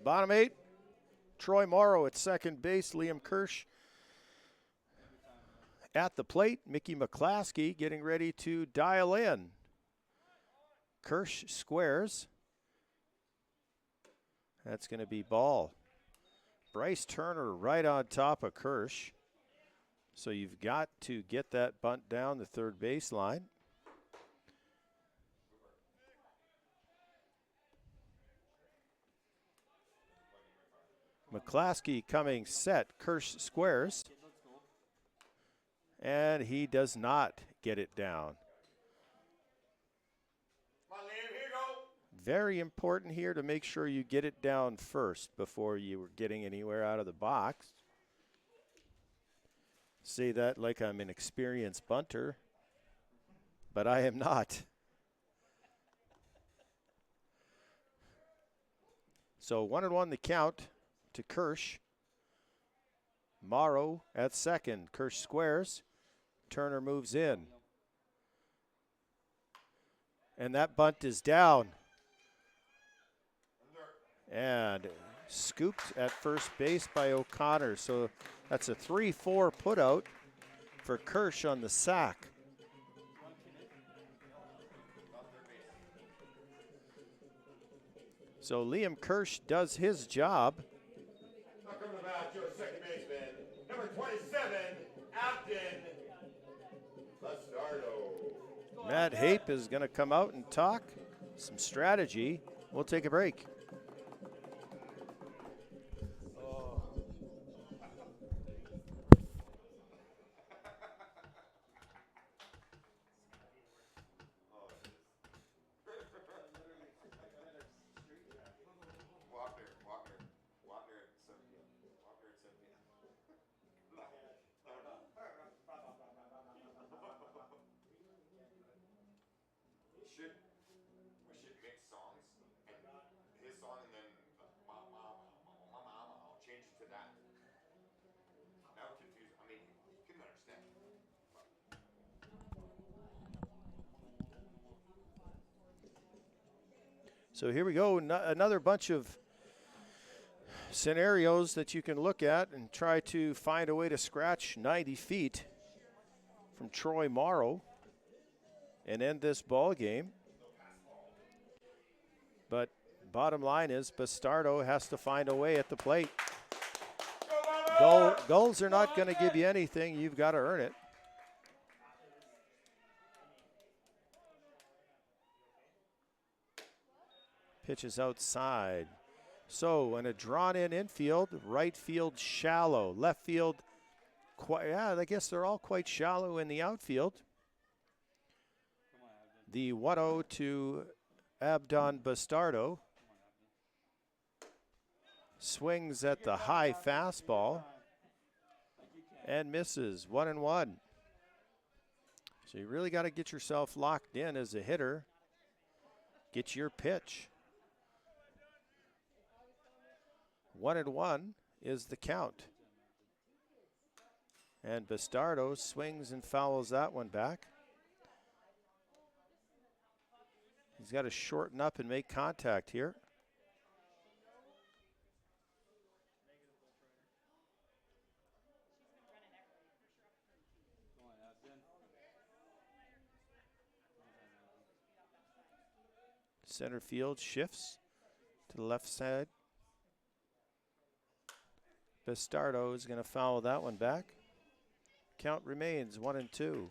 Bottom 8. Troy Morrow at second base. Liam Kirsch at the plate. Mickey McClaskey getting ready to dial in. Kirsch squares. That's going to be ball. Bryce Turner right on top of Kirsch. So you've got to get that bunt down the third baseline. McClaskey coming set. Kirsch squares. And he does not get it down. Come on, Liam, here you go. Very important here to make sure you get it down first before you were getting anywhere out of the box. Say that like I'm an experienced bunter, but I am not. So 1-1 the count to Kirsch. Morrow at second. Kirsch squares. Turner moves in. And that bunt is down. And scooped at first base by O'Connor. So that's a 3-4 putout for Kirsch on the sack. So Liam Kirsch does his job. Welcome to the match, your second baseman, number 27, Afton Bastardo. Matt Hape is going to come out and talk some strategy. We'll take a break. We should mix songs and his song and then I'll change it to that. That would confuse. I mean, you can understand. So here we go. Another bunch of scenarios that you can look at and try to find a way to scratch 90 feet from Troy Morrow and end this ball game. But bottom line is Bastardo has to find a way at the plate. Gulls are not going to give you anything. You've got to earn it. Pitch is outside. So in a drawn-in infield, right field shallow, left field, I guess they're all quite shallow in the outfield. The 1-0 to Abdon Bastardo. Swings at the high fastball and misses. 1-1. So you really got to get yourself locked in as a hitter. Get your pitch. 1-1 is the count. And Bastardo swings and fouls that one back. He's got to shorten up and make contact here. Center field shifts to the left side. Bastardo is going to foul that one back. Count remains 1-2.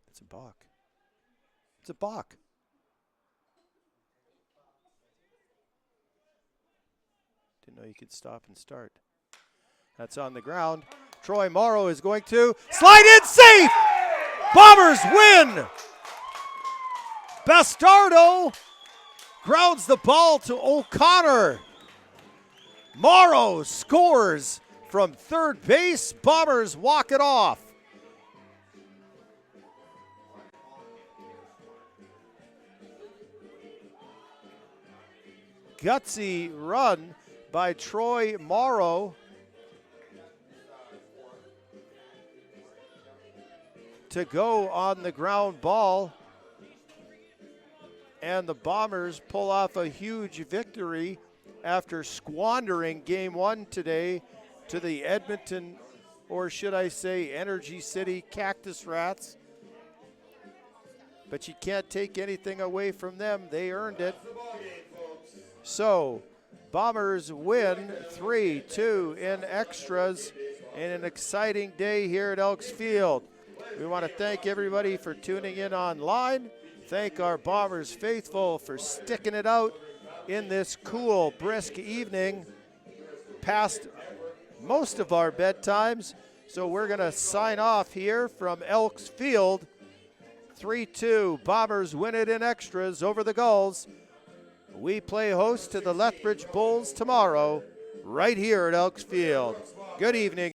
It's a balk. It's a balk. Didn't know you could stop and start. That's on the ground. Troy Morrow is going to slide in safe. Bombers win. Bastardo grounds the ball to O'Connor. Morrow scores from third base. Bombers walk it off. gutsy run by Troy Morrow to go on the ground ball. And the Bombers pull off a huge victory after squandering game one today to the Edmonton, or should I say Energy City Cactus Rats. But you can't take anything away from them. They earned it. So, Bombers win 3-2 in extras in an exciting day here at Elks Field. We want to thank everybody for tuning in online. Thank our Bombers faithful for sticking it out in this cool, brisk evening past most of our bedtimes. So we're going to sign off here from Elks Field. 3-2, Bombers win it in extras over the Gulls. We play host to the Lethbridge Bulls tomorrow right here at Elks Field. Good evening.